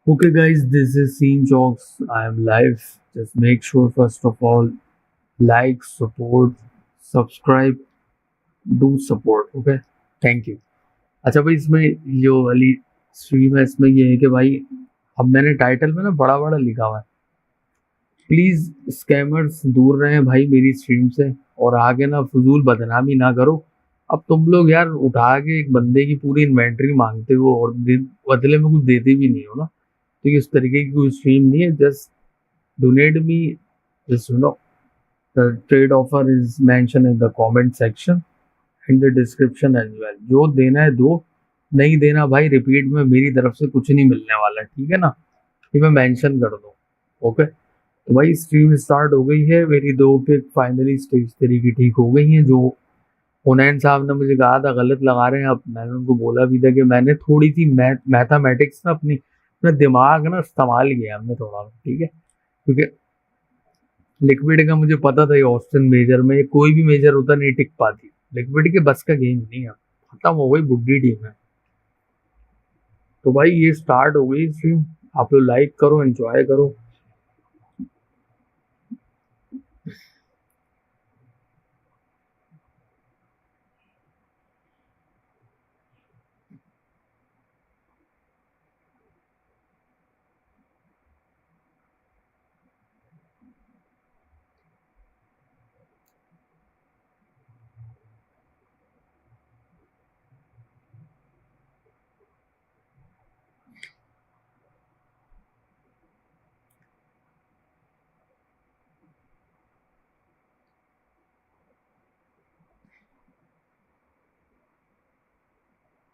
Okay, guys, this is Ceen Chokxx. I am live. Just make sure, first of all, like, support, subscribe, do support. Okay, thank you. अच्छा भाई, इसमें जो वाली stream है इसमें ये है कि भाई अब मैंने टाइटल में ना बड़ा बड़ा लिखा हुआ है, प्लीज स्कैमर्स दूर रहें भाई मेरी स्ट्रीम से, और आगे ना फजूल बदनामी ना करो। अब तुम लोग यार उठा के एक बंदे की पूरी इन्वेंट्री मांगते हो और बदले में कुछ देते भी नहीं हो ना, तो ये इस तरीके की कोई स्ट्रीम नहीं है। Just donate me, just the trade offer is mentioned in the comment section and the description as well। जो देना है दो, नहीं देना भाई रिपीट में मेरी तरफ से कुछ नहीं मिलने वाला, ठीक है ना, ये मैं मेंशन कर दूँ। ओके, तो भाई स्ट्रीम स्टार्ट हो गई है, मेरी दो पिक फाइनली स्टेज तरीके ठीक हो गई हैं। जो हुनैन साहब ने मुझे कहा था गलत लगा रहे हैं, अब मैंने उनको बोला भी था कि मैंने थोड़ी सी मैथमेटिक्स ना अपना दिमाग ना इस्तेमाल किया हमने थोड़ा, ठीक है, क्योंकि लिक्विड का मुझे पता था ये ऑस्टिन मेजर में कोई भी मेजर होता नहीं टिक पाती, लिक्विड के बस का गेम नहीं है, खत्म हो गई, बुड्ढी टीम है। तो भाई ये स्टार्ट हो गई स्ट्रीम, आप लोग लाइक करो, एंजॉय करो।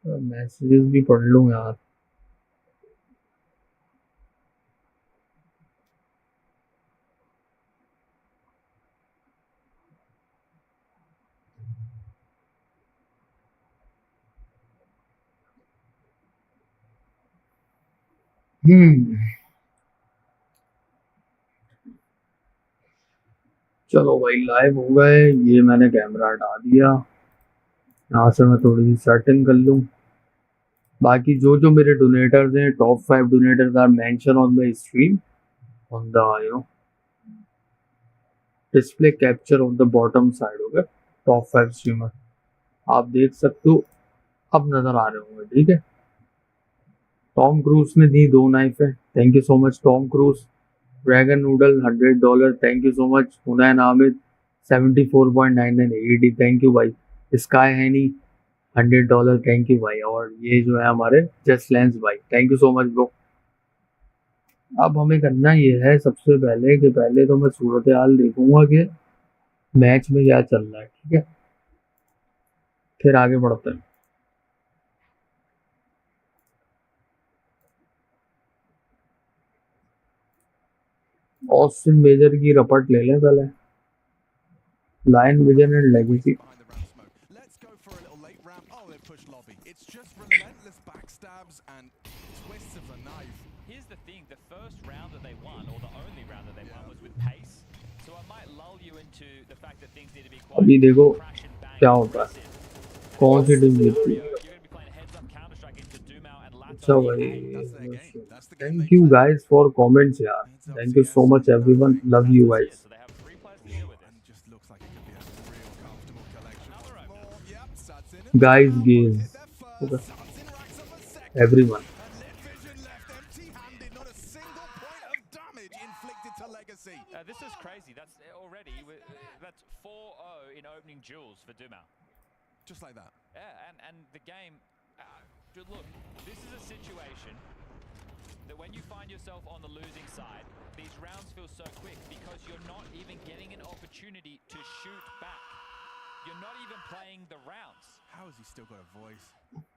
मैसेजेस भी पढ़ लूँ यार। चलो भाई लाइव हो गए, ये मैंने कैमरा हटा दिया, यहाँ से मैं थोड़ी सी सेटिंग कर लूँ। बाकी जो जो मेरे डोनेटर्स हैं, top 5 donators are mention on the stream on the display capture on the bottom side हो गया, टॉप 5 स्ट्रीमर आप देख सकते हो, अब नजर आ रहे होंगे, ठीक है। टॉम क्रूज ने दी 2 नाइफ है, thank you so much Tom Cruise. Dragon noodle $100, thank you so much. Hunain Amid 74.99 AED, thank you भाई। स्काई हैनी $100, थैंक यू भाई। और ये जो है हमारे जस्ट लेंस भाई, thank you so much bro. अब हमें करना ये है सबसे पहले कि पहले तो मैं सूरत हाल देखूंगा कि मैच में क्या चल रहा है, ठीक है, फिर आगे बढ़ते हैं। ऑस्टिन मेजर की रपट ले लें पहले, line vision and legacy. Here's the thing, the first round that they won, or the only round that they won, was with pace. So I might lull you into the fact that things need to be quite अभी देखो crash and bang क्या होता है, aggressive. कौन सी team Scenario, जीतती है। you're going to be playing heads-up Counter-Strike into Dumao and अच्छा Lato भाई, in A. Thank you guys for comments यार, thank you so much everyone, love you Yeah, guys. so they have 3 players to deal with this. Guys game okay everyone. This is crazy. That's already that's 4-0 in opening duels for Dumao. Just like that. Yeah, and the game. Look, this is a situation that when you find yourself on the losing side, these rounds feel so quick because you're not even getting an opportunity to shoot back. You're not even playing the rounds. How has he still got a voice?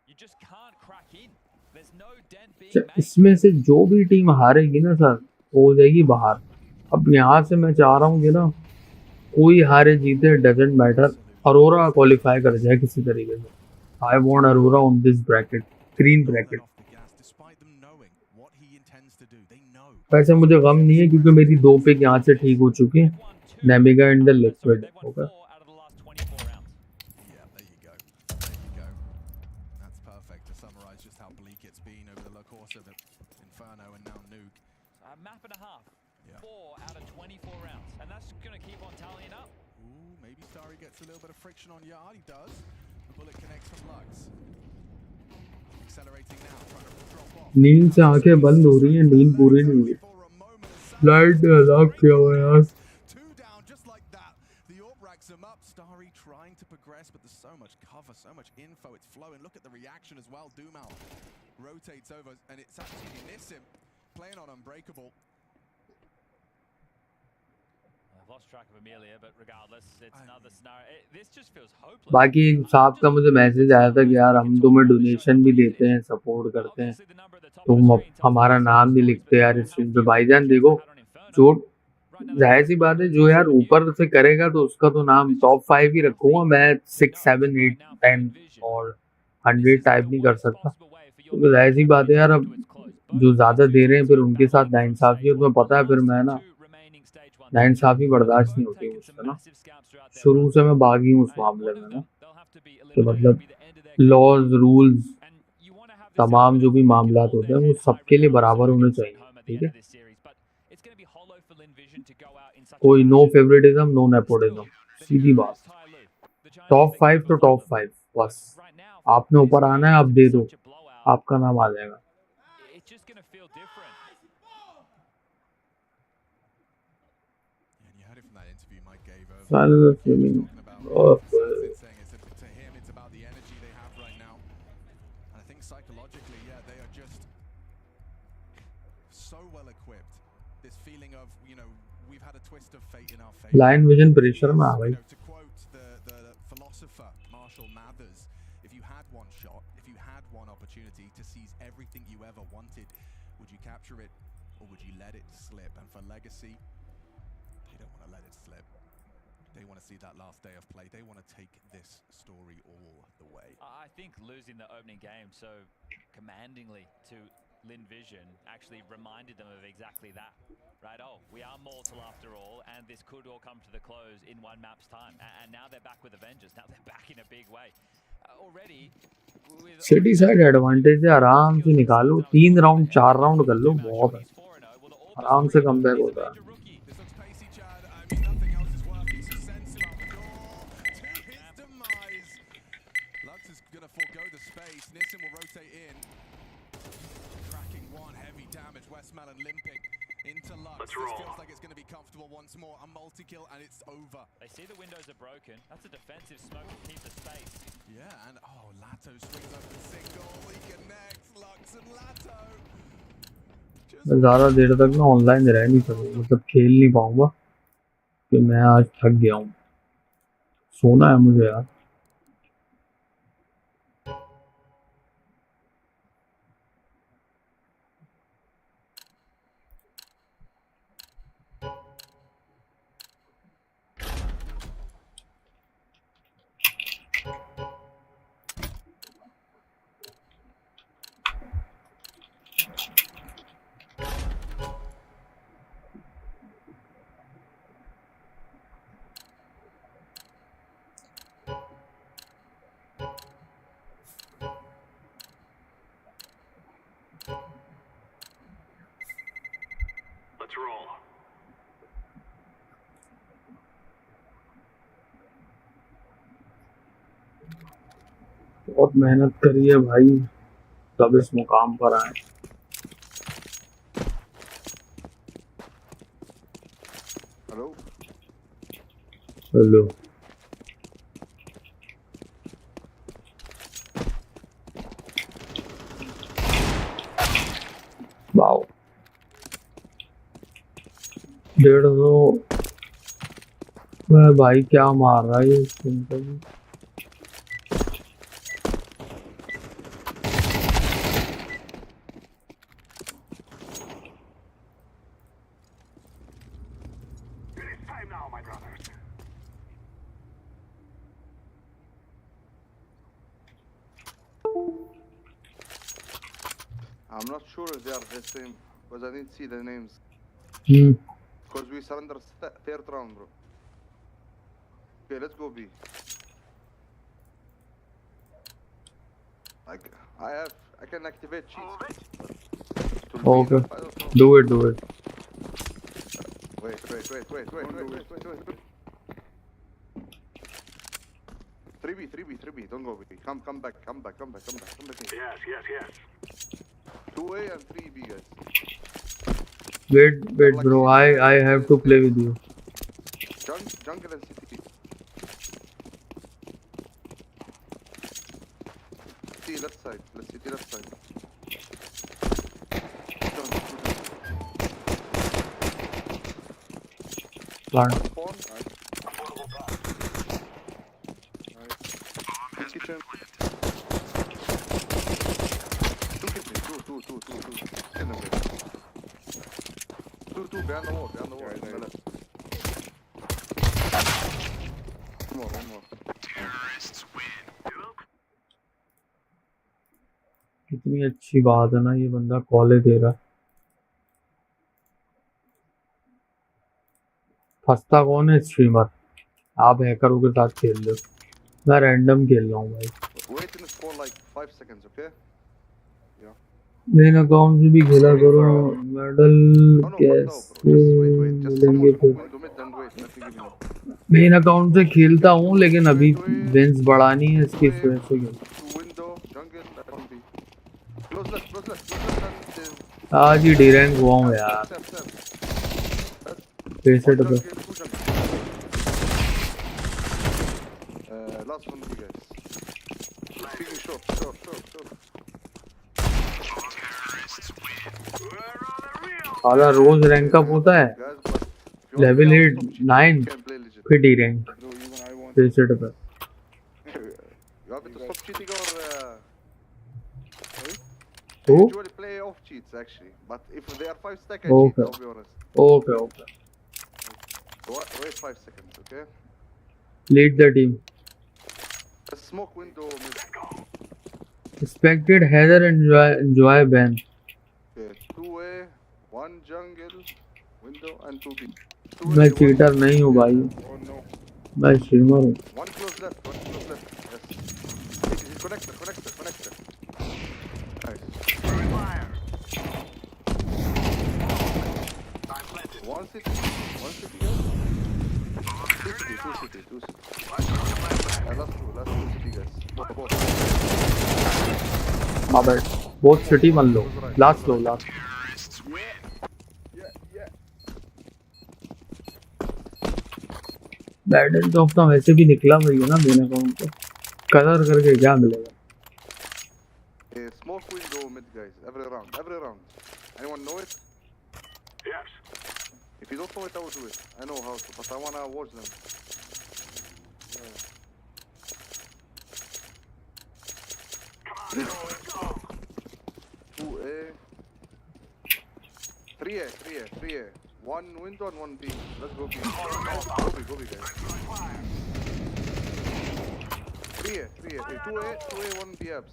You just can't crack in. There's no dent being made. इसमें से जो भी team हारेगी ना sir वो हो जाएगी बाहर। अब यहाँ से मैं चाह रहा हूँ कि ना कोई हारे जीते डजंट मैटर, अरोरा क्वालिफाई कर जाए किसी तरीके से। I want Arora on this bracket, green bracket. वैसे मुझे गम नहीं है क्योंकि मेरी 2 पिक यहाँ से ठीक हो चुकी हैं, Nemiga and the Liquid. Okay That's just how bleak it's been over the course of the Inferno and now Nuke. A map and a half. Yeah. 4 out of 24 rounds. And that's going to keep on tallying up. Ooh, maybe Starry gets a little bit of friction on Yard. He does. The bullet connects from Lux. Accelerating now, trying to drop off. नींद से आंखें बंद हो रही हैं, नींद पूरी नहीं हुई। लाइट अलार्म किया हुआ है यार। Two down, just like that. The AWP racks him up. Starry trying to progress, but there's so much cover, so much info. It's flowing. Look at the reaction as well. Dumal rotates over, and it's actually Nissim playing on Unbreakable. I've lost track of Amelia, but regardless, it's another scenario. This just feels hopeless. बाकी साहब का मुझे message आया था कि यार हम तुम्हें डोनेशन भी देते हैं, सपोर्ट करते हैं, तुम हमारा नाम भी लिखते हैं यार इस स्ट्रीम पे। भाईजान देखो, जो जाहिर सी बात है, जो यार ऊपर से करेगा तो उसका तो नाम टॉप 5 ही रखूंगा मैं। 6, 7, 8, 10 और 100 टाइप नहीं कर सकता, तो जाहिर सी बात है यार। अब जो ज्यादा दे रहे हैं फिर उनके साथ नाइंसाफी है, तुम्हें पता है फिर मैं ना नाइंसाफी बर्दाश्त नहीं होती मुझसे ना। शुरू से मैं बागी हूँ उस मामले में ना, कि मतलब लॉज रूल्स तमाम जो भी मामला होते हैं वो सबके लिए बराबर होने चाहिए, ठीक है। कोई नो फेवरेटिज्म, नो नेपोटिज्म, सीधी बात। टॉप 5 तो टॉप 5 बस। आपने ऊपर आना है, आप दे दो, आपका नाम आ जाएगा। Psychologically, yeah, they are just so well equipped. This feeling of, we've had a twist of fate in our favor. Line vision pressure में आ गई। To quote the philosopher Marshall Mathers, if you had one shot, if you had one opportunity to seize everything you ever wanted, would you capture it or would you let it slip? And for Legacy, they don't want to let it slip. They want to see that last day of play. They want to take this story all the way. I think losing the opening game so commandingly to Lin Vision actually reminded them of exactly that. Right? Oh, we are mortal after all, and this could all come to the close in one map's time. And now they're back with a vengeance. Now they're back in a big way. Already city side advantage है, आराम से निकालो। 3 round 4 round कर लो, बहुत है, आराम से comeback होता है। Let's roll. This feels like it's going to be comfortable once more. A multi-kill and it's over. They see the windows are broken. That's a defensive smoke to keep the space. Yeah, and Lato swings up the single. He connects Lux and Lato. मैं ज़्यादा देर तक ना online रह नहीं सकूँगा, मतलब खेल नहीं पाऊँगा कि मैं आज थक गया हूँ। सोना है मुझे यार। बहुत मेहनत करी है भाई, तब इस मुकाम पर आए। हेलो वाओ, 150 मैं भाई क्या मार रहा है ये simple. I'm not sure if they are the same because I didn't see the names. Because we surrender third round, bro. Okay, let's go B. I I can activate cheats. Okay. Do it. Wait. 3B. Don't go B. Come back. Yes. 2A and 3B, guys. Wait, bro. I have to play with you. Jungle and city. See left side. Let's see the left side. Plant. Spawn. Nice. Kitchen. Two. Kill them, guys. Two. Behind the wall. On the left. One more. कितनी अच्छी बात है ना, ये बंदा कॉले दे रहा। फंसता कौन है? स्ट्रीमर। आप हैकरों के साथ खेल रहे हो, मैं रैंडम खेल रहा हूँ भाई। Wait in the spawn like 5 seconds, okay? Main account से भी खेला करो। मेडल कैसे मिलेंगे फिर? मेन अकाउंट से खेलता हूँ लेकिन अभी विंस बढ़ानी है, इसकी वजह से आज ही डी रैंक हुआ हूँ यार। पैसे पे साला रोज रैंक अप होता है, लेवल 8 9 फिर डी रैंक पैसे पे। You want me to stop cheating or Who? I usually play off cheats actually, but if they are 5 stack I cheat, I'll be honest. Okay. Wait 5 seconds, okay? Lead the team. A smoke window mid. Expected Heather enjoy Benq. Okay, 2A, 1 jungle, window and 2B. मैं cheater नहीं हूँ भाई, मैं streamer हूँ। One close left. Yes. He's connector. Nice. One city. Two city. Last two city guys. Both. My bad. Both city one low. Last low. Battle top तो वैसे भी निकला भाई है ना मेरे अकाउंट पे, कलर करके क्या मिलेगा? Smoke window mid guys, every round. Anyone know it? Yes. If you don't know it, I will do it. I know how to, but I wanna watch them. Come on, 2A. 3A. 1 window and 1 B. Let's go B. Go B guys. 3A. 2A, 1 B abs.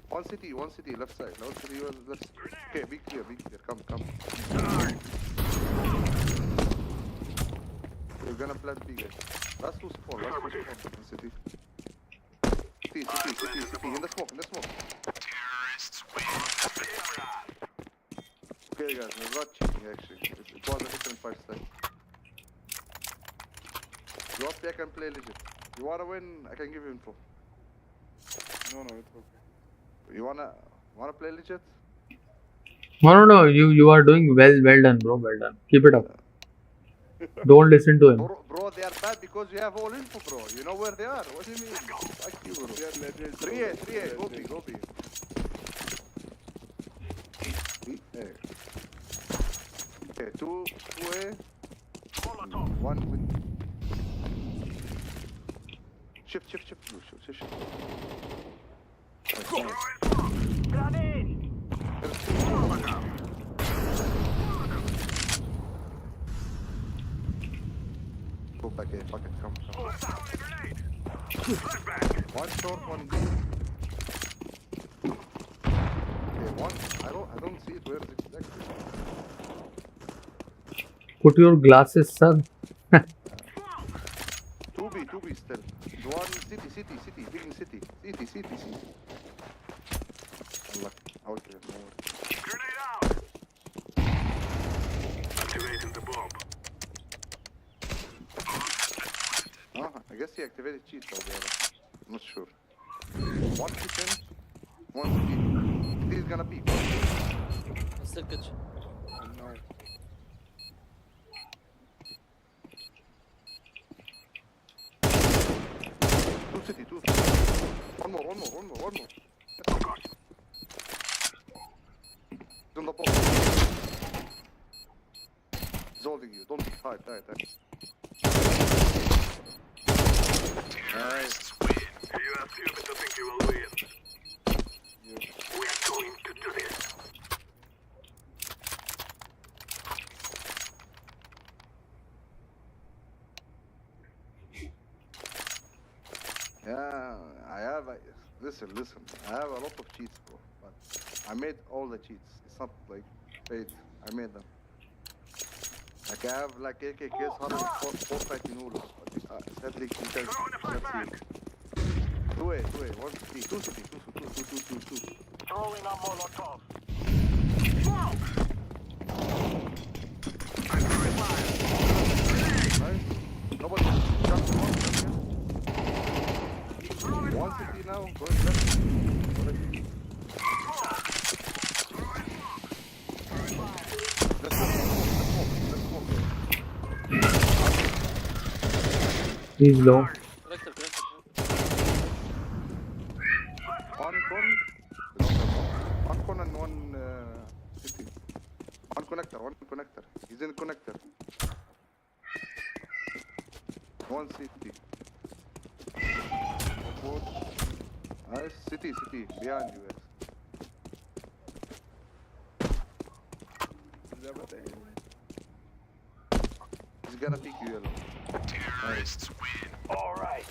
One city, left side. Left. Okay, be clear. Come. We're gonna plant B guys. Last two spawn. One city. City. In the smoke. Okay guys, we're not cheating actually. It was a different fight style. You want me, I can play legit. You wanna win, I can give you info. No, it's okay. You wanna play legit? No. You are doing well done, bro. Well done. Keep it up. Don't listen to him. Bro, they are bad because you have all info, bro. You know where they are. What do you mean? Fuck you, bro. 3A. Go B. Okay, 2A. 1 with. Shift. Go back here, fuck it, come. One short, 1 B. Okay, one. I don't see it. Where is it exactly? Put your glasses, son. 2B still. One city. Big in city. CT. Allah, I will kill him. No worries. Grenade out! Activating the bomb. I guess he activated cheats already. I'm not sure. One kitchen, one CT. He's gonna peek. Still kitchen. No. Two city. One more. Oh god. He's on the pop. He's holding you. Don't be tight. Nice. You are stupid to think you will win. We are going to do this. Yeah, I have. Listen. I have a lot of cheats, bro. But I made all the cheats. It's not like paid. I made them. Like I have like AKKs, 4 noodles. But sadly, you can see. Two way. One city. Two. Throwing a Molotov. Nice. Nobody jumped one. One city now. Going left. He's low. Connector. One con and one city. One connector. He's in connector. One city. Nice. City. Behind you guys. He's gonna pick you yellow. Terrorists win. All right.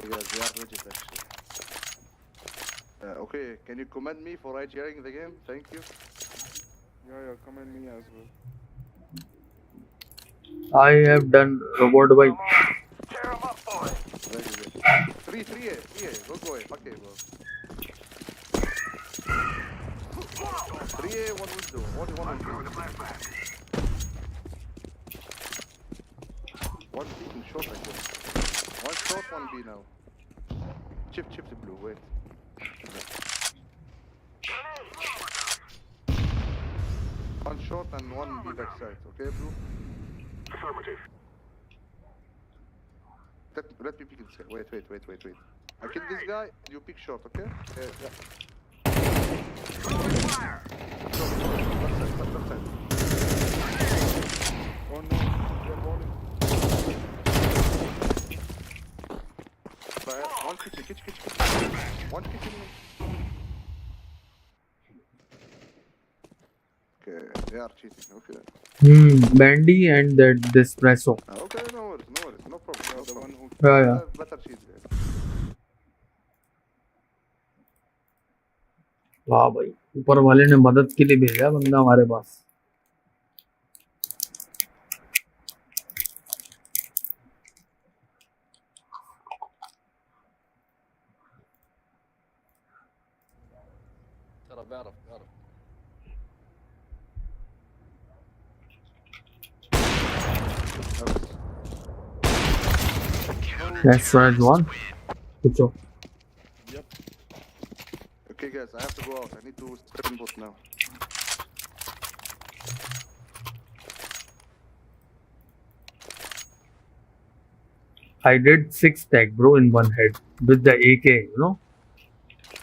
Yes, they are legit actually. Okay, can you commend me for sharing the game? Thank you. Yeah, commend me as well. I have done robot by. Come on. Tear 'em up, boys. Very good. 3A. Don't go away. Fuck it, bro. 3A, one window. One Throw the window. flashback. One peeking short, I guess. One short, one B now. Chip the blue, wait. One short and one B backside, okay, blue? Affirmative. Let me pick and say. Wait. I kill this guy, you pick short, okay? Yeah. Throwing fire. Left side. Oh no, they're balling. One kitchen. One kitchen. Okay, they are cheating, okay. Bandy and that espresso. Okay, no worries, no problem. The one who Yeah. Better cheat there. वाह भाई, ऊपर वाले ने मदद के लिए भेजा बंदा हमारे पास. ترى بعرف. That's right one. Good job. Yep. Okay guys, I have to go out. I need to sprint bot now. I did 6 tag bro in one head with the AK, you know.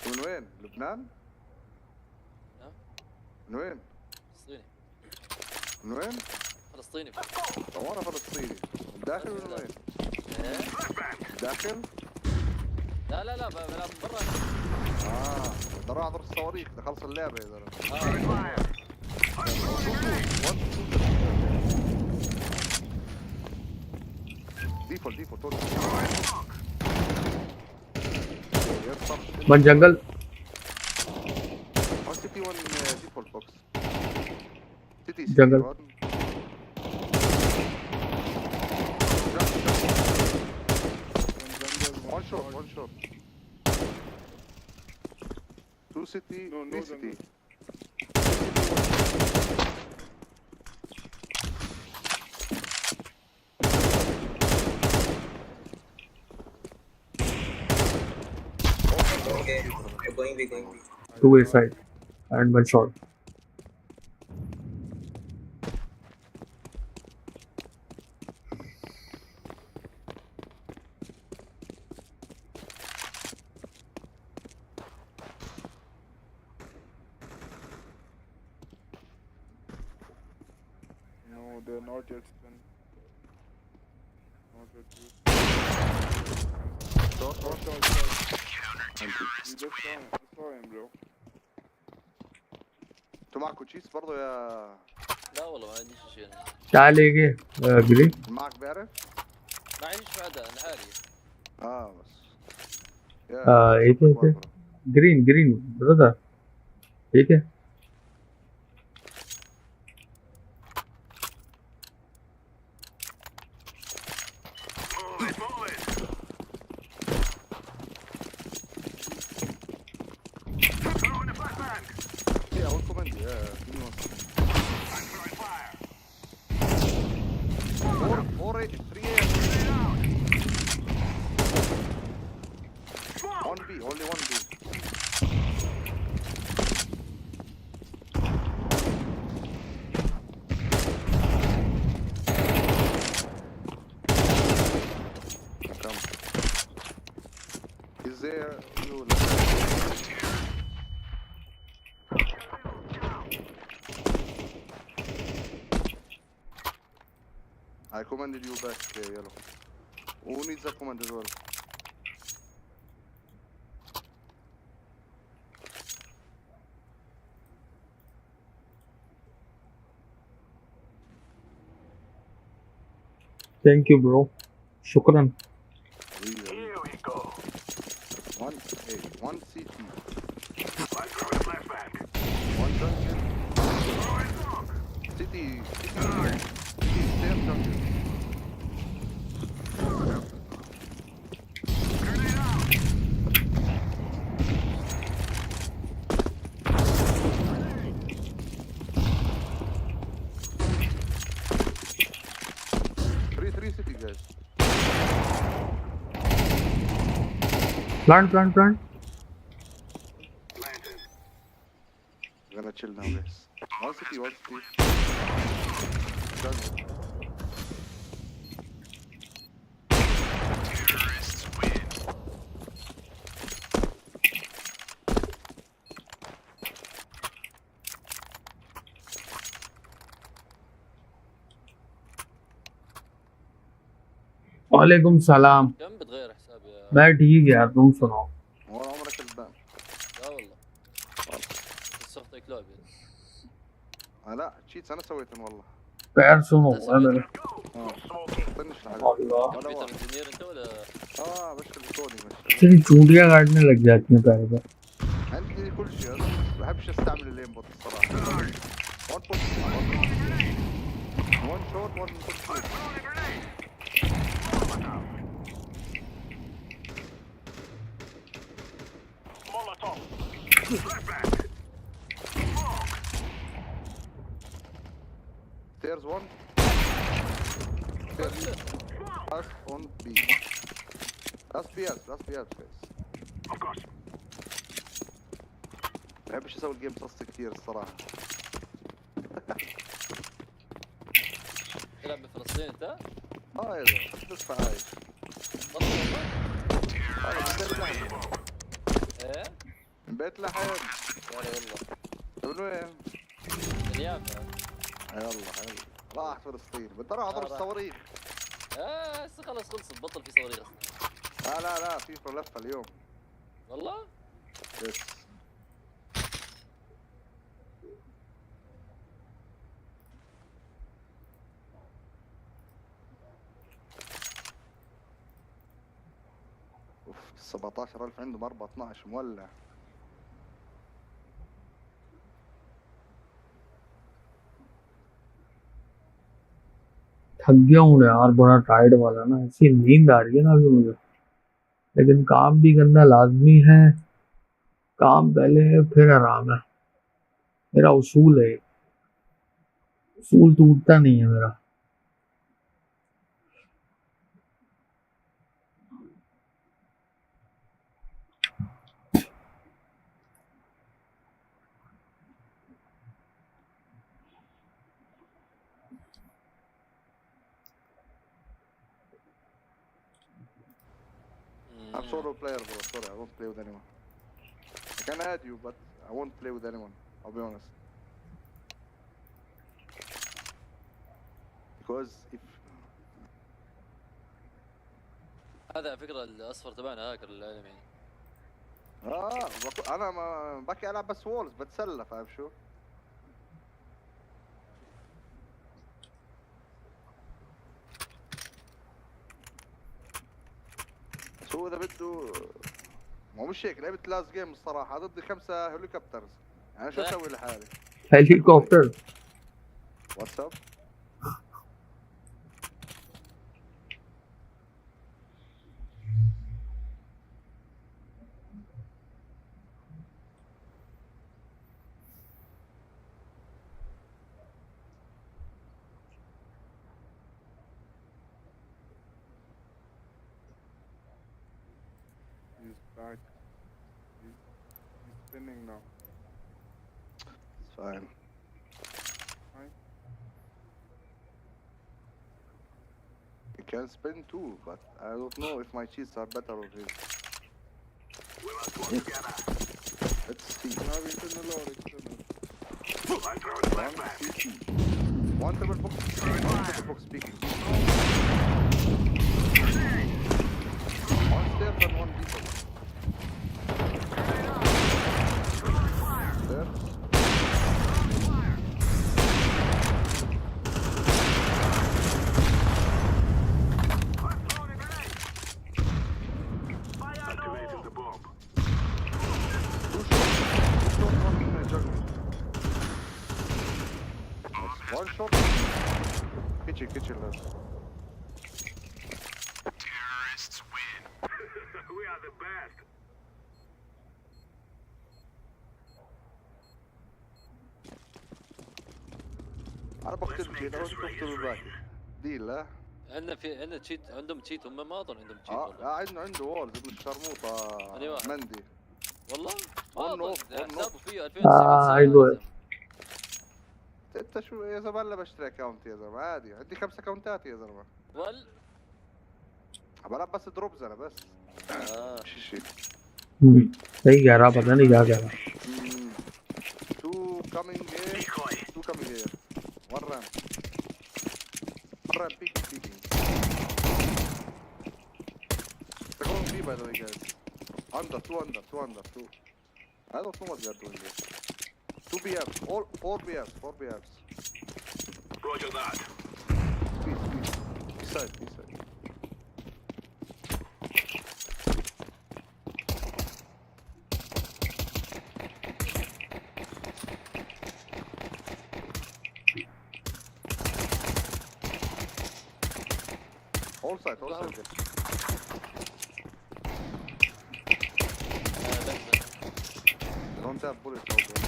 من وين؟ لبنان؟ ها؟ من وين؟ فلسطيني. من وين؟ فلسطيني. وانا فلسطيني. داخل من وين؟ ايه؟ داخل؟ لا بلعب من برا. ده راح اضرب الصواريخ، ده خلص اللعبة يا زلمة. ديفولت One jungle. One city. City 1 default box. City Jungle. 1. One shot, one shot. 2 city, No, 3 no city. jungle. Okay, going B, going B. 2 A side and 1 short. No, they're not yet spent. Not yet used. Short, Short, short. short, short. Thank you. You just saw him, bro. انتوا معكوا تشيس برضه يا لا والله ما عنديش شيء انا. क्या लेंगे green معك بيعرف؟ ما عنديش بعدها انا حالي. بس يا एक है green green brother ठीक है Move it, move it. Throwing a flashbang. يا اول كوماند يا I'm throwing fire. 4 3 1 B only 1 B come is there you I commanded you back yellow who needs a command as well thank you bro शुक्रन Here we go. 1 A 1 CT I'm throwing a flashbang. 1 jungle Throwing smoke. city stairs jungle Grenade out. three city guys plant plant plant Planted. we're gonna chill now guys 1 city jungle वालेकुम सलाम كم بتغير حساب يا؟ मैं ठीक यार तुम सुनाओ ولا عمرك كذبان لا والله. بس اختك لعبة. لا تشيتس انا سويتهم والله पैर सुनो أنت है मेरे Smoking. طنش الحاجة अल्लाह ولا كمبيوتر واحد انجينير انت ولا؟ بشكل كودي بشكل तेरी चूंटियां काटने लग जाती हैं पैर पे عندي كل شيء بس بحبش استعمل اللين بوت الصراحة 1 بوت 1 شوت 1 بوت Throwing a grenade. Molotov. Flashbang. Smoke. stairs 1 stairs us on B that's BS guys Of course. بحبش اسوي الجيم صص كثير الصراحة تلعب بفلسطين انت؟ يا زلمة بس عايش والله؟ هذا من بيت لحم ايه؟ من بيت لحم يلا والله. من وين؟ من يافا. يلا راح فلسطين بدي اروح اضرب راح. الصواريخ هسه خلص خلصت بطل في صواريخ اصلا. لا في لفة اليوم والله؟ بس اوف 17000 عندهم 4 12 مولع थक गया हूँ यार, बड़ा टायर्ड वाला ना, ऐसी नींद आ रही है ना अभी मुझे, लेकिन काम भी करना लाजमी है। काम पहले है फिर आराम है, मेरा उसूल है, उसूल टूटता नहीं है मेरा। I'm solo player, bro. Sorry, I won't play with anyone. I can add you, but I won't play with anyone. I'll be honest. Because if هذا على فكره الاصفر تبعنا هاكر العالمي. انا ما باكي العب بس وولز بتسلى، فاهم شو؟ بس هو اذا بده ما مش هيك، لعبة لاست جيم الصراحة ضد 5 هليكوبترز، يعني شو اسوي لحالي؟ Helicopter واتساب He's back. He's spinning now. It's fine. Fine. You can spin too, but I don't know if my cheats are better or his. We must work together. Let's see. Now he's in the lower external. I'm throwing flashbang. One triple box. One triple box speaking. One stairs and one deeper. Stairs. Activating the bomb. One shot. Kitchen, let's. Terrorists win. We are the best. أنا بقتل جينا وأنت تقتل الباقي. ديل لا؟ عندنا تشيت، عندهم تشيت، هم ما اظن عندهم تشيت والله. عنده وولز ابن الشرموطة مندي. والله On ما off, on حسابه فيه 2009 ايوه انت شو يا زلمه؟ هلا بشتري اكونت يا زلمه، عادي عندي 5 اكونتات يا زلمه. بلعب بس دروبز انا بس. شي सही कह रहा, पता नहीं क्या कह रहा. 2 coming here, 2 coming here. One ramp peeking. They're going B by the way guys. Under 2. I don't know what they are doing here. 2 BFs, all 4 BFs. Roger that. B side. All side. Don't have bullets out there.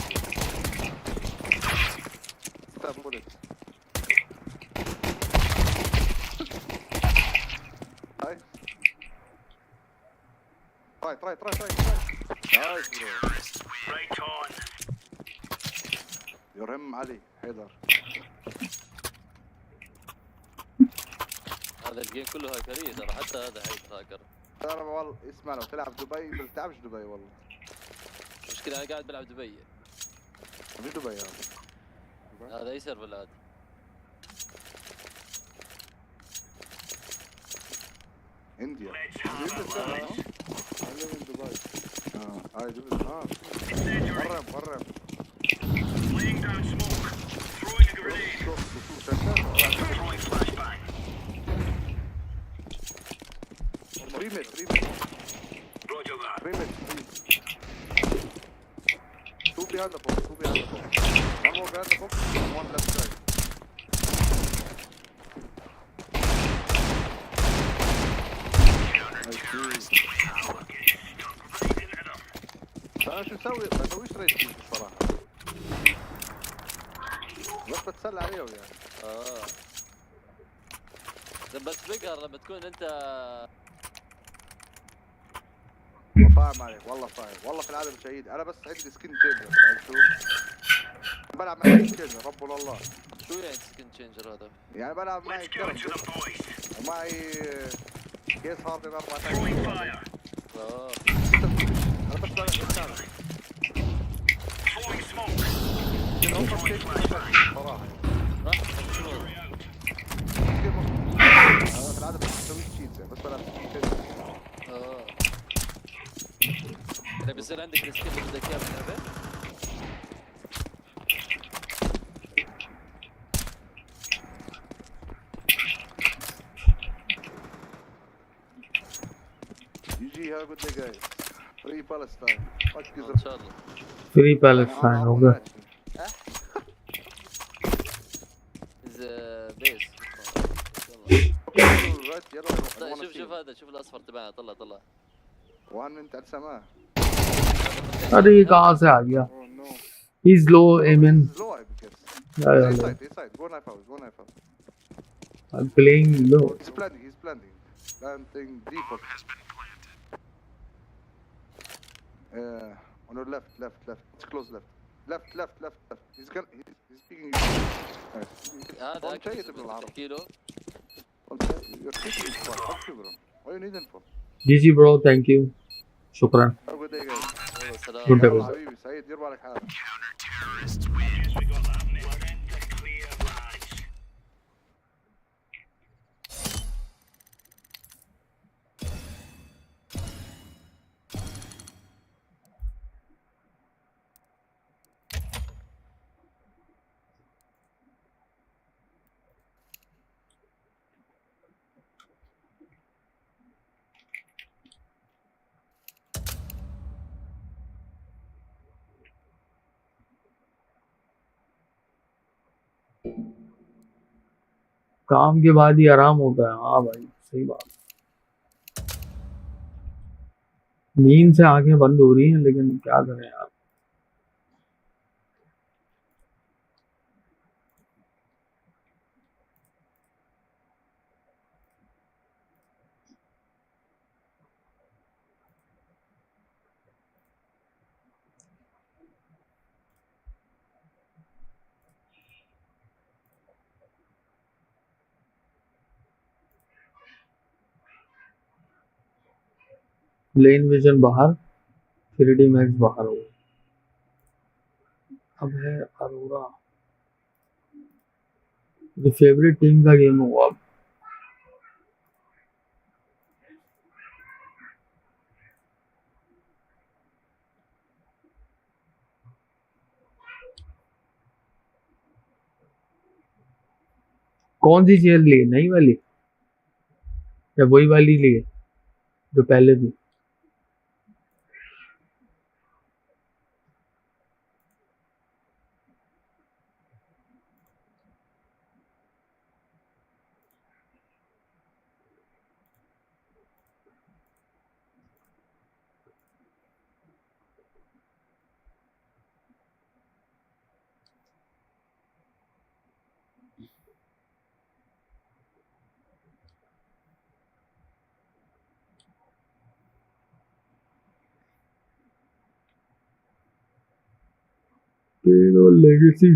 Don't have bullets. Hi. Try. Nice bro. Right on. يرهم علي حيدر. هذا الجيم كله هاكرية ترى، حتى هذا هاكر. ترى والله اسمع، لو تلعب دبي ما بتلعبش دبي والله. المشكلة أنا قاعد بلعب دبي. مش دبي هذا أي سيرفر هذا؟ انديا. I live in Dubai. هاي دبي. مرة. Laying down smoke. Throwing a grenade. Throwing flashbang. 3 mid. Roger that. 3 mid. 2 behind the box. One more behind the box. One left side. بسويش ريد كيت الصراحة، بس بتسلى عليهم يعني. بس بقهر لما تكون انت فاهم عليك والله فاهم، والله في العالم شهيد. انا بس عندي سكين تشينجر، فاهم شو؟ بلعب مع سكين تشينجر رب الله. شو يعني سكين تشينجر هذا؟ يعني بلعب معي كرم ومعي كيس هاردن 14. انا بس بلعب انسان صراحة. راح شو؟ انا في العادة بسوي تشيتس بس بلعب سكين تشينجر. طيب يصير عندك السكين اللي بدك اياه باللعبة؟ GG, have a good day guys. Free Palestine. Fuck you. ان شاء الله. Free Palestine होगा. از بيس. شوف هذا، شوف الاصفر تبعنا. طلع وان انت على السماء. अरे ये कहाँ से आ गया? He's low, Amen. Low, I guess. Yeah. Inside. Go knife out. I'm playing low. He's planting. Planting default. On your left. It's close left. Left. He's speaking. هذا تحكي له. You're speaking for what you bro? What you need info? GG bro, thank you. شكرا. Have a good day guys. Good day. حبيبي سعيد، دير بالك حالك. काम के बाद ही आराम होता है. हाँ भाई सही बात. नींद से आंखें बंद हो रही हैं लेकिन क्या करें यार. प्लेन विजन बाहर, 3D मैक्स बाहर हो. अब है अरोरा. मेरी फेवरेट टीम का गेम हुआ. अब कौन सी चेयर ली? नई वाली या वही वाली ली जो पहले थी? लेगेसी.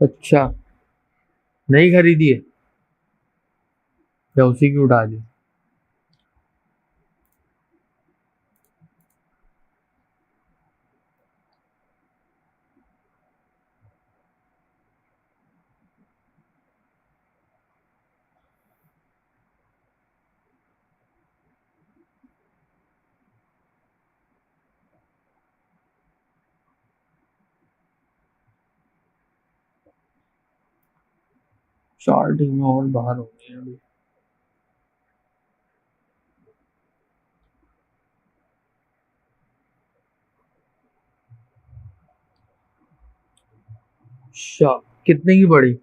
अच्छा नहीं खरीदी है या उसी की उठा ली? 4 टीमें और बाहर हो गई हैं अभी। अच्छा, कितने की पड़ी?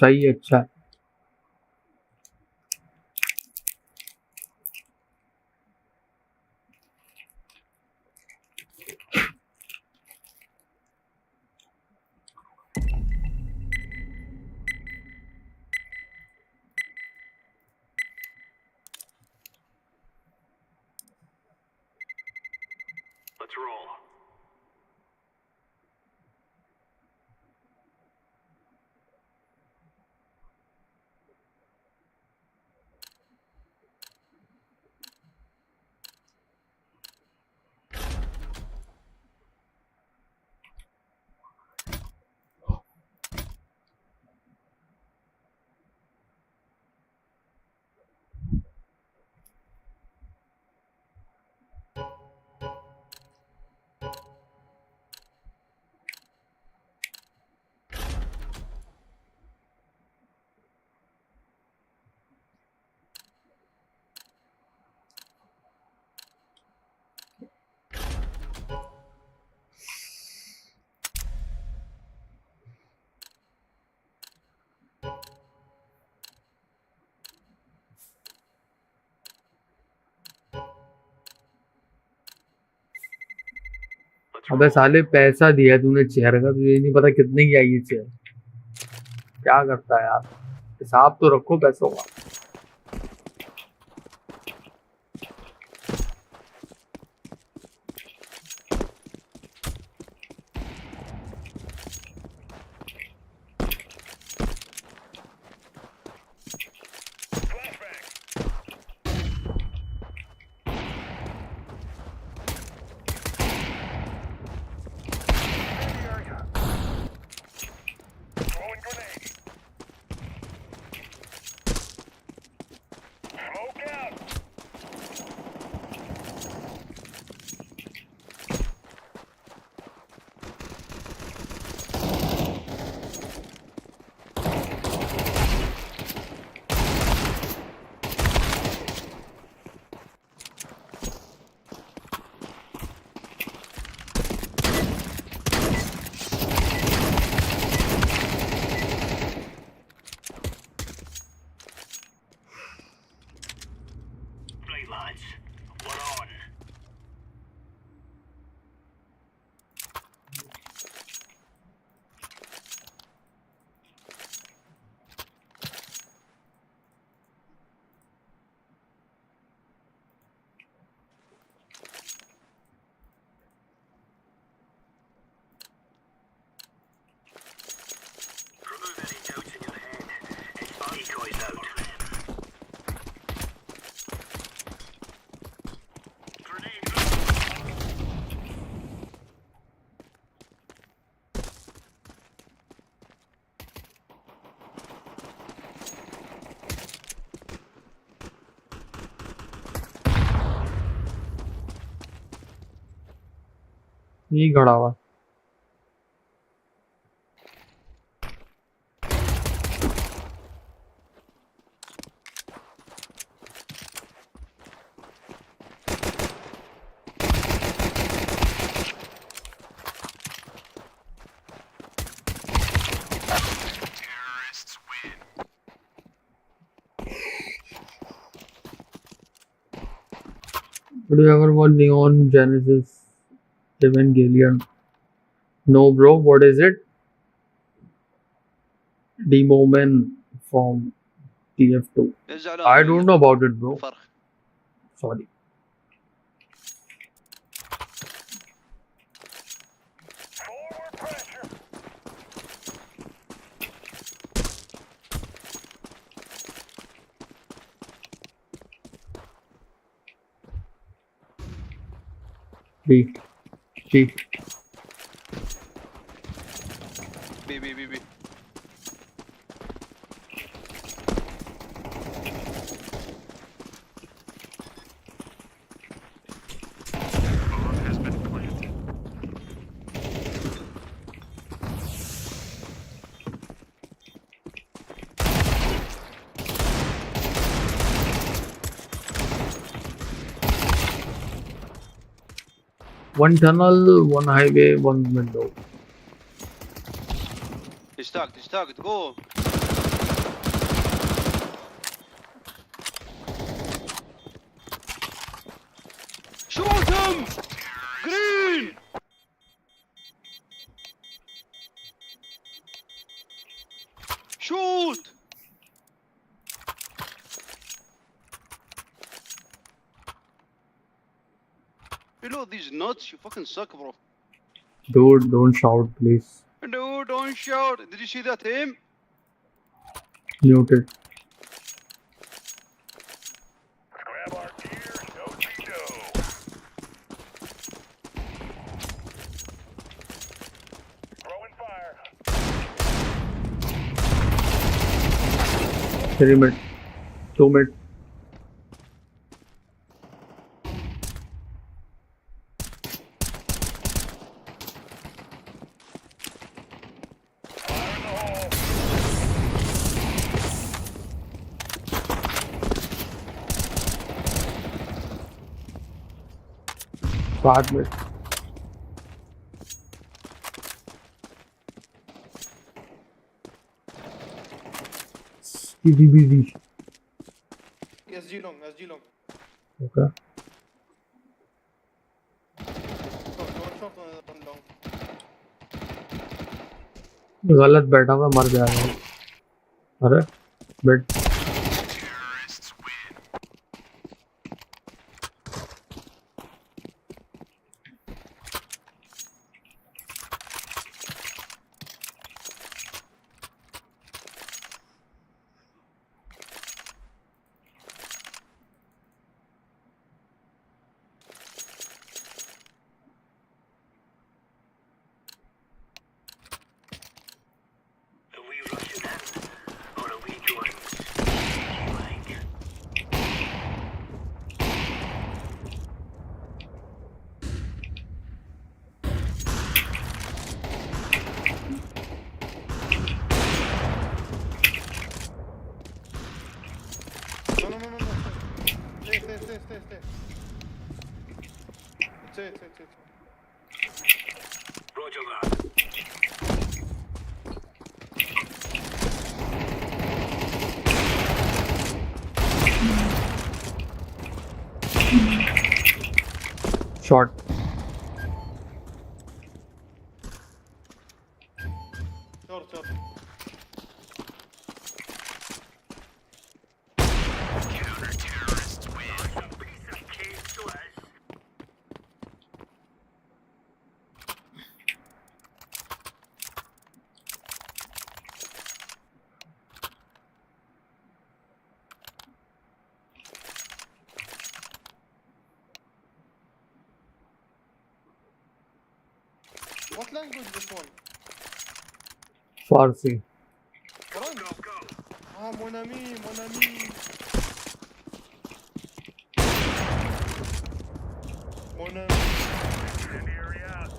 सही है, अच्छा है। Let's roll. अबे साले पैसा दिया तूने चेयर का, तुझे नहीं पता कितने की आई ये चेयर? क्या करता है यार, हिसाब तो रखो पैसों का। Throwing grenade. Smoke out. Right, lads. We're on. Remove any doubts in your head. It's decoys out. Grenade out. ये खड़ा हुआ। Terrorists win. Do you ever want Neon Genesis Evangelion? No, bro. What is it? Demo man from TF2. I don't know about it, bro. Sorry. Forward pressure. B. B. One tunnel, one highway, one window. He's tagged, go! Shoot him! Green! Shoot! Reload these nuts, you fucking suck, bro. Dude, don't shout, please. No, don't shout. Did you see that him? Muted. Grab our gear, no Tito. Throwing fire. 3 mid. 2 mid. Fire in the hole. 5 mid. BD. SG long, SG long. Okay. One shot on long. गलत बैठा हुआ मर जाएगा. अरे बेट. Are we rushing in? Or are we joining? Like, No. Stay. Roger that. Short. Short. Counter-terrorists win. A piece of cake to us. What language this one? Farsi. French. Go. Ah, mon ami. Mon ami. Incendiary out.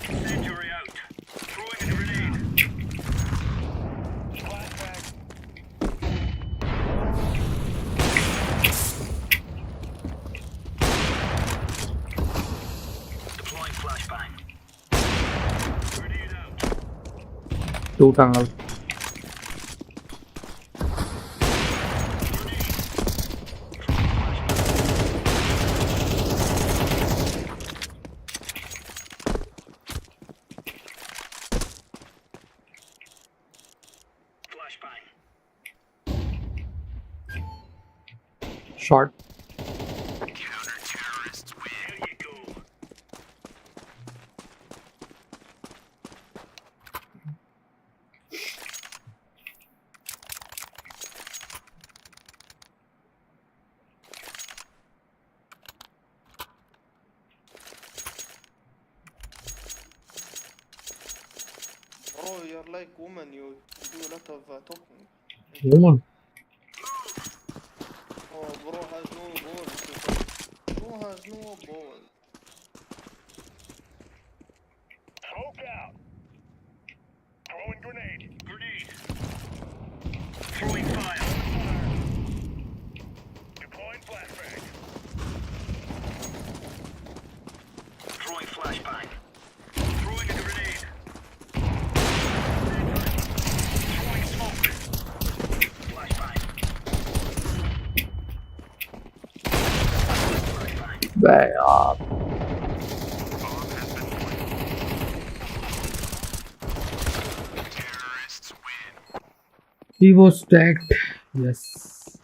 Incendiary out. Throwing a grenade. Flashback. Deploying flashbang. Grenade out. 2 tunnel. Flashbang. Short. Counter-terrorists win. Here you go. Bro, you're like woman. You do a lot of talking. Woman. Oh, bro has no balls. Bro has no balls. Smoke out. Throwing grenade. Throwing fire. Deploying flashbang. बे यार he was stacked. Yes.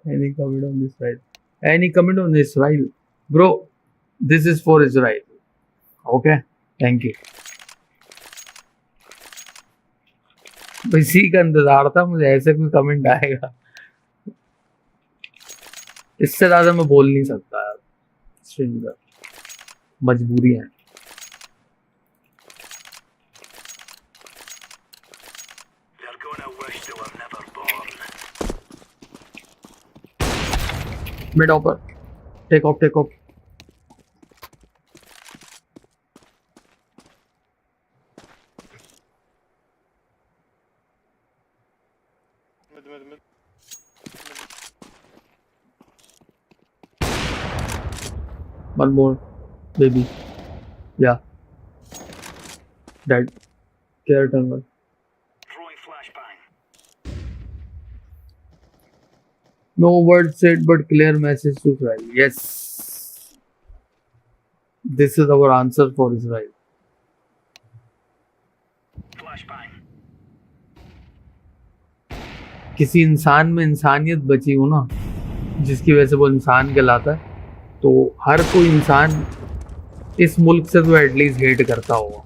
Any comment on Israel? Any comment on Israel? Bro, this is for Israel. Okay? Thank you. इसी का इंतजार था मुझे ऐसे कोई comment आएगा इससे ज्यादा मैं बोल नहीं सकता यार स्ट्रिंगर मजबूरी है They're gonna wish they were never born. Mid upper take off Mid. one more baby yeah dead care tunnel Throwing flashbang. no word said but clear message to Israel yes this is our answer for Israel Flashbang. किसी इंसान में इंसानियत बची हो ना जिसकी वजह से वो इंसान कहलाता है तो हर कोई इंसान इस मुल्क से तो एटलीस्ट हेट करता होगा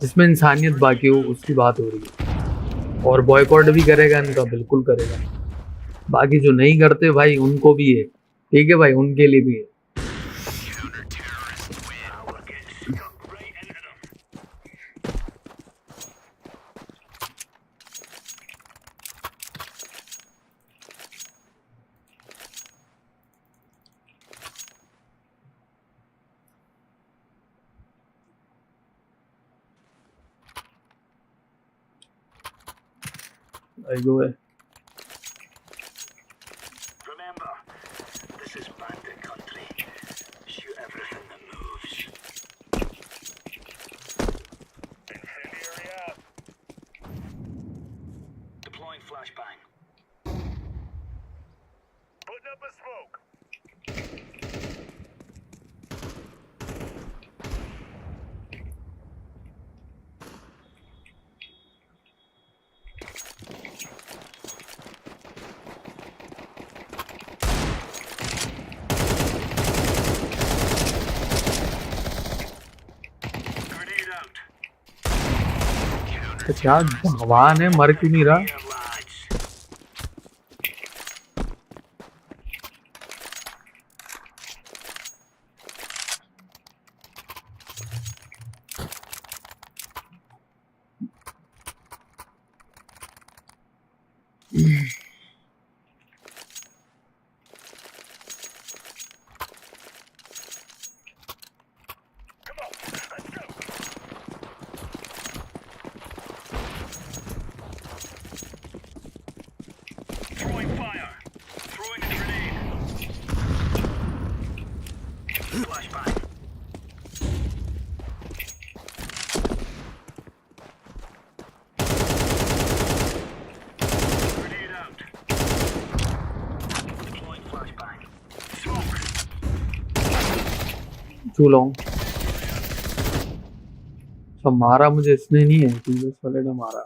जिसमें इंसानियत बाकी हो उसकी बात हो रही है और बॉयकॉट भी करेगा इनका बिल्कुल करेगा बाकी जो नहीं करते भाई उनको भी है ठीक है भाई उनके लिए भी है We're getting stuck right into them. I go away. Remember, this is bandit country. Shoot everything that moves. Incendiary out. Deploying flashbang. Putting up a smoke. क्या भगवान है, मर क्यों नहीं रहा? Throwing fire. Throwing a grenade. Flashbang. Grenade out. Deploying flashbang. Smoke. Too long. तो मारा मुझे इसने नहीं है, टीवीएस वाले ने मारा।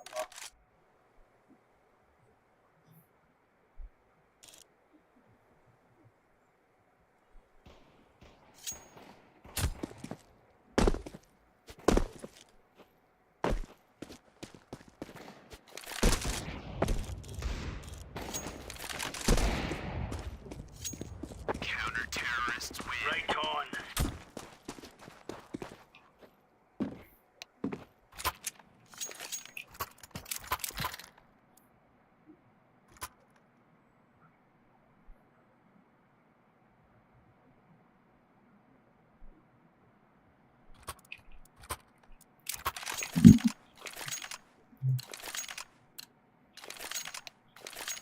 Right on.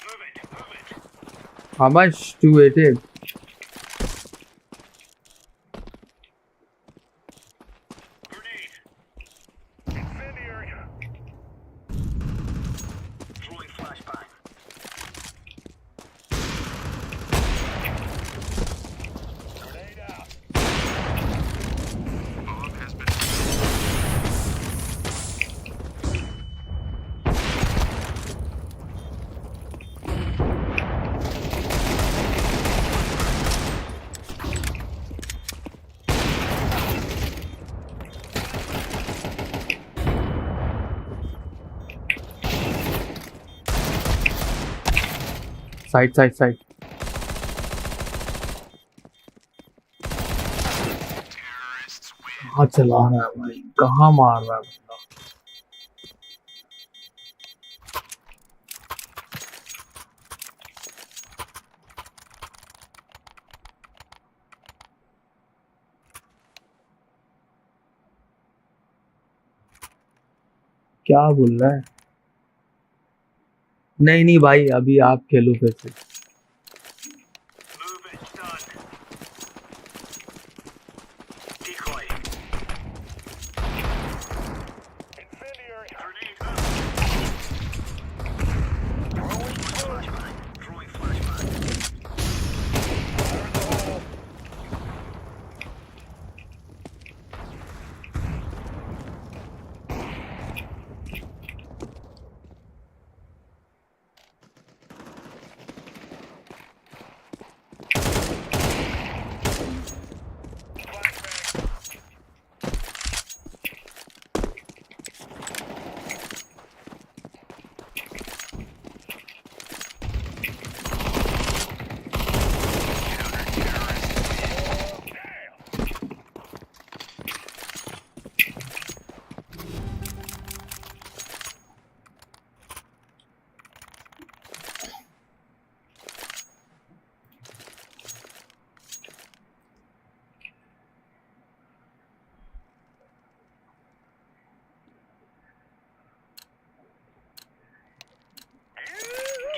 Move it. Move it. How much? 288. Grenade. Incendiary. Throwing flashbang. Grenade out. Bomb has been. Side, side, side. कहाँ चला रहा है भाई, कहाँ मार रहा है बंदा? क्या बोल रहा है? नहीं नहीं भाई, अभी आप खेलो फिर से। Move it. Done. Decoy. Incendiary. Grenade out. Throwing flashbang. Throwing flashbang. Fire in the hole. Flashbang.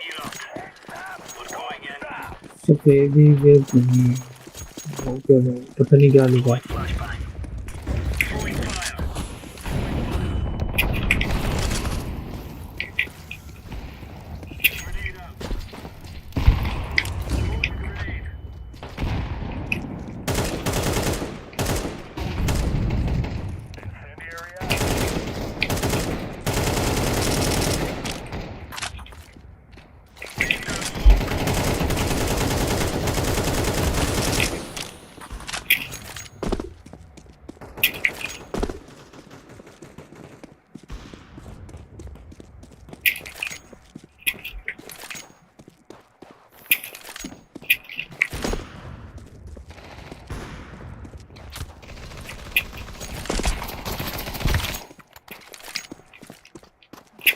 Gear up. We're going in. सफेदी के ओके भाई, पता नहीं क्या लिखा। Throwing flashbang. Throwing fire. Grenade out. Throwing grenade. Incendiary out. Laying down smoke.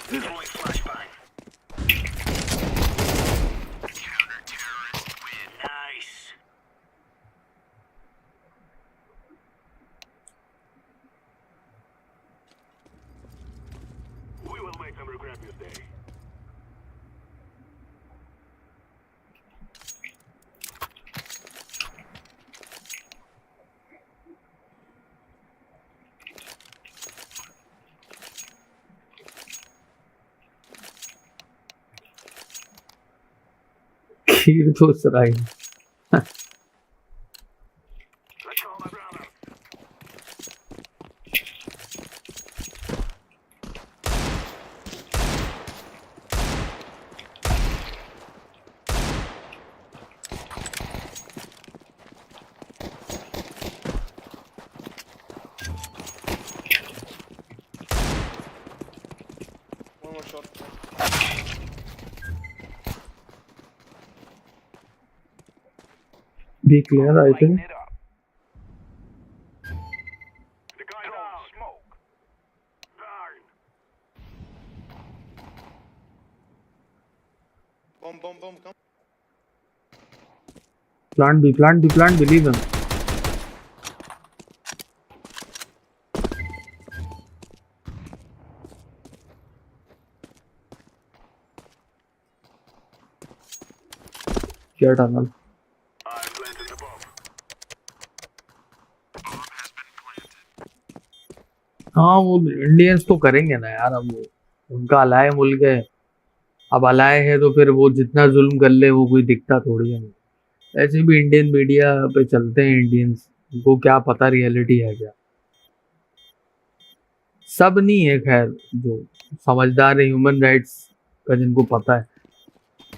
Deploying flashbang. Nice. We will make them regret this day. खीर तो सराय Let's call my brother. One more shot. be clear I think. It up. The guy down. Smoke. Burn. Bomb, come. Plant B, believe him. क्या tunnel? I planted the bomb. हाँ वो Indians तो करेंगे ना यार, अब वो उनका अलाय मुल्क है, अब अलाय है तो फिर वो जितना जुल्म कर ले वो कोई दिक्कत थोड़ी है। ऐसे भी इंडियन मीडिया पे चलते हैं इंडियंस, उनको क्या पता रियलिटी है क्या। सब नहीं है खैर, जो समझदार है ह्यूमन राइट्स का जिनको पता है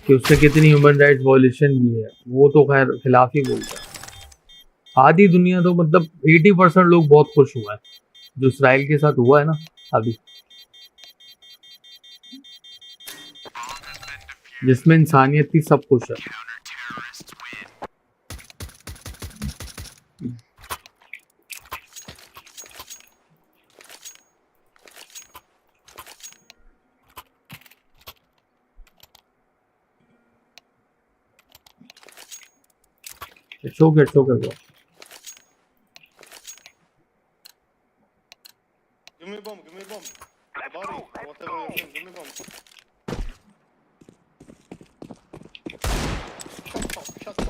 कि उसने कितनी ह्यूमन राइट्स वॉयलेशन की है, वो तो खैर खिलाफ ही बोलता है। आधी दुनिया तो मतलब 80% लोग बहुत खुश हुआ है जो इसराइल के साथ हुआ है ना अभी, जिसमें इंसानियत थी, सब खुश है। It's okay, bro. Give me bomb. Body, whatever you're doing, give me bomb. Shut up.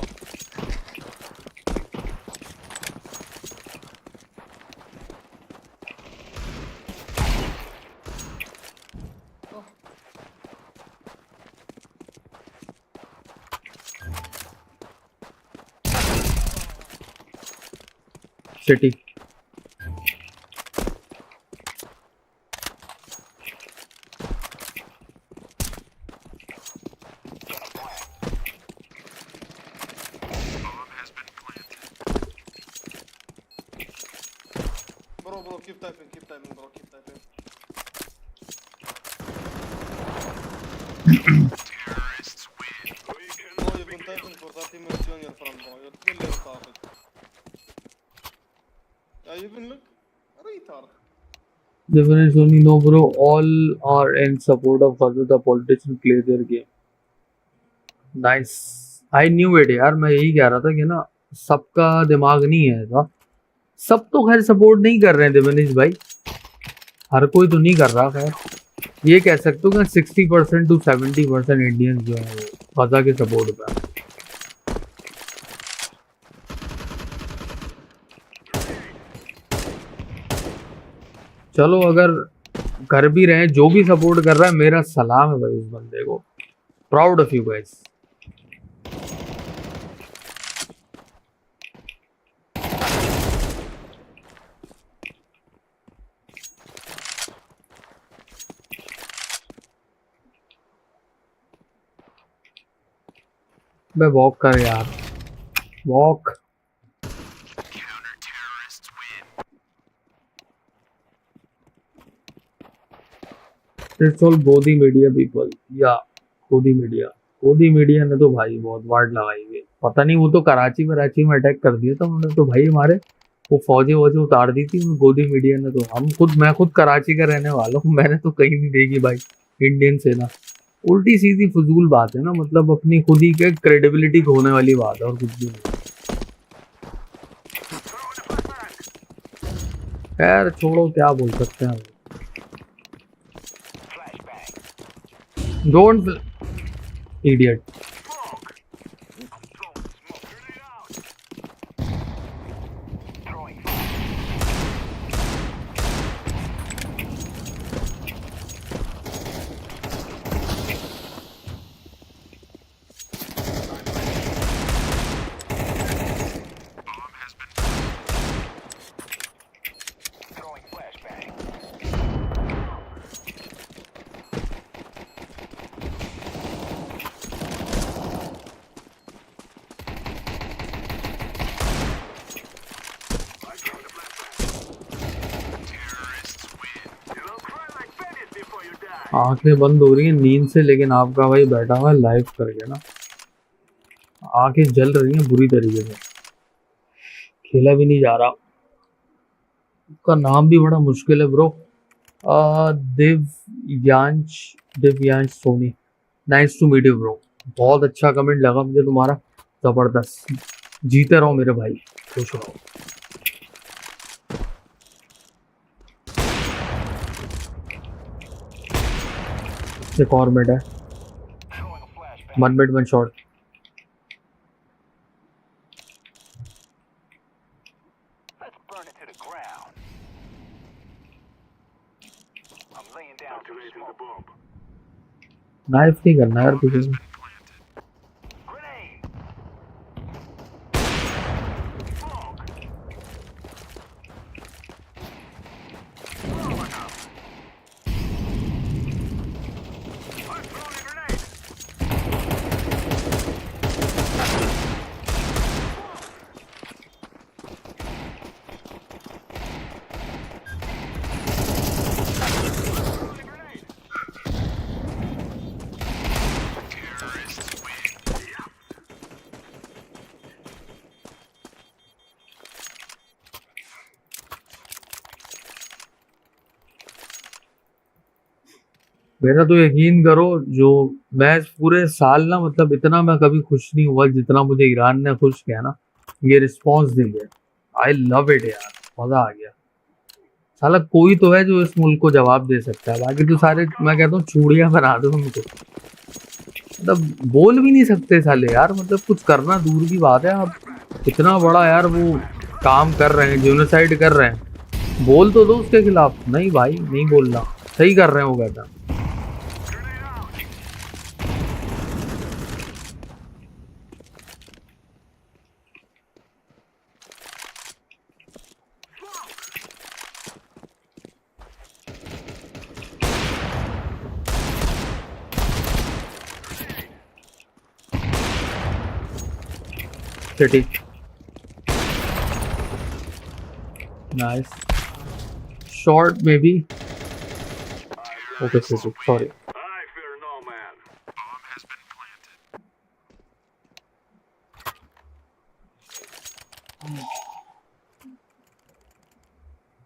City. Bro, keep typing, bro, keep typing. Bro, you've been typing for 30 minutes on your front, bro. You're still retarded. Yeah, you even look retard. Difference only no bro, all are in support of whether the politicians play their game. Nice. I knew it यार, मैं यही कह रहा था कि ना सबका दिमाग नहीं है ऐसा, सब तो खैर सपोर्ट नहीं कर रहे हैं देवनीश भाई, हर कोई तो नहीं कर रहा। खैर ये कह सकते हो कि 60% to 70% इंडियंस जो है वो गजा के सपोर्ट पे है। चलो अगर कर भी रहे हैं, जो भी सपोर्ट कर रहा है मेरा सलाम है भाई उस बंदे को, प्राउड ऑफ यू गाइस। बे वॉक कर यार, walk. It's all godi media people या गोदी मीडिया ने तो भाई बहुत वार्ड लगाई हुई है। पता नहीं वो तो कराची में अटैक कर दिया था उन्होंने तो भाई, हमारे वो फौजी उतार दी थी गोदी मीडिया ने तो। मैं खुद कराची का रहने वाला हूँ, मैंने तो कहीं नहीं देखी भाई। इंडियन सेना। उल्टी सीधी फजूल बात है ना, मतलब अपनी खुद ही के क्रेडिबिलिटी खोने वाली बात है और कुछ भी नहीं। खैर छोड़ो, क्या बोल सकते हैं। Don't idiot. आंखें बंद हो रही हैं नींद से, लेकिन आपका भाई बैठा हुआ है लाइव करके ना, आंखें जल रही हैं बुरी तरीके से। खेला भी नहीं जा रहा। उसका नाम भी बड़ा मुश्किल है bro. Divyansh, Divyansh Soni, nice to meet you bro. बहुत अच्छा कमेंट लगा मुझे तुम्हारा, जबरदस्त। जीते रहो मेरे भाई, खुश रहो। एक और मिनट है, 1 मिनट 1 शॉट। नाइफ नहीं करना यार तुझे। मेरा तो यकीन करो, जो मैं पूरे साल ना, मतलब इतना मैं कभी खुश नहीं हुआ जितना मुझे ईरान ने खुश किया ना, ये रिस्पॉन्स दे दिया। आई लव इट यार, मजा आ गया। साला कोई तो है जो इस मुल्क को जवाब दे सकता है, बाकी तो सारे मैं कहता हूँ चूड़ियां बना दो उनको, मतलब बोल भी नहीं सकते साले यार। मतलब कुछ करना दूर की बात है, आप इतना बड़ा यार वो काम कर रहे हैं, जेनोसाइड कर रहे हैं, बोल तो दो उसके खिलाफ। नहीं भाई नहीं बोलना, सही कर रहे हैं वो कहता। City. Nice. Short maybe. Okay, City. Sorry. I fear no man. Bomb has been planted.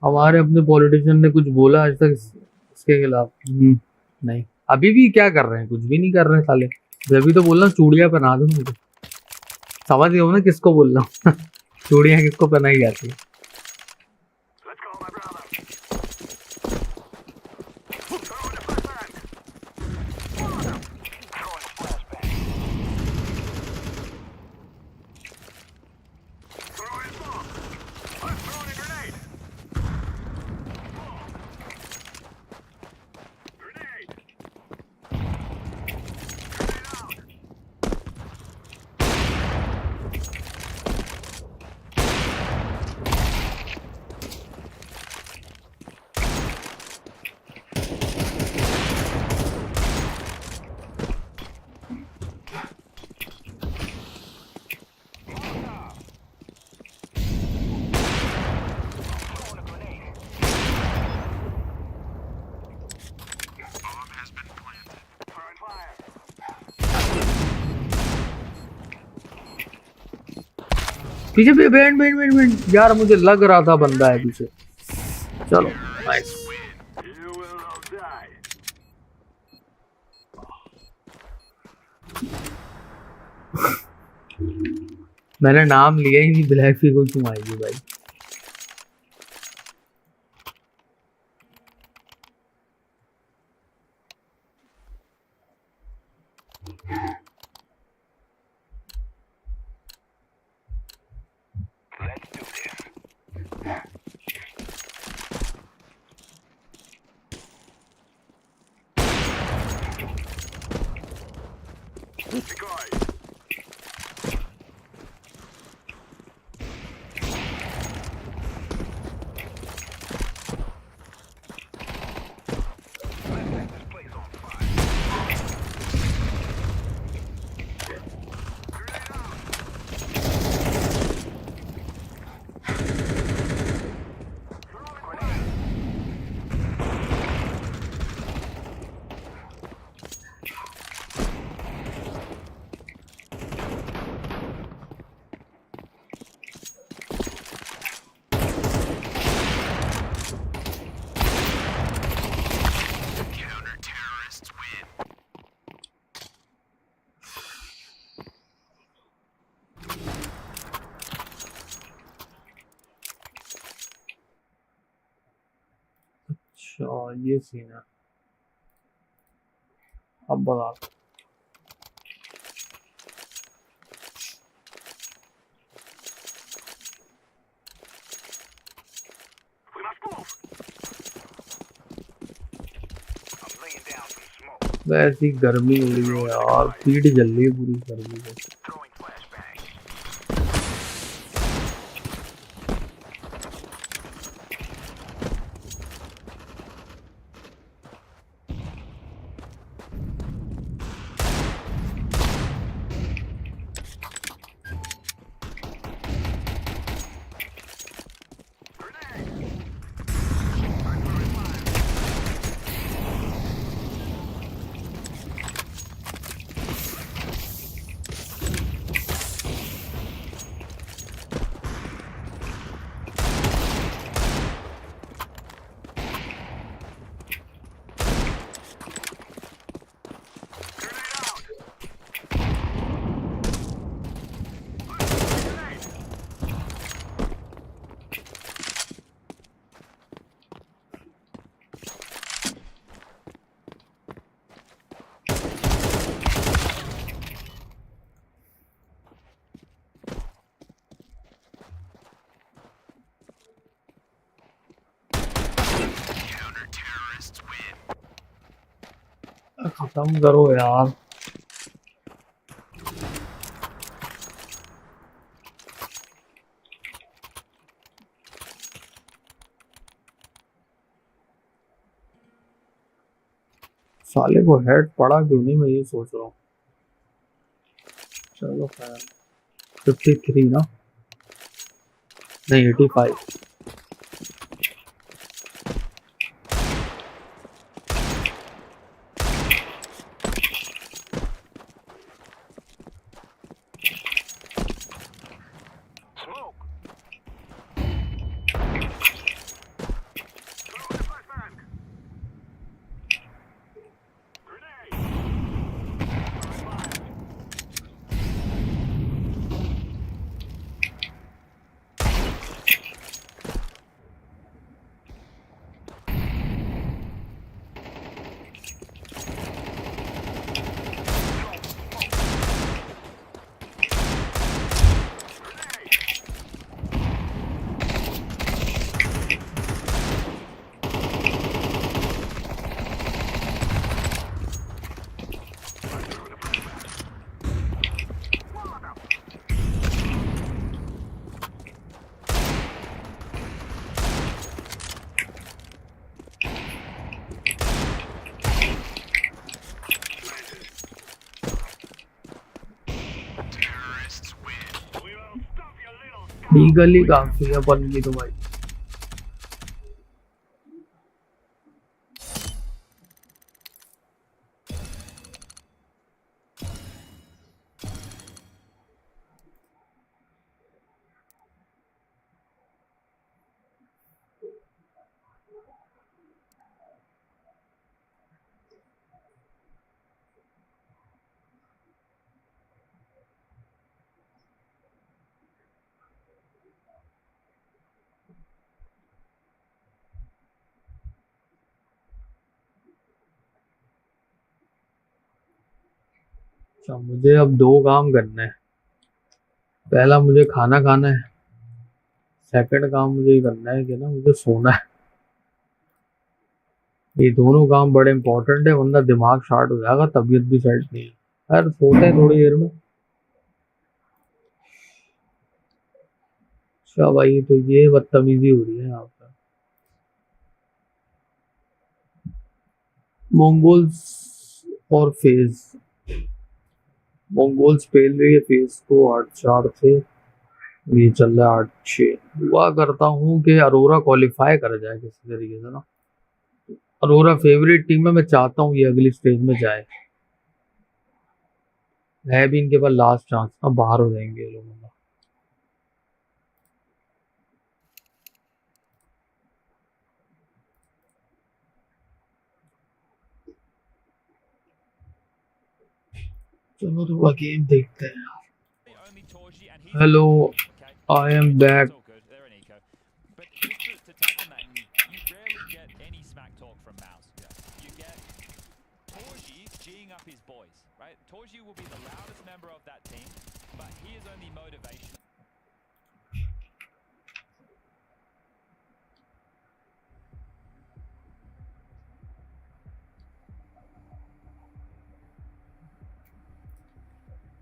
हमारे अपने पॉलिटिशियन ने कुछ बोला आज तक इसके खिलाफ? नहीं। अभी भी क्या कर रहे हैं? कुछ भी नहीं कर रहे हैं साले। अभी तो बोलना चूड़ियां पहना दो मुझे। समझ गए हो ना किसको बोल रहा हूँ? चूड़ियां किसको पहनाई जाती है? Let's go, my brother. Throw in the flashbang. Throwing a flashbang. Throwing bomb. I'm throwing a grenade. Grenade. Grenade out. पीछे पे बैंड यार, मुझे लग रहा था बंदा है पीछे। चलो nice. You will all die. मैंने नाम लिया ही नहीं, ब्लैक फी को क्यों आएगी भाई? अच्छा ये सीन है, अब बता। वैसी गर्मी हो रही है यार, पीठ जल रही है पूरी गर्मी से। खत्म करो यार। साले को हेड पड़ा क्यों नहीं, मैं ये सोच रहा हूँ। चलो खैर, 53 ना, नहीं 85। लीगली काफी है अपन की तो भाई। अच्छा, मुझे अब 2 काम करने हैं। पहला मुझे खाना खाना है, सेकंड काम मुझे ये करना है कि ना मुझे सोना है। ये दोनों काम बड़े इंपॉर्टेंट है, वरना दिमाग शार्ट हो जाएगा, तबीयत भी सेट नहीं है। यार सोते हैं थोड़ी देर में। अच्छा भाई, तो ये बदतमीजी हो रही है यहाँ पर। मंगोल्स और फेज, मंगोल्स पेल रही है, फेज को 8-4 थे, ये चल रहा है 8-6। दुआ करता हूँ कि अरोरा क्वालिफाई कर जाए किसी तरीके से ना। अरोरा फेवरेट टीम है, मैं चाहता हूँ ये अगली स्टेज में जाए। है भी इनके पास लास्ट चांस, अब बाहर हो जाएंगे ये लोग। चलो थोड़ा गेम देखते हैं। Hello, I am back. But just to touch on that, you rarely get any smack talk from Mouse. You get Torji G'ing up his boys, right? Torji will be the loudest member of that team, but he is only motivation.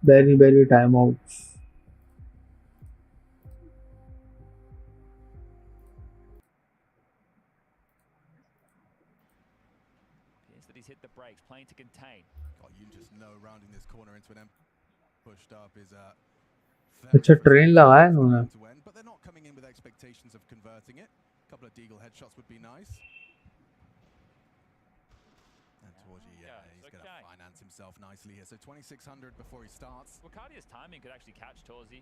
very timeouts. That he's hit the brakes, playing to contain. God, you just know rounding this corner into an pushed up is अच्छा train लगाया इन्होंने। but they're not coming in with expectations of converting it. A couple of deagle headshots would be nice. And Torji, yeah, he's going to finance himself nicely here. So 2600 before he starts. Wakadia's timing could actually catch Torzi.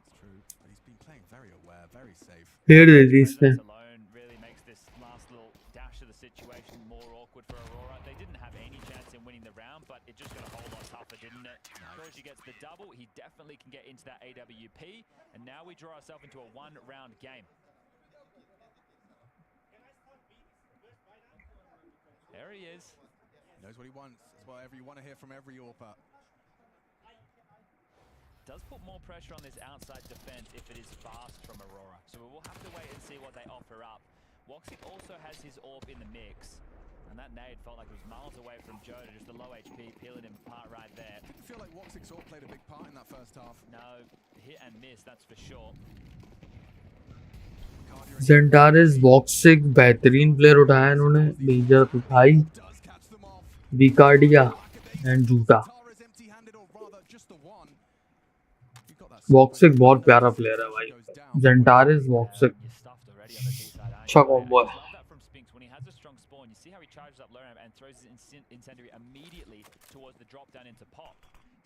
It's true, but he's been playing very aware, very safe. Here it is. Alone really makes this last little dash of the situation more awkward for Aurora. They didn't have any chance in winning the round, but it just got a whole lot tougher, didn't it? Torji gets the double. He definitely can get into that AWP, and now we draw ourselves into a one-round game. There he is. He knows what he wants. That's whatever you want to hear from every AWPer. Does put more pressure on this outside defense if it is fast from Aurora. So we will have to wait and see what they offer up. Chokxx also has his AWP in the mix. And that nade felt like it was miles away from Joda, just the low HP peeling him apart right there. I feel like Chokxx all played a big part in that first half. No, hit and miss, that's for sure. ज़ेंटारिस Chokxx बेहतरीन player उठाया इन्होंने, major उठाई, विकार्डिया and Juta. Chokxx बहुत प्यारा player है भाई, ज़ेंटारिस Chokxx अच्छा combo है। You see how he charges up low and throws his incendiary immediately towards the drop down into pop.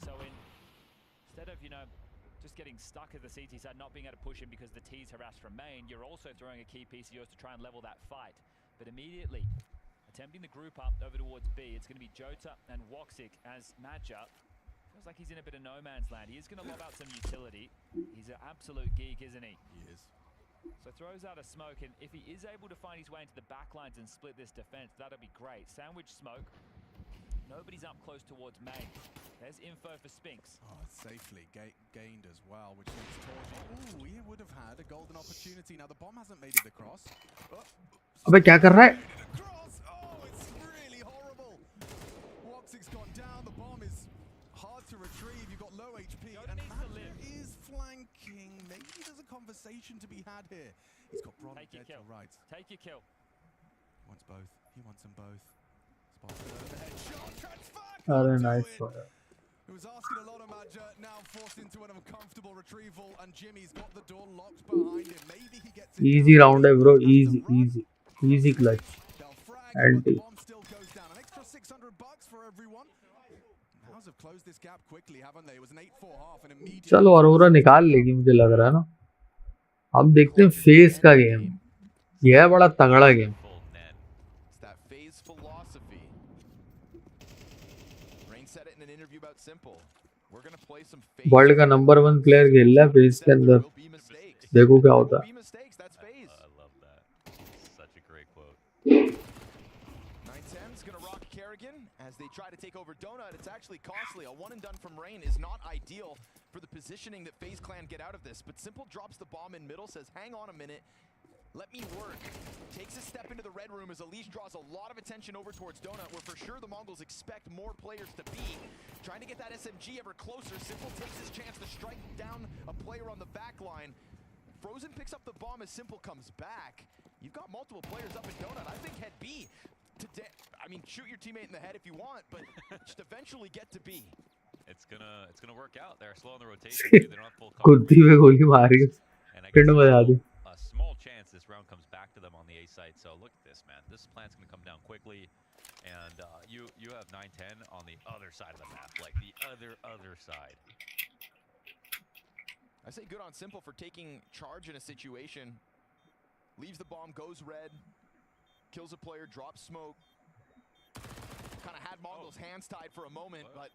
So instead of, just getting stuck at the CT side, not being able to push him because the T's harassed from main, you're also throwing a key piece of yours to try and level that fight. But immediately, attempting the group up over towards B, it's going to be Jota and Chokxx as matchup. Feels like he's in a bit of no man's land. He is going to lob out some utility. He's an absolute geek, isn't he? He is. So throws out a smoke, and if he is able to find his way into the back lines and split this defense, that'll be great. Sandwich smoke. Nobody's up close towards main. There's info for Spinks. Oh, safely gained as well, which means Torji, ooh, he would have had a golden opportunity. Now the bomb hasn't made it across. अबे क्या कर रहा है? Oh, it's really horrible. Chokxx gone down. The bomb is hard to retrieve. You've got low HP, and Madja is flanking. Maybe there's a conversation to be had here. He's got Bron dead to right. Take your kill. He wants both. He wants them both. अरे nice shot. Who was asking a lot of Madja, now forced into an uncomfortable retrieval, and Jimmy's got the door locked behind him. Maybe he gets it. Easy round है bro, easy clutch. And the bomb still goes down. An extra $600 for everyone. House have closed this gap quickly, haven't they? It was an 8-4 half and immediately. चलो अरोरा निकाल लेगी मुझे लग रहा है ना। अब देखते हैं फेस का गेम, यह है बड़ा तगड़ा गेम। वर्ल्ड का नंबर 1 प्लेयर खेल रहा है फेस के अंदर, देखो क्या होता है। Kerrigan as they try to take over Donut. It's actually costly. A one and done from Rain is not ideal for the positioning that FaZe Clan get out of this. But Simple drops the bomb in middle, says, hang on a minute. Let me work. Takes a step into the red room as Elise draws a lot of attention over towards Donut, where for sure the Mongols expect more players to be. Trying to get that SMG ever closer. Simple takes his chance to strike down a player on the back line. Frozen picks up the bomb as Simple comes back. You've got multiple players up in Donut. I think Head B, I mean, shoot your teammate in the head if you want, but just eventually get to B. It's gonna work out. They're slow on the rotation. They don't have full cover. कुत्ती में गोली मारी And I guess पिंड बजा दी a small chance this round comes back to them on the A site. So look at this, man. This plant's gonna come down quickly, and you have 9-10 on the other side of the map, like the other side. I say good on Simple for taking charge in a situation. Leaves the bomb, goes red, kills a player, drops smoke. Kind of had Mongols hands tied for a moment, but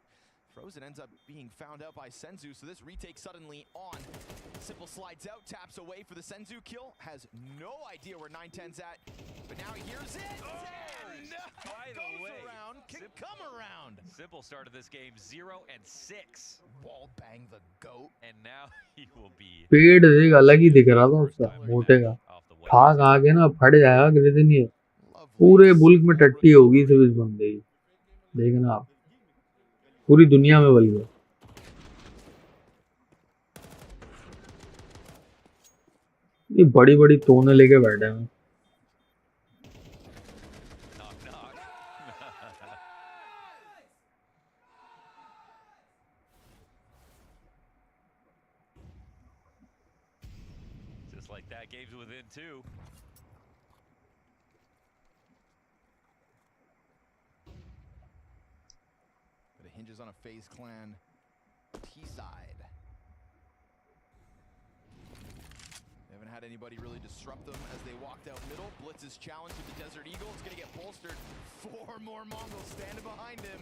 Frozen ends up being found out by Senzu, so this retake suddenly on. Simple slides out, taps away for the Senzu kill. Has no idea where 910's at, but now he hears it. And by the way, around, can come around. Simple started this game 0-6. Wall bang the goat. And now he will be पेड़ देख अलग ही दिख रहा था उसका मोटे का भाग आगे ना फट जाएगा किसी दिन ये पूरे मुल्क में टट्टी होगी सब इस बंदे की देखना आप पूरी दुनिया में बल गया ये बड़ी बड़ी तोने लेके बैठे हैं just like that. Game's within 2. But it hinges on a FaZe Clan T-side. They haven't had anybody really disrupt them as they walked out middle. Blitz's challenge with the Desert Eagle. It's going to get bolstered. 4 more Mongols standing behind him.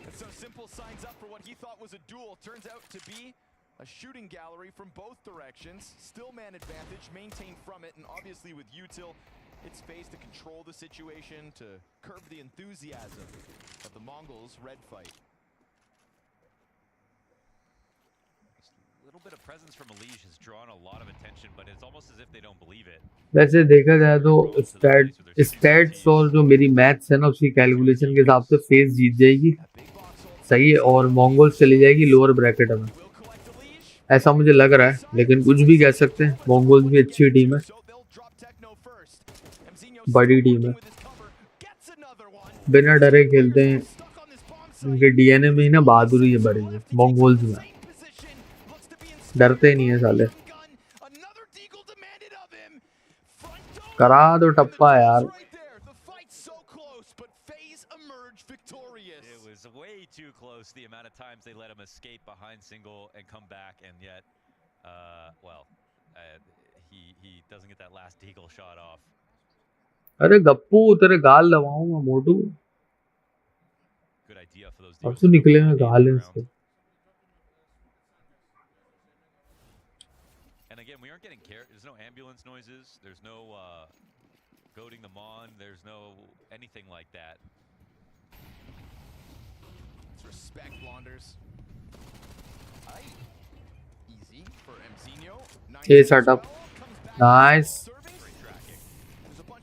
And so Simple signs up for what he thought was a duel. Turns out to be a shooting gallery from both directions. Still man advantage, maintained from it. And obviously with Util, it's FaZe to control the situation, to curb the enthusiasm of the Mongols' red fight. A little bit of presence from Elise has drawn a lot of attention, but it's almost as if they don't believe it. वैसे देखा जाए तो stats और जो मेरी maths है ना उसकी कैलकुलेशन के हिसाब से फेज जीत जाएगी सही है और मंगोल्स चली जाएगी लोअर ब्रैकेट में ऐसा मुझे लग रहा है लेकिन कुछ भी कह सकते हैं मंगोल्स भी अच्छी टीम है बड़ी टीम है बिना डरे खेलते हैं उनके डीएनए में ही ना बहादुरी है भरी है मंगोल्स में डरते नहीं है साले करा दो टप्पा यार It was way too close the amount of times they let him escape behind single and come back, and yet he doesn't get that last deagle shot off. अरे गप्पू तेरे गाल दबाऊंगा मोटू Good idea for those अब तो निकले हैं गाल हैं इसके And again, we aren't getting there's no ambulance noises, there's no goading them on, there's no anything like that. Let's respect Blonders. Easy for Mzinho. Hey, setup. Nice.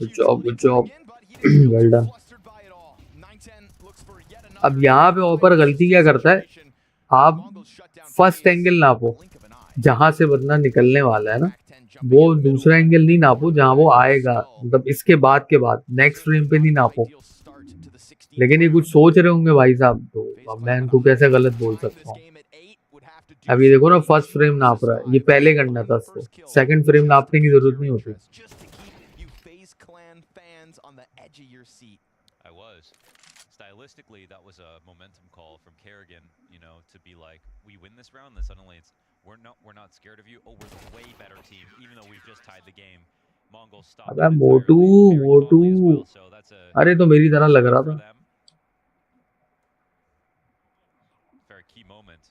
Good job, good job. Well done. अब यहाँ पे ऊपर गलती क्या करता है आप first angle नापो जहां से बंदा निकलने वाला है ना वो दूसरा एंगल नहीं नापो जहां वो आएगा मतलब इसके बाद नेक्स्ट फ्रेम पे नहीं नापो लेकिन ये कुछ सोच रहे होंगे भाई साहब तो अब मैं इनको कैसे गलत बोल सकता हूँ अभी देखो ना फर्स्ट फ्रेम नाप रहा है ये पहले करना था उसको सेकंड फ्रेम नापने की जरूरत नहीं होती Stylistically, that was a momentum call from Kerrigan, you know, to be like, we win this round, then suddenly it's we're not scared of you. Oh, we're the way better team, even though we've just tied the game. Mongols stopped. अबे मोटू अरे तो मेरी तरह लग रहा था very key moment.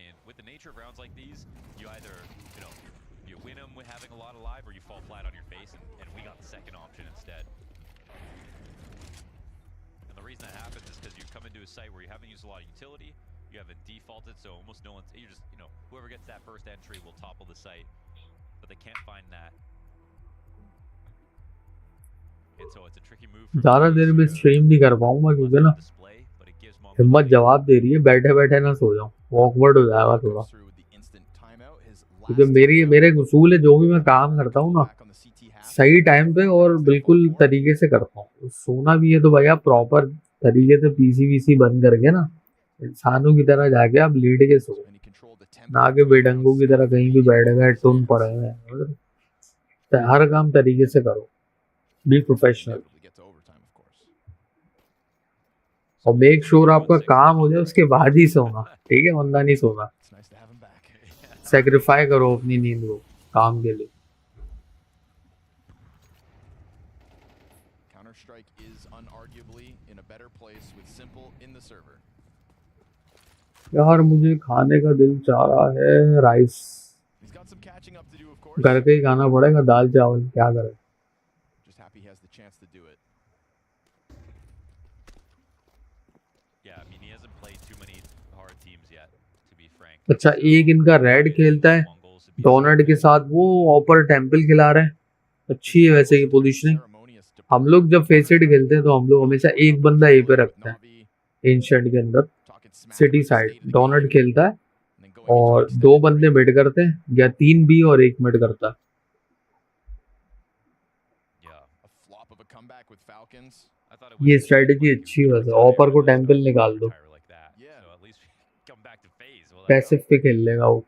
And with the nature of rounds like these, you either, you know, you win them with having a lot alive or you fall flat on your face, and we got the second option instead. reason that happens is because you come into a site where you haven't used a lot of utility, you haven't defaulted, so almost no one's, you just, you know, whoever gets that first entry will topple the site, but they can't find that. And so it's a tricky move for ज़्यादा देर में stream नहीं कर पाऊंगा क्योंकि ना display, but it gives Mongols हिम्मत जवाब दे रही है, बैठे बैठे ना सो जाऊं, ऑकवर्ड हो जाएगा थोड़ा, क्योंकि मेरे एक उसूल है, जो भी मैं काम करता हूँ ना सही टाइम पे और बिल्कुल तरीके से करता हूँ। सोना भी है तो भैया प्रॉपर तरीके से पीसी वीसी बंद करके ना इंसानों की तरह जाके आप लेट के सो, ना के बेढंगों की तरह कहीं भी बैठ गए टुन पड़े हुए हैं। मतलब हर काम तरीके से करो, बी प्रोफेशनल और मेक श्योर आपका काम हो जाए उसके बाद ही सोना, ठीक है, वरना नहीं सोना। सैक्रिफाई करो अपनी नींद को काम के लिए। यार मुझे खाने का दिल चाह रहा है राइस, घर पे ही खाना पड़ेगा, दाल चावल, क्या करें। अच्छा एक इनका रेड खेलता है डोनट के साथ, वो ऑपर टेम्पल खिला रहे हैं, अच्छी है वैसे की पोजीशनिंग। हम लोग जब फेसिड खेलते हैं तो हम लोग हमेशा एक बंदा ए पे रखते हैं, एंशिएंट के अंदर सिटी साइड डोनट खेलता है और 2 बंदे मिड करते हैं या 3 बी और 1 मिड करता है। ये स्ट्रेटेजी अच्छी है वैसे, ऑपर को टेम्पल निकाल दो, पैसिव पे खेल लेगा वो।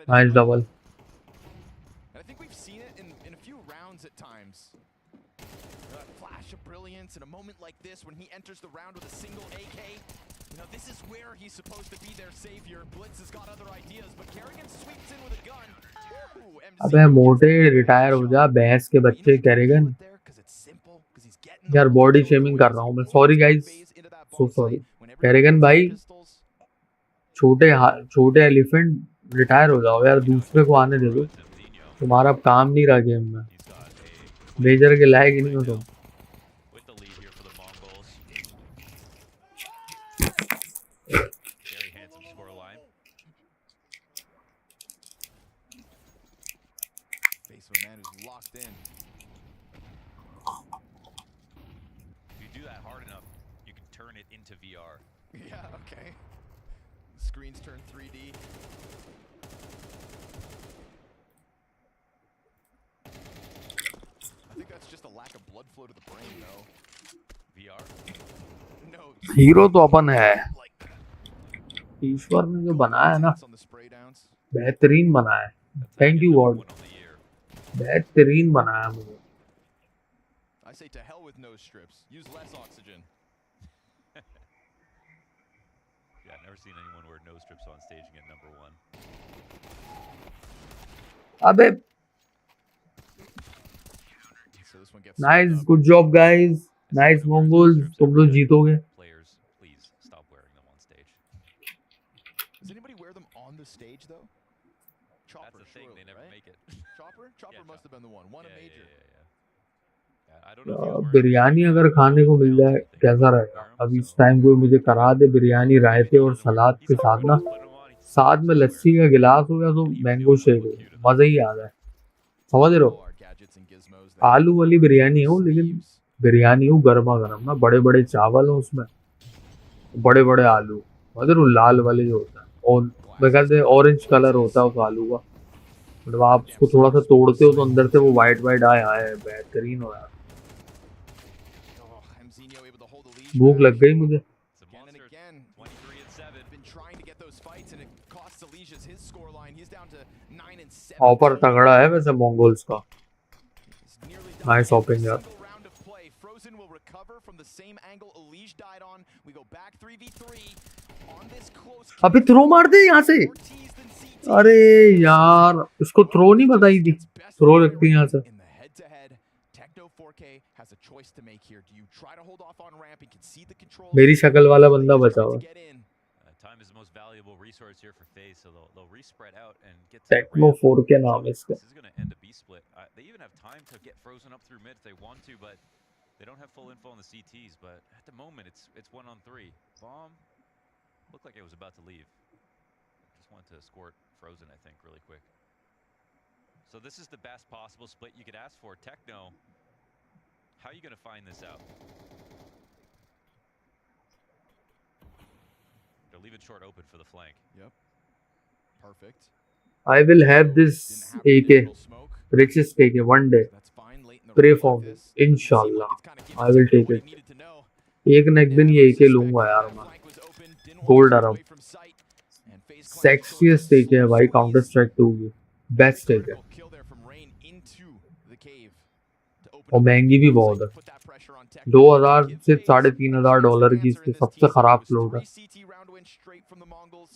Nice double. In a moment like this when he enters the round with a single AK, you know, this is where he's supposed to be their savior. Blitz has got other ideas, but Kerrigan sweeps in with a gun. अबे मोटे retire हो जा बहस के बच्चे कैरिगन। यार body shaming कर रहा हूँ मैं, सॉरी गाइस, सो सॉरी। कैरिगन भाई छोटे एलिफेंट रिटायर हो जाओ यार, दूसरे को आने दे दो, तुम्हारा काम नहीं रहा गेम में, मेजर के लायक ही नहीं हो तुम। हीरो तो अपन है, ईश्वर ने जो बनाया है ना बेहतरीन बनाया है, थैंक यू गॉड, बेहतरीन बनाया मुझे। अबे nice, good job guys, nice Mongols, तुम लोग जीतोगे। Stage though, Chopper, that's the thing, surely, they never right? Make it. Chopper yeah, must have been the one a major. I don't know if biryani अगर खाने को मिल जाए कैसा रहेगा। अभी इस टाइम कोई मुझे करा दे बिरयानी रायते और सलाद के साथ ना, साथ में लस्सी का गिलास हो गया तो मैंगो शेक हो, मजा ही आ जाए, समझ रहे हो। आलू वाली बिरयानी हो, लेकिन बिरयानी हो गर्मा गर्म ना, बड़े बड़े चावल हो उसमें, बड़े बड़े आलू, समझ रहे हो, लाल वाले जो होता है, और वैसे ऑरेंज कलर होता है उस आलू का, मतलब आप उसको थोड़ा सा तोड़ते हो तो अंदर से वो वाइट वाइट आए बेहतरीन हो यार। भूख लग गई मुझे। ऑफर तगड़ा है वैसे मंगोल्स का, नाइस ओपन यार। अबे थ्रो मार दे यहाँ से, अरे यार उसको थ्रो नहीं बताई थी, थ्रो लगती है यहाँ से। मेरी शक्ल वाला बंदा बचा हुआ। time is the most valuable resource here for FaZe, so they'll re-spread out and get to the techno ramp. 4 के नाम है इसका. This is going to end a B split. They even have time to get frozen up through mid if they want to, but they don't have full info on the CTs. But at the moment, it's 1-on-3. Bomb looked like it was about to leave. Just wanted to escort frozen, I think, really quick. So this is the best possible split you could ask for. Techno, how are you going to find this out? They'll leave it short open for the flank. Yep. Perfect. I will have this AK, richest AK, one day. That's fine. Late in the Pray round for like me. this. Inshallah. It's kinda given I will Techno take what he it. needed to know. एक न एक दिन ये AK लूंगा यार मैं. Flank was open, didn't want Gold to get Arab. away from sight, and FaZe Clan Sexiest AK है भाई Counter Strike 2 की. Best AK है. critical kill there from Rain into the cave to open और up महंगी भी the बहुत है. put that pressure on Techno. 2000 Give से FaZe $3,500 की इसकी सबसे खराब फ्लोट है. 3 CT round win straight from the Mongols,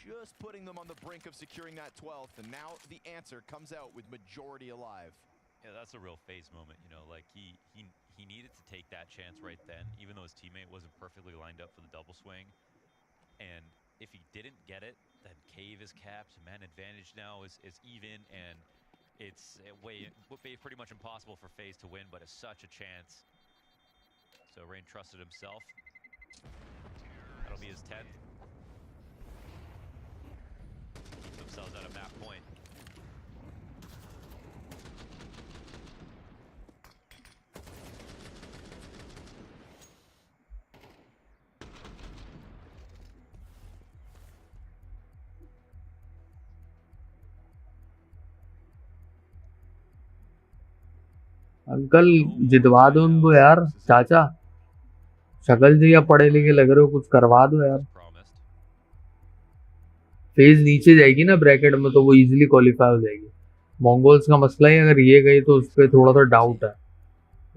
just putting them on the brink of securing that 12th, and now the answer comes out with majority alive. Yeah, that's a real FaZe moment, you know, like he needed to take that chance right then, even though his teammate wasn't perfectly lined up for the double swing. And if he didn't get it, then cave is capped, man advantage now is even, and it's pretty much impossible for FaZe to win, but it's such a chance. So Rain trusted himself. That'll be his 10th. Keep themselves at a map point. Uncle जितवा दो उनको यार. चाचा शक्ल जी या पढ़े लिखे लग रहे हो, कुछ करवा दो यार. Promised. फेज नीचे जाएगी ना ब्रैकेट में तो वो इजीली क्वालिफाई हो जाएगी. मंगोल्स का मसला है, अगर ये गई तो उस पर थोड़ा सा डाउट है,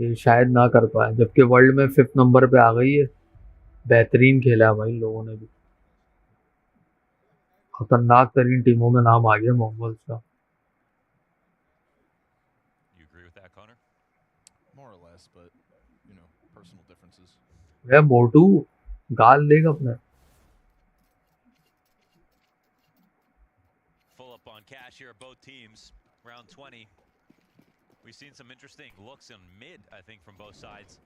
ये शायद ना कर पाए, जबकि वर्ल्ड में 5th नंबर पे आ गई है. बेहतरीन खेला है भाई लोगों ने भी. खतरनाक तरीन टीमों में नाम आ गया मंगोल्स का. You agree with that, Connor? More or less, but you know, personal differences. वह मोटू गाल देगा अपने. Full up on cash here at both teams. Round 20. We've seen some interesting looks in mid, I think, from both sides.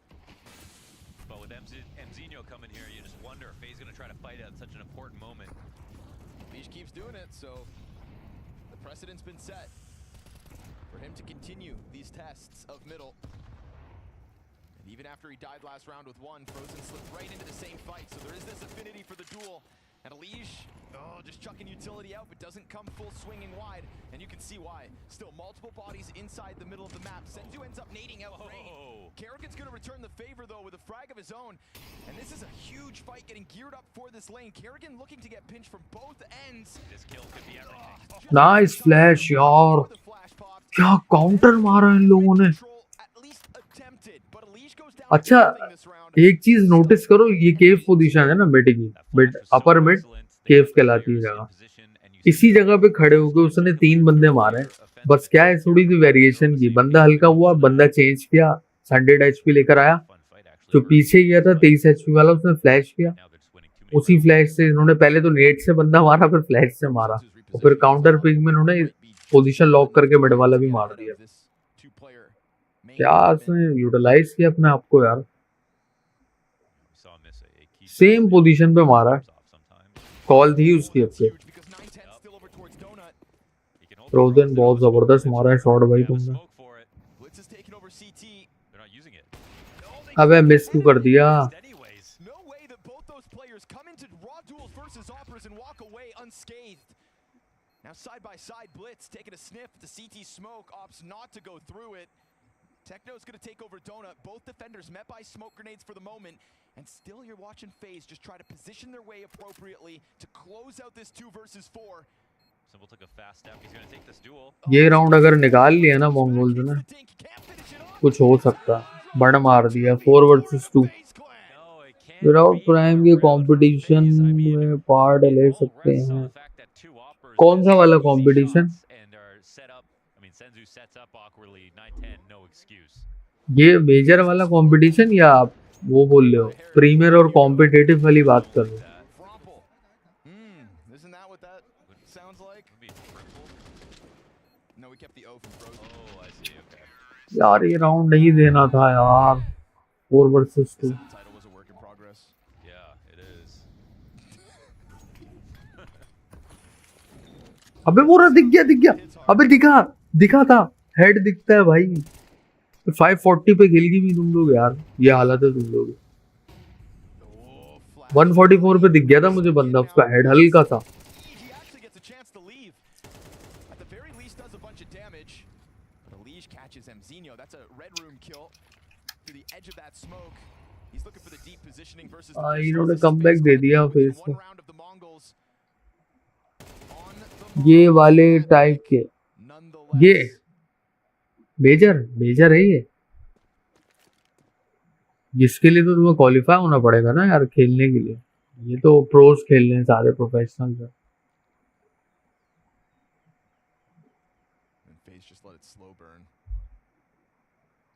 But with Mzinho coming here, you just wonder if he's going to try to fight at such an important moment. Leash keeps doing it, so the precedent's been set for him to continue these tests of middle. And even after he died last round with one, Frozen slipped right into the same fight, so there is this affinity for the duel. And Leash, just chucking utility out, but doesn't come full swinging wide, and you can see why. Still multiple bodies inside the middle of the map. Senzu ends up nading out Rain. Kerrigan's gonna return the favor though with a frag of his own, and this is a huge fight getting geared up for this lane. Kerrigan looking to get pinched from both ends. This kill could be everything. Nice flash यार, क्या counter मारा इन लोगों ने. अच्छा एक चीज notice करो, ये केव पोजीशन है ना मिड की, मिड अपर मिड केव कहलाती है जगह. इसी जगह पे खड़े होकर उसने 3 बंदे मारे. बस क्या है, थोड़ी सी वेरिएशन की, बंदा हल्का हुआ, बंदा चेंज किया, 100 HP लेकर आया. जो पीछे गया था 23 HP वाला, उसने फ्लैश किया. उसी फ्लैश से इन्होंने पहले तो नेट से बंदा मारा, फिर फ्लैश से मारा, और फिर काउंटर पिक में इन्होंने पोजीशन लॉक करके मिड वाला भी मार दिया. क्या उसने यूटिलाइज किया अपने आप को यार. सेम पोजीशन पे मारा, कॉल थी उसकी. अब फ्रोजन बहुत जबरदस्त मारा है शॉट भाई तुमने. अबे मिस क्यों कर दिया. Now side by side blitz taking a sniff. The CT smoke opts not to go through it. Techno's going to take over Donut. Both defenders met by smoke grenades for the moment. And still you're watching FaZe just try to position their way appropriately to close out this 2 versus 4. Simple took a fast step. He's going to take this duel. ये round अगर निकाल लिया ना Mongols ने, कुछ हो सकता. बड़ मार दिया 4 versus 2. विदाउट प्राइम के कंपटीशन में पार्ट ले सकते हैं. कौन सा वाला कंपटीशन? ये मेजर वाला कंपटीशन या आप वो बोल रहे हो प्रीमियर और कॉम्पिटिटिव वाली बात कर रहे हो? यार ये राउंड नहीं देना था यार, 4 versus 2। Title was a work in progress. Yeah, it is. अबे पूरा दिख गया। अबे दिखा था, हेड दिखता है भाई। 540 पे खेल गई भी तुम लोग यार, ये हालत है तुम लोग। 144 पे दिख गया था मुझे बंदा, उसका हेड हल्का था। He actually gets a chance to leave. At the very least does a bunch of damage. The Liege catches Mzinho. That's a red room kill to the edge of that smoke. He's looking for the deep positioning versus the इन्होंने comeback दे दिया face को। one round of the Mongols on the ये वाले type के, ये major है ये। जिसके लिए तो तुम्हें क्वालिफाई होना पड़ेगा ना यार खेलने के लिए। ये तो प्रोज खेल रहे हैं सारे प्रोफेशनल्स हैं।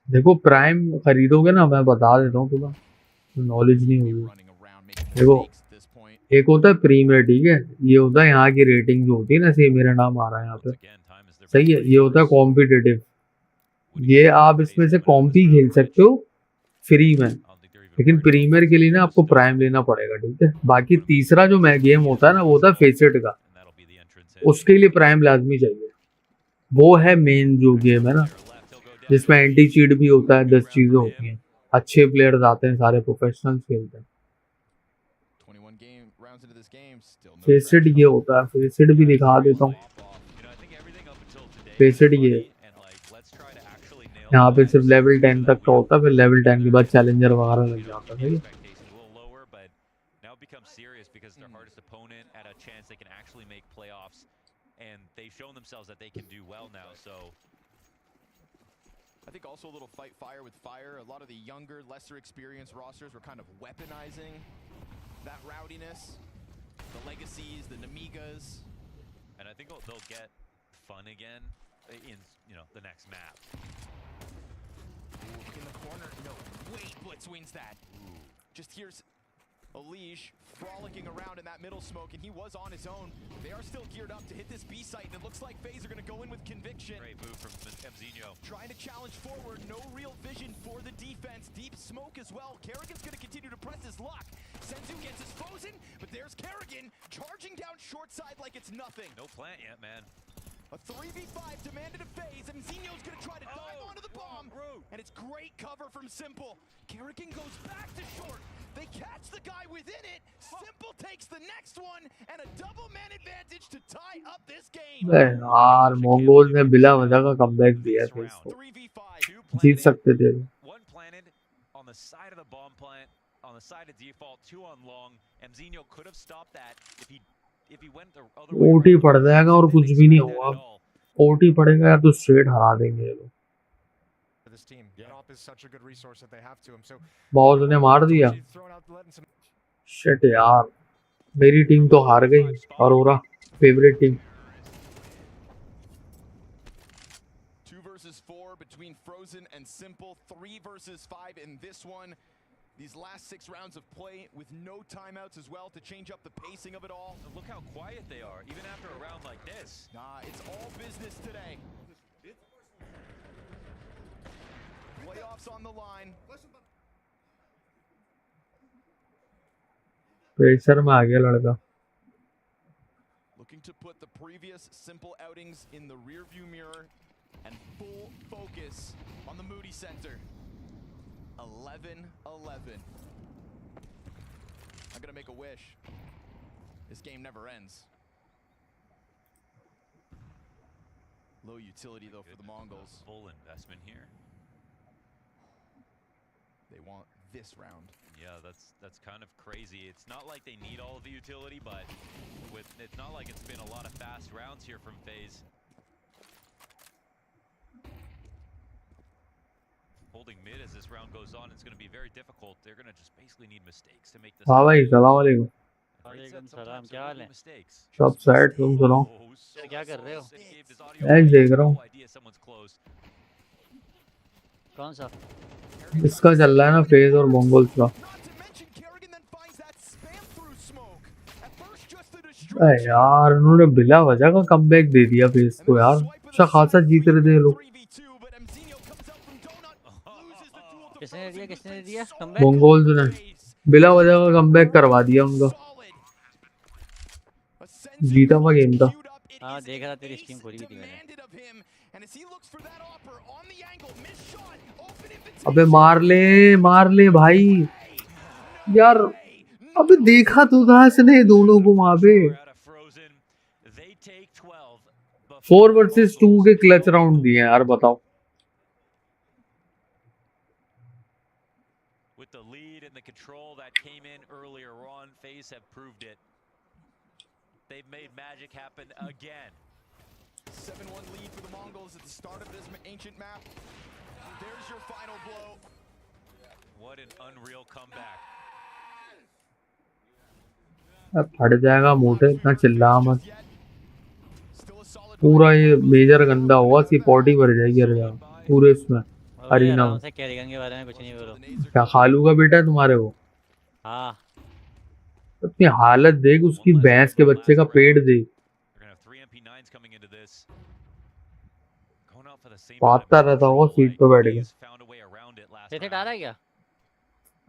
देखो प्राइम खरीदोगे ना, मैं बता देता हूँ तुम्हें, नॉलेज नहीं होगी। देखो एक होता है प्रीमियर, ठीक है, ये होता है यहाँ की रेटिंग जो होती है ना, से मेरा नाम आ रहा है यहाँ पे, सही है। ये होता है कॉम्पिटिटिव, ये आप इसमें से कॉम्पी खेल सकते हो फ्री में, लेकिन प्रीमियर के लिए ना आपको प्राइम लेना पड़ेगा, ठीक है। बाकी तीसरा जो मैं गेम होता है ना, वो होता है फेसेट का, उसके लिए प्राइम लाजमी चाहिए। वो है मेन जो गेम है ना, जिसमें एंटी चीट भी होता है, 10 चीजें होती हैं, अच्छे प्लेयर्स आते हैं, सारे प्रोफेशनल्स खेलते हैं। फेसेट ये होता है, फेसेट भी दिखा देता हूँ। फेसेट ये यहाँ पे सिर्फ लेवल 10 तक का होता है, फिर लेवल 10 के बाद चैलेंजर वगैरह लग जाता है, ठीक है। I think also a little fight fire with fire. A lot of the younger, lesser experienced rosters were kind of weaponizing that rowdiness. The legacies, the Namigas. And I think they'll get fun again in, the next map. Ooh, in the corner. No, wait, Blitz wins that. Ooh. Just here's Liege frolicking around in that middle smoke, and he was on his own. They are still geared up to hit this B site, and it looks like FaZe are going to go in with conviction. Great move from Mzinho. Trying to challenge forward, no real vision for the defense. Deep smoke as well. Kerrigan's going to continue to press his luck. Senzu gets his frozen, but there's Kerrigan charging down short side like it's nothing. No plant yet, man. A 3v5 demanded a FaZe, and Mzinho's going to try to dive onto the bomb. And it's great cover from Simple. Kerrigan goes back to short. They catch the guy within it. Simple takes the next one, and a double man advantage to tie up this game. यार Mongol ने बिला वजह का comeback दिया है face को, जीत सकते थे। One planted on the side of the bomb plant, on the side of default, 2 on long. Mzinho could have stopped that if he went the other way. OT पड़ जाएगा और कुछ भी नहीं होगा। ओटी पड़ेगा यार तो स्ट्रेट हरा देंगे ये लोग। बॉस ने मार दिया। शिट यार, मेरी टीम तो हार गई, Arora favourite team. 2 versus 4 between Frozen and Simple, 3 versus 5 in this one. These last 6 rounds of play with no timeouts as well to change up the pacing of it all. Look how quiet they are, even after a round like this. Nah, it's all business today. Playoffs on the line. Pressure में आ गया लड़का। Looking to put the previous Simple outings in the rearview mirror and full focus on the Moody Center. 11-11. I'm gonna make a wish. This game never ends. Low utility though for the Mongols. Full investment here. They want this round. Yeah, that's kind of crazy. It's not like they need all of the utility, but it's not like it's been a lot of fast rounds here from FaZe. Holding mid as this round goes on, it's going to be very difficult. They're going to just basically need mistakes to make this. हाँ भाई, सलाम वालेकुम। वालेकुम सलाम, क्या हाल है? सब set, तुम सुनाओ? क्या कर रहे हो? मैच देख रहा हूँ। कौन सा? इसका चल रहा है ना, फेज और मंगोल्स का। यार उन्होंने बिला वजह का कमबैक दे दिया फेज को यार, अच्छा खासा जीत रहे थे लोग। किसने दिया कमबैक? मंगोल्स ने बिला वजह का कमबैक करवा दिया उनका। जीता हुआ गेम था। हाँ देख रहा, तेरी स्ट्रीम खोली थी मैंने। अबे मार ले भाई यार। अबे देखा तो था इसने दोनों को वहां पे। 4 वर्सेस 2 के क्लच राउंड दिए यार, बताओ। With the lead and the control that came in earlier on, FaZe have proved it. They've made magic happen again. 7-1 lead for the Mongols at the start of this ancient map. There's your final blow. What an unreal comeback. अब फट जाएगा मोटे, इतना चिल्ला मत। पूरा ये major गंदा होगा, इसकी पॉटी भर जाएगी अरे यार पूरे इसमें अरीना में। आराम से कैरिगन के बारे में कुछ नहीं बोलो। क्या खालू का बेटा है तुम्हारे वो? हाँ अपनी हालत देख उसकी, भैंस के बच्चे का पेट देख। पाता रहता होगा सीट पे बैठ के। सेट आ रहा है क्या?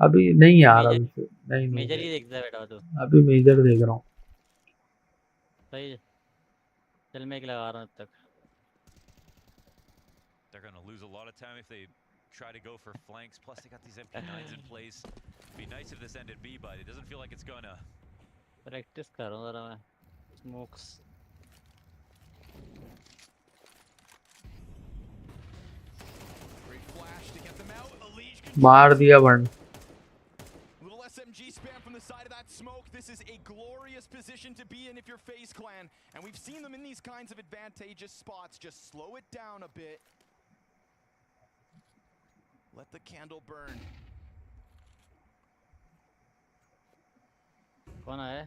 अभी नहीं यार, अभी से नहीं मेजर ही देखता है बेटा तो। अभी मेजर देख रहा हूँ। सही, चल मैं एक लगा रहा हूँ अब तक। They're going to lose a lot of time if they try to go for flanks. Plus they got these MP9s in place. Be nice if this ended B, but it doesn't feel like it's gonna. Practice कर रहा हूँ जरा मैं। Smokes मार दिया बंड। Little SMG spam from the side of that smoke. This is a glorious position to be in if you're FaZe Clan. And we've seen them in these kinds of advantageous spots. Just slow it down a bit. Let the candle burn. कौन आया?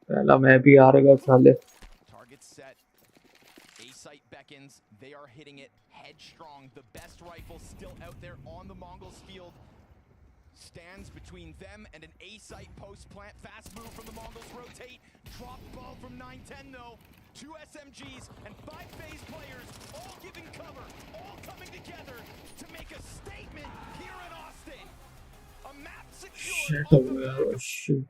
पहला मैं भी आ रहेगा साले। Target set. A site beckons. They are hitting it headstrong. The best rifle still out there on the Mongols field. Stands between them and an A site post plant. Fast move from the Mongols. Rotate. Drop ball from 910 though. 2 SMGs and 5 FaZe players all giving cover, all coming together to make a statement here in Austin. A map secured. Shit.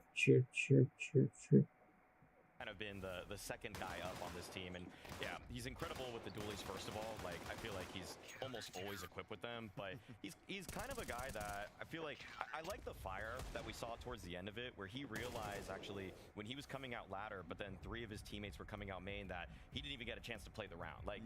Kind of been the second guy up on this team, and yeah, he's incredible with the dualies. First of all, like I feel like he's almost always equipped with them, but he's kind of a guy that I feel like I like the fire that we saw towards the end of it, where he realized actually when he was coming out ladder, but then 3 of his teammates were coming out main, that he didn't even get a chance to play the round. Like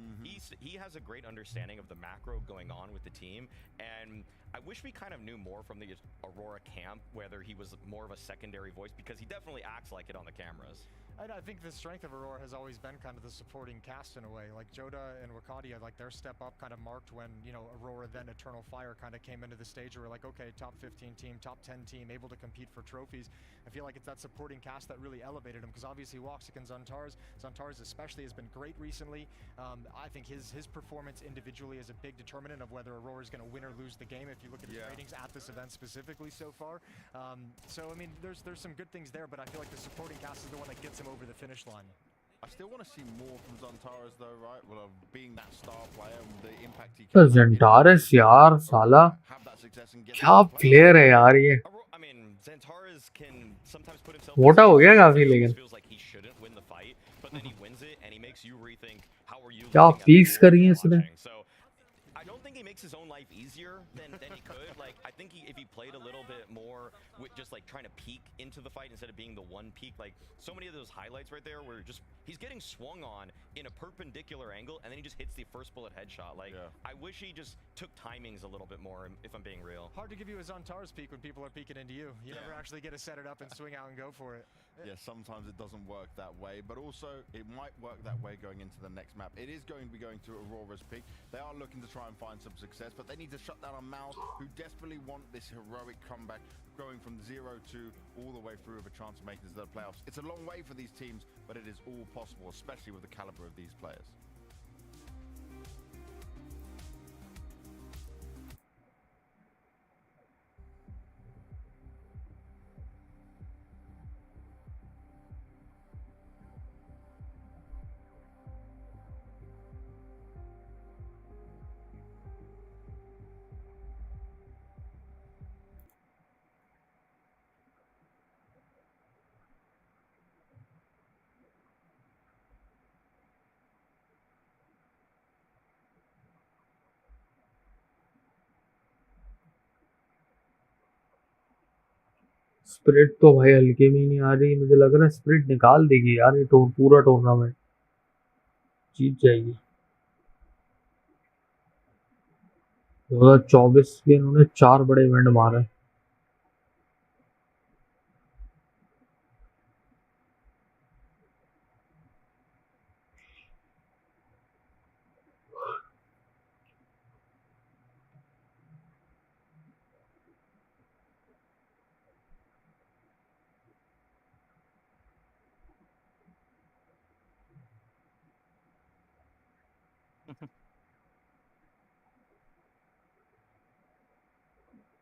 he has a great understanding of the macro going on with the team, and I wish we kind of knew more from the Aurora camp, whether he was more of a secondary voice, because he definitely acts like it on the cameras. I think the strength of Aurora has always been kind of the supporting cast in a way. Like Joda and Wakadia, like their step up kind of marked when, you know, Aurora then Eternal Fire kind of came into the stage where we're like, okay, top 15 team, top 10 team, able to compete for trophies. I feel like it's that supporting cast that really elevated him, because obviously Woxic and Zantar's especially has been great recently. I think his performance individually is a big determinant of whether Aurora is going to win or lose the game if you look at his ratings at this event specifically so far. So I mean, there's some good things there, but I feel like the supporting cast is the one that gets him over the finish line. I still want to see more from Zantares though, right? Well, being that star player and the impact he तो can ज़ंटारस यार साला क्या player है यार ये। I mean, Zantares can sometimes put himself मोटा हो गया काफी, लेकिन feels like he shouldn't win the fight, but then he wins it and he makes you rethink how are you क्या पीक्स करी है इसने। So I don't think he makes his own life easier than he could. Like I think if he played a little bit more with just like trying to peek into the fight instead of being the one peek, like so many of those highlights right there where just he's getting swung on in a perpendicular angle and then he just hits the first bullet headshot. Like I wish he just took timings a little bit more, if I'm being real. Hard to give you a Zantares peek when people are peeking into you. You never actually get to set it up and swing out and go for it. Yeah, sometimes it doesn't work that way, but also it might work that way going into the next map. It is going to be going to Aurora's peak. They are looking to try and find some success, but they need to shut down a Mouse who desperately want this heroic comeback, going from 0-2 all the way through with a chance of making it to the playoffs. It's a long way for these teams, but it is all possible, especially with the caliber of these players. Spirit तो भाई हल्के में ही नहीं आ रही, मुझे लग रहा है स्प्रिट निकाल देगी यार ये पूरा टूर्नामेंट जीत जाएगी। 2024 के इन्होंने 4 बड़े इवेंट मारे।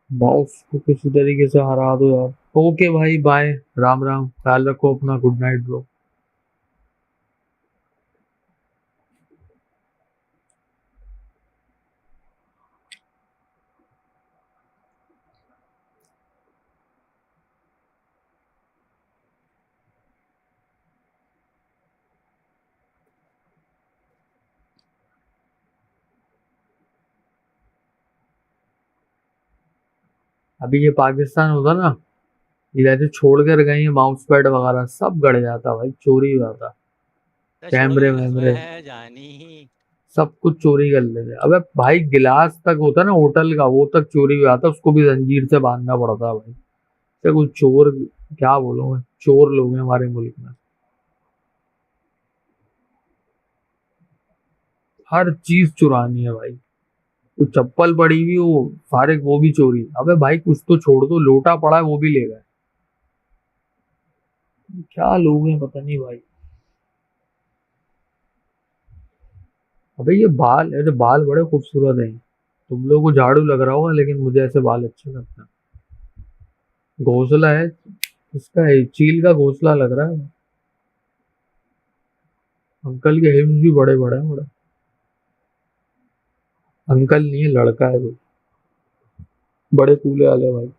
माउस को किसी तरीके से हरा दो यार। ओके भाई बाय, राम राम, ख्याल रखो अपना, गुड नाइट ब्रो। अभी ये पाकिस्तान होता ना, ये जैसे छोड़ कर गए माउस पैड वगैरह सब गड़ जाता भाई, चोरी हो जाता, कैमरे वैमरे है जानी। सब कुछ चोरी कर लेते। अबे भाई गिलास तक होता ना होटल का, वो तक चोरी हो जाता, उसको भी जंजीर से बांधना पड़ता भाई। तो कुछ चोर, क्या बोलूं मैं, चोर लोग हैं हमारे मुल्क में। हर चीज चुरानी है भाई, वो चप्पल पड़ी हुई वो सारे वो भी चोरी। अबे भाई कुछ तो छोड़ दो, लोटा पड़ा है वो भी ले गए। क्या लोग हैं पता नहीं भाई। अबे ये बाल, अरे बाल बड़े खूबसूरत हैं। तुम लोगों को झाड़ू लग रहा होगा लेकिन मुझे ऐसे बाल अच्छे लगते हैं। घोंसला है इसका, है चील का घोंसला लग रहा है। अंकल के हिप्स भी बड़े बड़े हैं बड़े। अंकल नहीं है, लड़का है वो, बड़े कूले वाले भाई।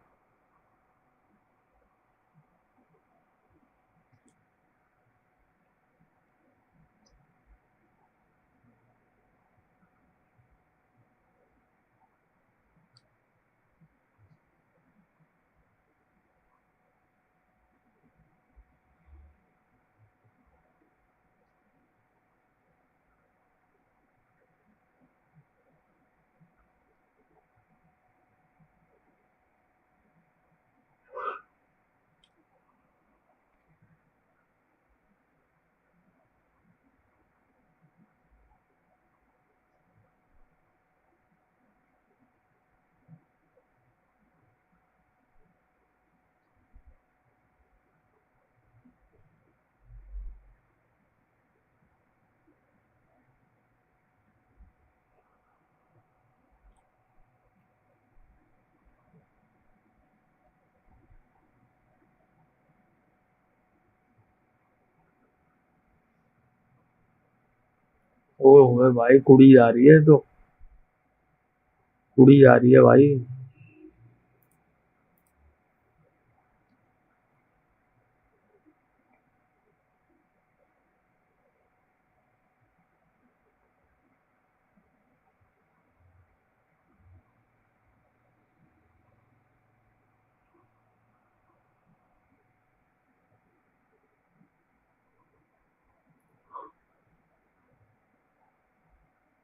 ओए भाई कुड़ी जा रही है, तो कुड़ी जा रही है भाई।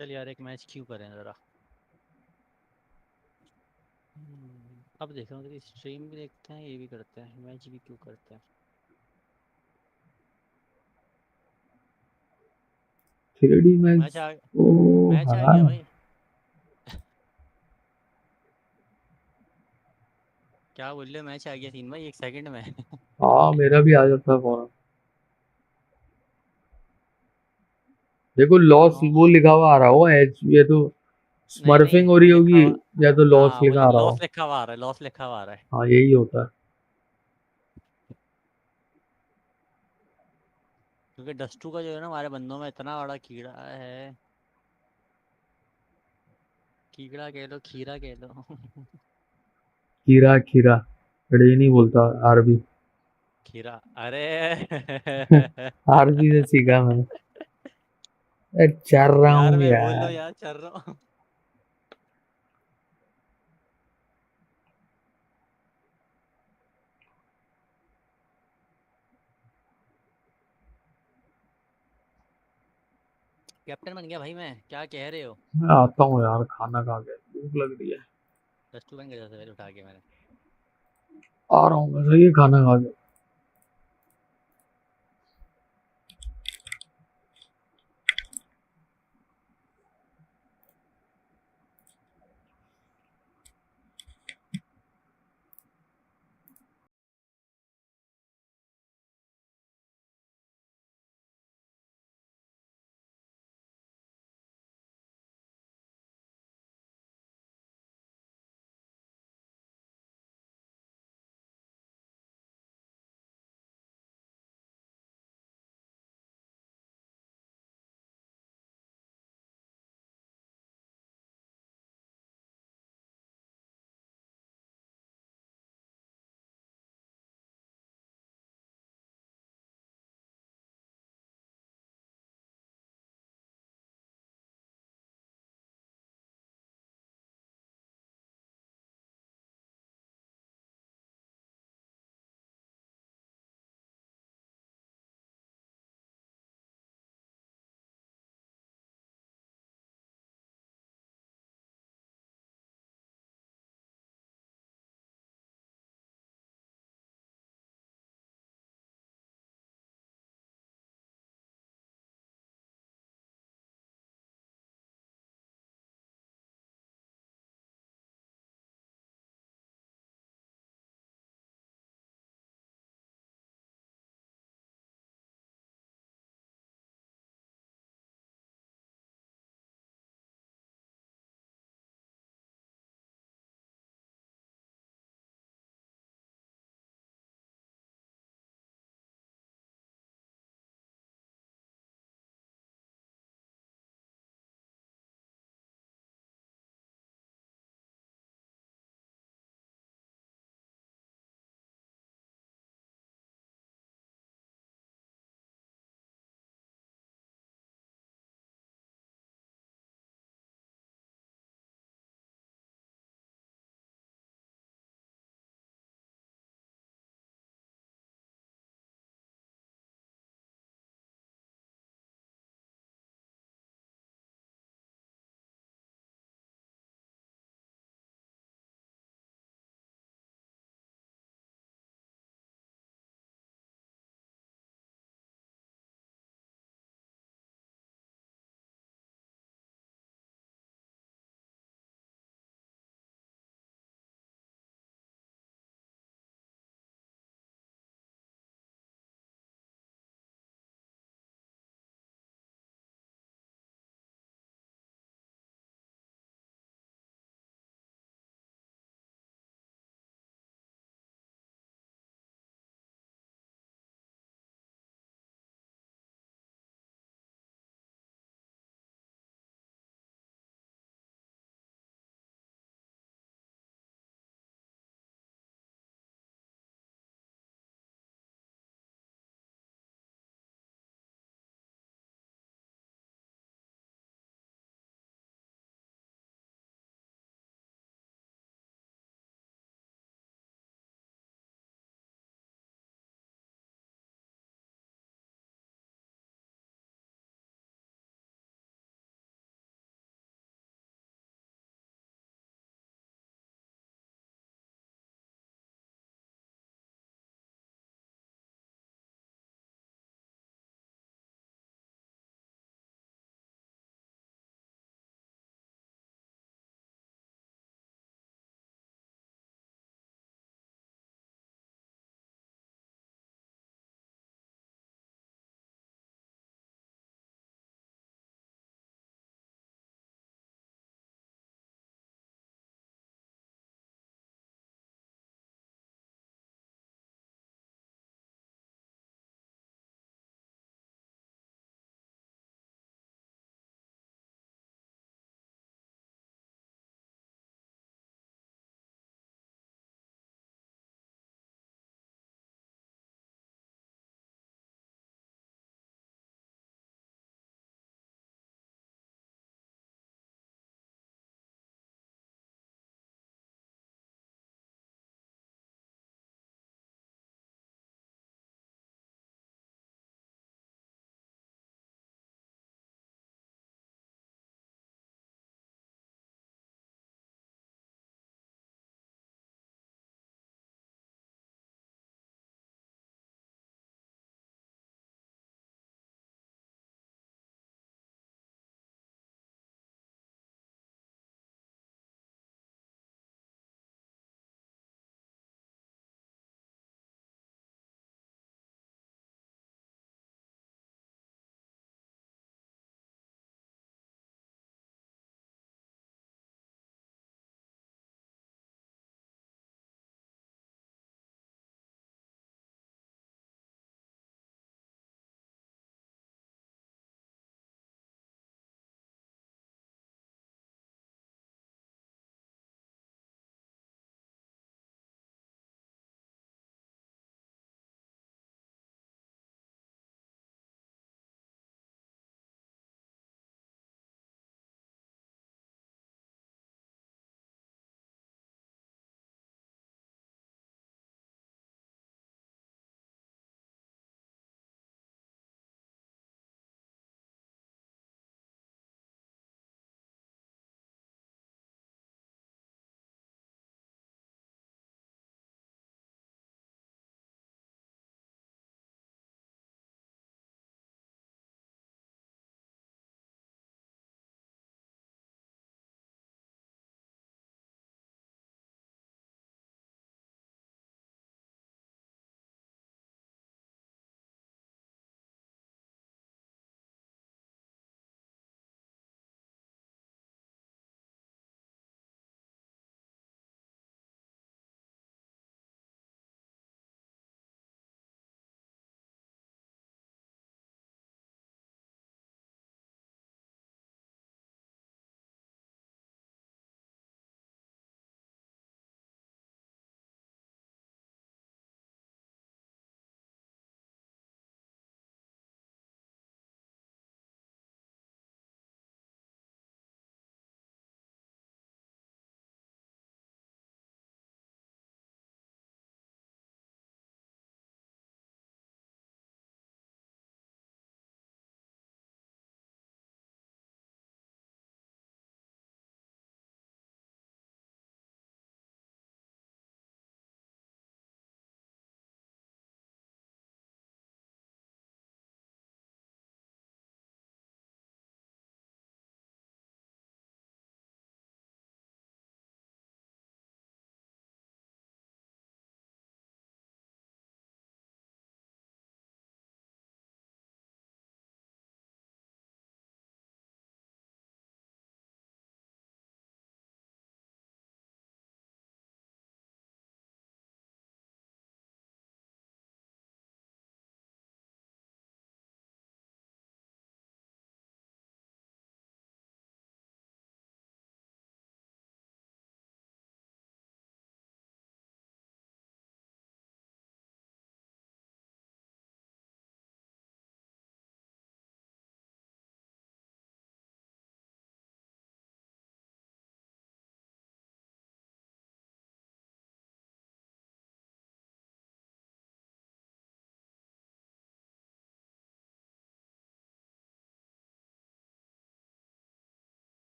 चल यार एक मैच क्यों करें जरा। अब देख रहा हूँ तेरी स्ट्रीम भी देखते हैं, ये भी करते हैं, मैच भी क्यों करते हैं। 3D match match. आ ओ मैच आ हाँ। गया भाई। क्या बोल रहे हो, मैच आ गया सीन भाई 1 सेकंड में। हाँ मेरा भी आ जाता है फोन। देखो लॉस नो वो लिखा हुआ आ रहा होगा एच, ये तो नहीं स्मर्फिंग नहीं हो वो रही लिखा होगी, हुआ। या तो लॉस हाँ वो लिखा आ रहा लॉस हो। लिखा हुआ आ रहा है, लॉस लिखा हुआ आ रहा है। हाँ यही होता है। क्योंकि डस्टू का जो है ना हमारे बंदों में इतना बड़ा कीड़ा है। कीड़ा कह लो, खीरा कह लो। खीरा खीरा, अरे ये नहीं बोलता अरबी। खीरा अरे। अरबी से सीखा मैंने। चल रहा यार हूँ मैं बोल लो यार। यार, चल रहा हूँ। कैप्टन बन गया भाई मैं, क्या कह रहे हो? मैं आता हूँ यार, खाना खा के भूख लग रही है। रेस्टोरेंट गया था सवेरे उठा के मैंने। आ रहा हूँ मैं, सही है, खाना खा के।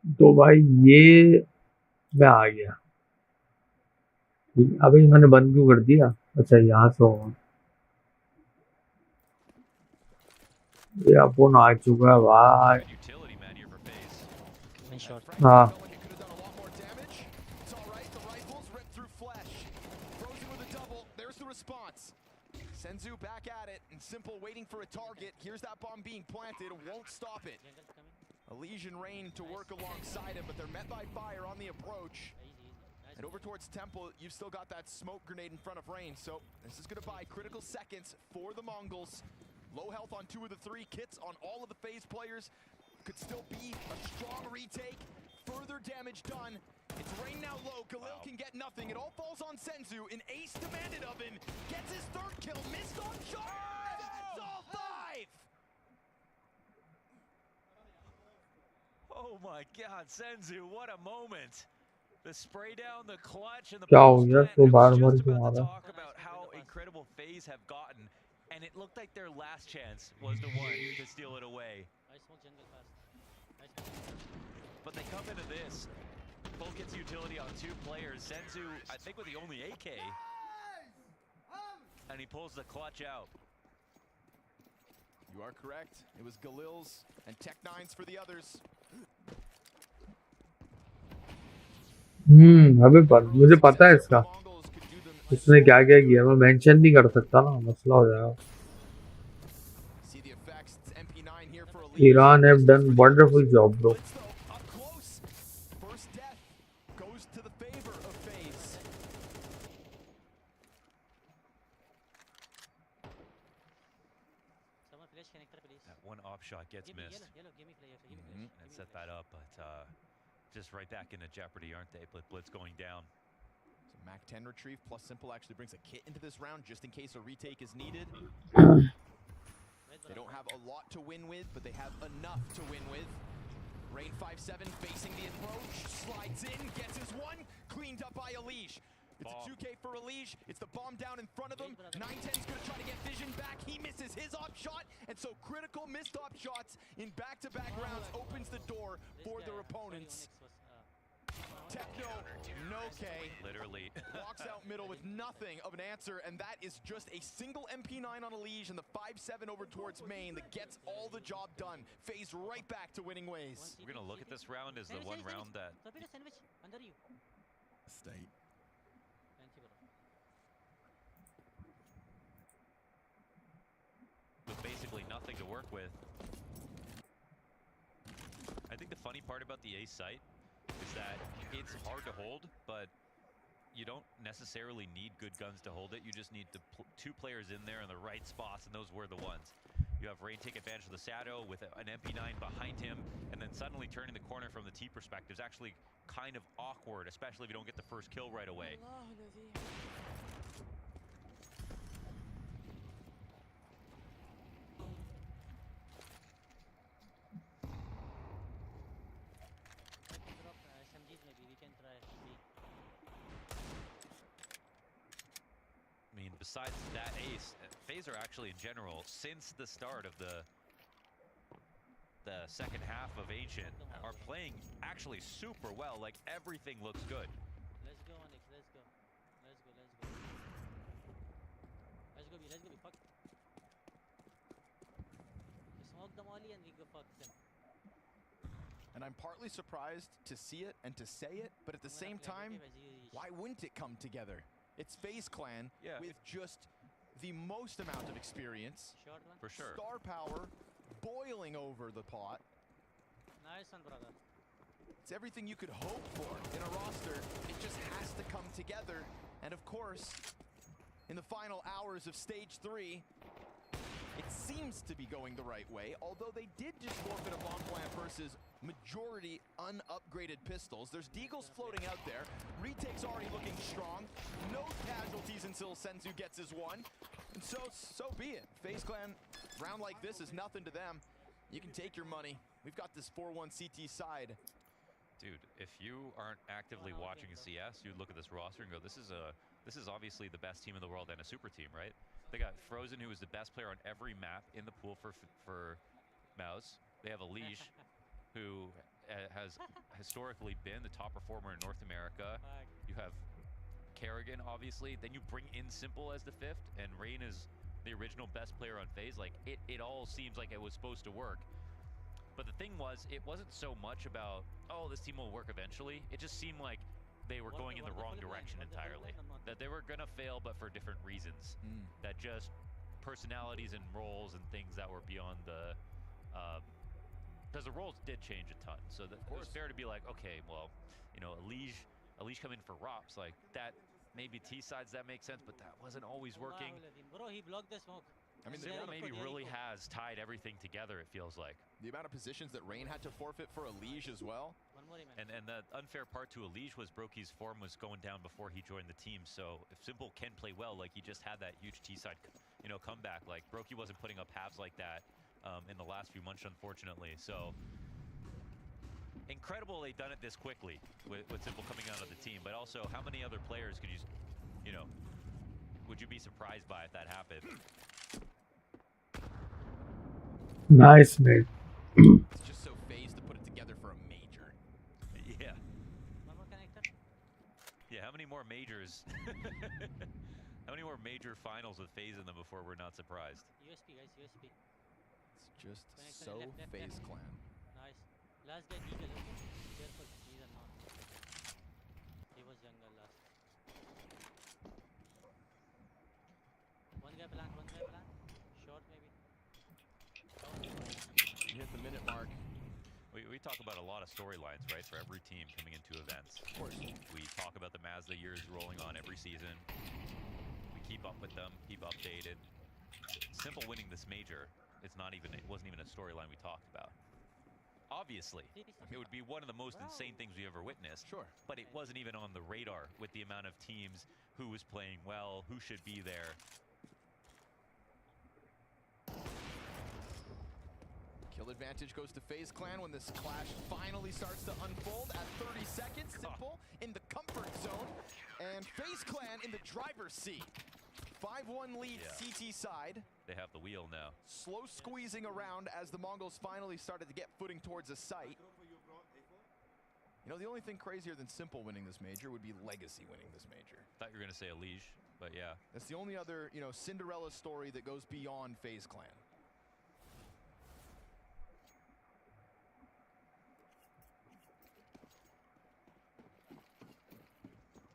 तो भाई ये मैं आ गया। अभी मैंने बंद क्यों कर दिया? अच्छा यहाँ से होगा। ये अपन आ चुका है भाई। Utility man here for FaZe. One shot. हाँ Felt like it could have done a lot more damage. It's all right. The rifles ripped through flesh. Frozen with a double. There's the response. Senzu back at it, and Simple waiting for a target. Here's that bomb being planted. Won't stop it. Jungle's coming. Elysian Rain to work alongside him, but they're met by fire on the approach. Easy, easy. Nice. And over towards Temple, you've still got that smoke grenade in front of Rain, so this is going to buy critical seconds for the Mongols. Low health on 2 of the 3 kits on all of the FaZe players. Could still be a strong retake. Further damage done. It's Rain now low. Galil can get nothing. It all falls on Senzu. An ace demanded of him. Gets his 3rd kill. Missed on shot. That's all 5. Oh my God, Senzu, what a moment. The spray down, the clutch, and the क्या हो post गया? plant. तो I was bar bar just क्यों आ about to रहा है? talk about how incredible FaZe have gotten, and it looked like their last chance was the one to steal it away. Nice smoke jungle fast. Nice smoke. But they come into this. Both gets utility on 2 players. Senzu, I think, with the only AK. And he pulls the clutch out. You are correct. It was Galil's and Tech9's for the others. अबे पर मुझे पता है इसका उसने क्या क्या किया। मैं मेंशन नहीं कर सकता ना, मसला हो जाएगा। See the effects. It's MP9 here for Iran have done wonderful job, bro. Up close. First death goes to the favor of FaZe. Someone flash connector, please. That one off shot gets Give me missed. yellow, give me flash. Give me flash. And set that up, but just right back into jeopardy, aren't they? Blitz going down. So Mac 10 retrieve plus Simple actually brings a kit into this round just in case a retake is needed. They don't have a lot to win with, but they have enough to win with. Rain 5-7 facing the approach, slides in, gets his one, cleaned up by Elige. It's a 2K for Elige. It's the bomb down in front of him. 910's gonna try to get vision back. He misses his op shot, and so critical missed op shots in back-to-back rounds opens the door for their opponents. Techno, no K. Literally. Walks out middle with nothing of an answer, and that is just a single MP9 on Elige and the 5-7 over towards main that gets all the job done. FaZe right back to winning ways. We're going to look at this round as the one round that... Sandwich, under you. State. Thank you, bro. with basically nothing to work with. I think the funny part about the A site is that it's hard to hold, but you don't necessarily need good guns to hold it. You just need two players in there in the right spots, and those were the ones. You have Rain take advantage of the shadow with an MP9 behind him, and then suddenly turning the corner from the T perspective is actually kind of awkward, especially if you don't get the first kill right away. I mean, besides that ace, FaZe are actually in general, since the start of the second half of Ancient, are playing actually super well. Like, everything looks good. Let's go, Onyx, let's go. Let's go, let's go. Let's go, B, let's go, B, fuck. We smoke the molly and we go fuck them. And I'm partly surprised to see it and to say it, but at the same time, why wouldn't it come together? It's FaZe Clan with just the most amount of experience. For sure. Star power boiling over the pot. Nice one, brother. It's everything you could hope for in a roster. It just has to come together. And of course, in the final hours of Stage 3, it seems to be going the right way, although they did just forfeit a bomb plant versus majority unupgraded pistols. There's Deagles floating out there. Retake's already looking strong. No casualties until Senzu gets his one. And so be it. FaZe Clan, round like this is nothing to them. You can take your money. We've got this 4-1 CT side. Dude, if you aren't actively watching CS, you look at this roster and go, this is obviously the best team in the world and a super team, right? They got Frozen, who is the best player on every map in the pool for Mouse. They have Elige, who has historically been the top performer in North America. You have Kerrigan, obviously. Then you bring in Simple as the 5th, and Rain is the original best player on FaZe. Like, it all seems like it was supposed to work. But the thing was, it wasn't so much about, oh, this team will work eventually. It just seemed like they were going in the wrong direction entirely. That they were gonna fail, but for different reasons. That just personalities and roles and things that were beyond the... because the roles did change a ton. So it was fair to be like, okay, well, you know, Alish come in for Rops, like that, maybe T-sides, that makes sense, but that wasn't always working. Bro, he blocked the smoke. I mean, Simple maybe really has tied everything together, it feels like. The amount of positions that Rain had to forfeit for Alish as well. And the unfair part to Alish was Broky's form was going down before he joined the team. So if Simple can play well, like he just had that huge T-side, you know, comeback. Like Broky wasn't putting up halves like that in the last few months, unfortunately. So incredible they've done it this quickly with Simple coming out of the team. But also, how many other players could you know, would you be surprised by if that happened? Nice, mate. It's just so FaZe to put it together for a major. Yeah. Yeah, how many more majors? How many more major finals with FaZe in them before we're not surprised? USP, guys, USP. It's just so FaZe Clan. Nice. Last guy, Eagle. Careful, he's a non. He was younger last. One guy plant. Short, maybe. You hit the minute mark. We talk about a lot of storylines, right, for every team coming into events. Of course. We talk about the Mazda years rolling on every season. We keep up with them, keep updated. Simple winning this major, it wasn't even a storyline we talked about. Obviously, it would be one of the most insane things we ever witnessed. Sure. But it wasn't even on the radar with the amount of teams, who was playing well, who should be there. Kill advantage goes to FaZe Clan when this clash finally starts to unfold at 30 seconds. Simple in the comfort zone, and FaZe Clan in the driver's seat. 5-1 lead, CT side. They have the wheel now. Slow squeezing around as the Mongols finally started to get footing towards a site. You know, the only thing crazier than Simple winning this major would be Legacy winning this major. Thought you were going to say Alish, but yeah. That's the only other, you know, Cinderella story that goes beyond FaZe Clan.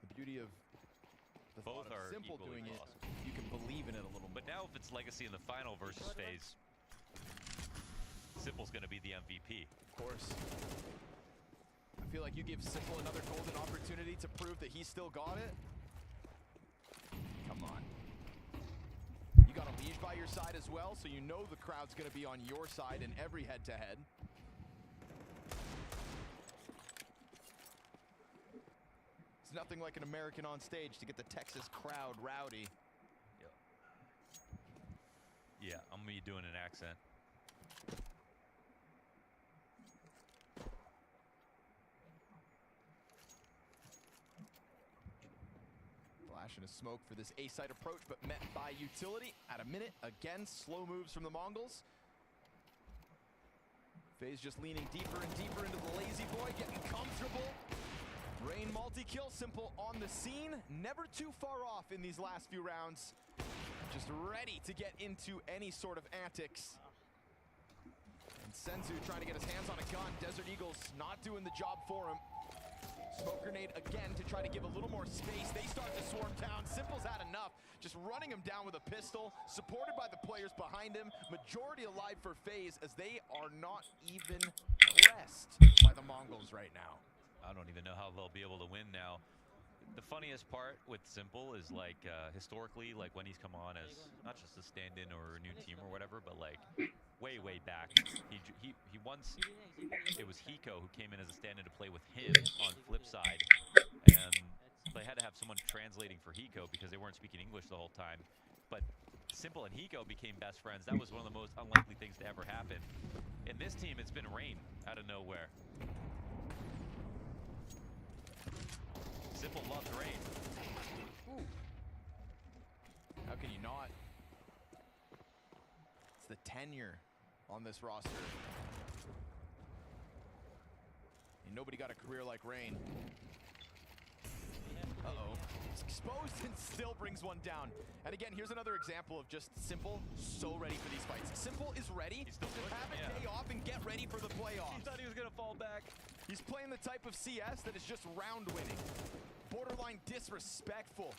The beauty of the both thought of are Simple equally doing awesome. it, you can believe in it a little But more. now if it's Legacy in the final versus FaZe, Simple's going to be the MVP. Of course. I feel like you give Simple another golden opportunity to prove that he still got it. Come on. You got a Liege by your side as well, so you know the crowd's going to be on your side in every head-to-head. It's nothing like an American on stage to get the Texas crowd rowdy. Yeah, I'm going to be doing an accent. Flash and a smoke for this A-side approach, but met by utility at a minute. Again, slow moves from the Mongols. FaZe just leaning deeper and deeper into the lazy boy, getting comfortable. Rain multi-kill, Simple on the scene. Never too far off in these last few rounds. Just ready to get into any sort of antics. And Senzu trying to get his hands on a gun. Desert Eagles not doing the job for him. Smoke grenade again to try to give a little more space. They start to swarm down. Simple's had enough. Just running him down with a pistol, supported by the players behind him. Majority alive for FaZe as they are not even pressed by the Mongols right now. I don't even know how they'll be able to win now. The funniest part with Simple is like historically, like when he's come on as not just a stand-in or a new team or whatever, but like way back, he once, it was Hiko who came in as a stand-in to play with him on Flipside, and they had to have someone translating for Hiko because they weren't speaking English the whole time. But Simple and Hiko became best friends. That was one of the most unlikely things to ever happen. In this team, it's been Rain out of nowhere. Simple loves Rain. Ooh. How can you not? It's the tenure on this roster. nobody got a career like Rain. Uh-oh. Exposed and still brings one down. And again, here's another example of just Simple so ready for these fights. Simple is ready to have a day off and get ready for the playoffs. He thought he was gonna fall back. He's playing the type of CS that is just round winning. Borderline disrespectful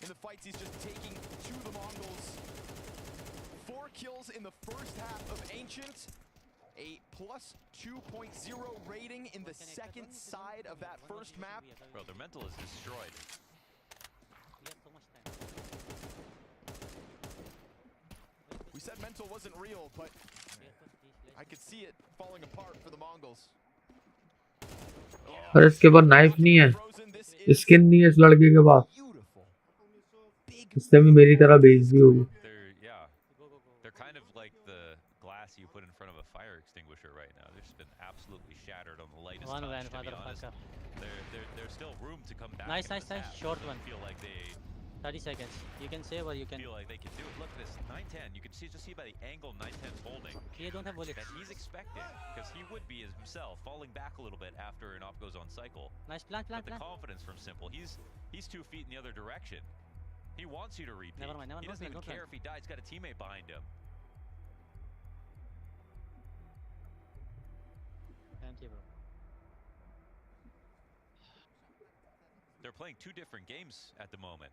in the fights he's just taking to the Mongols. 4 kills in the first half of Ancient. A plus 2.0 rating in the second side of that first map. Bro, their mental is destroyed. We have so much time. We said mental wasn't real, but I could see it falling apart for the Mongols. और इसके बाद knife नहीं है, skin नहीं है इस लड़के के पास, इससे भी मेरी तरह बेइज्जती होगी. They're kind of like the glass you put in front of a fire extinguisher right now. They've just been absolutely shattered on the lightest touch, to be honest. There's still room to come back. Nice. Short one. Feel like they 30 seconds. You can save or you can. Feel like they can do it. Look at this 910. You can just see by the angle 910's holding. They don't have bullets. That he's expecting, because he would be himself, falling back a little bit after an op goes on cycle. Nice plan. But the confidence from Simple, he's 2 feet in the other direction. He wants you to repeat. Never mind. He doesn't even care if he dies. He's got a teammate behind him. Thank you, bro. They're playing 2 different games at the moment.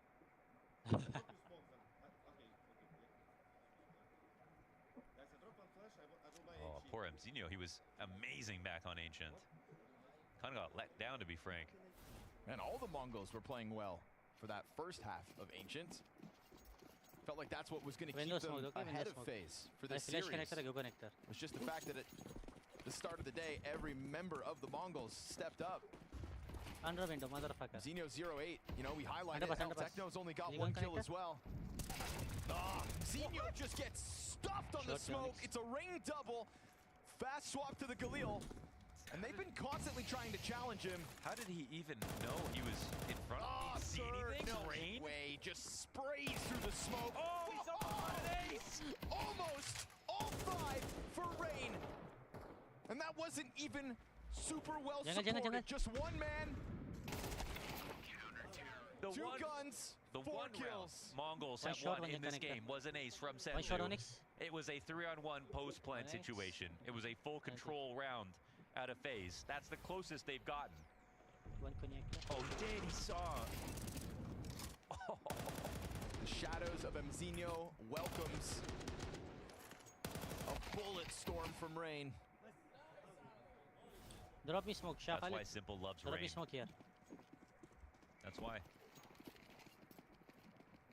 Oh, poor Mzinho. He was amazing back on Ancient. Kind of got let down, to be frank. And all the Mongols were playing well for that first half of Ancient. Felt like that's what was going to keep them ahead of FaZe for this series. It's just the fact that at the start of the day, every member of the Mongols stepped up. Under window, motherfucker. Xeno 08, you know, we highlighted El Techno's only got 1 kill as well. Xeno just gets stuffed on the smoke. It's a ring double. Fast swap to the Galil. And they've been constantly trying to challenge him. How did he even know he was in front of him? See anything? No Rain? way. Just sprays through the smoke. Oh, he's almost an ace! Almost all 5 for Rain. And that wasn't even super well supported. Just one man. The 2 one, guns, the 4 one kills. Mongols have won in this game was an ace from Senju. It was a 3-on-1 post-plant situation. It was a full control round out of FaZe. That's the closest they've gotten. Oh, did he saw? Oh. The shadows of Mzinho welcomes a bullet storm from Rain. Drop me smoke, Shah. That's why Simple loves Rain. Drop me smoke here. That's why.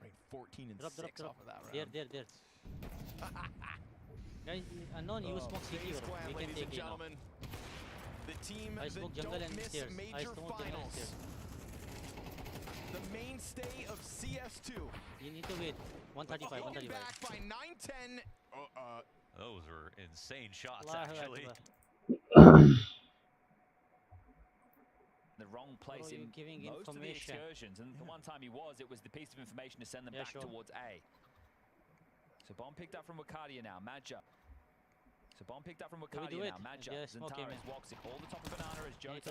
Rain 14 and drop, 6 drop. off of that round. There. Guys, unknown, you smoke CT, bro. We can take it now. The team I smoke jungle and stairs. I smoke jungle and stairs. The mainstay of CS2. You need to wait. 135, 135. Back by 910. Those were insane shots, actually. The wrong place in giving most of the information. excursions, and the one time he was, it was the piece of information to send them back towards A. So bomb picked up from Wakadia now, Madja. So bomb picked up from Wakadia now, Madja, Zantara is Woxic, all the top of Banana is Jota.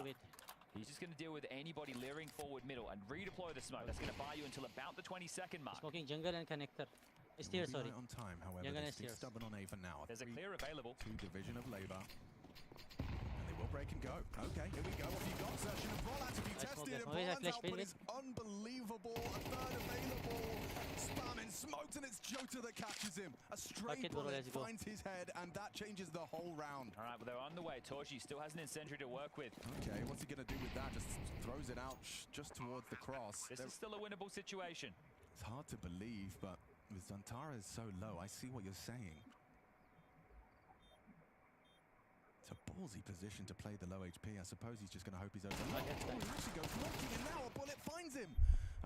He's just going to deal with anybody leering forward middle and redeploy the smoke. That's going to buy you until about the 22nd mark. Smoking jungle and connector. Stairs, sorry. On time, however, they're still stubborn on A for now. There's a clear available. 2 division of labor. Will break and go. Okay, here we go. What have you got? Searching and roll out to be tested. And Brand's output is unbelievable. A third available. Spamming smoked, and it's Jota that catches him. A straight bullet finds his head, and that changes the whole round. All right, well, they're on the way. Torchi still has an incendiary to work with. Okay, what's he going to do with that? Just throws it out just towards the cross. This is still a winnable situation. It's hard to believe, but with Zantara is so low, I see what you're saying. It's a ballsy position to play the low HP. I suppose he's just going to hope he's over. Oh, he actually goes knocking, and now a bullet finds him.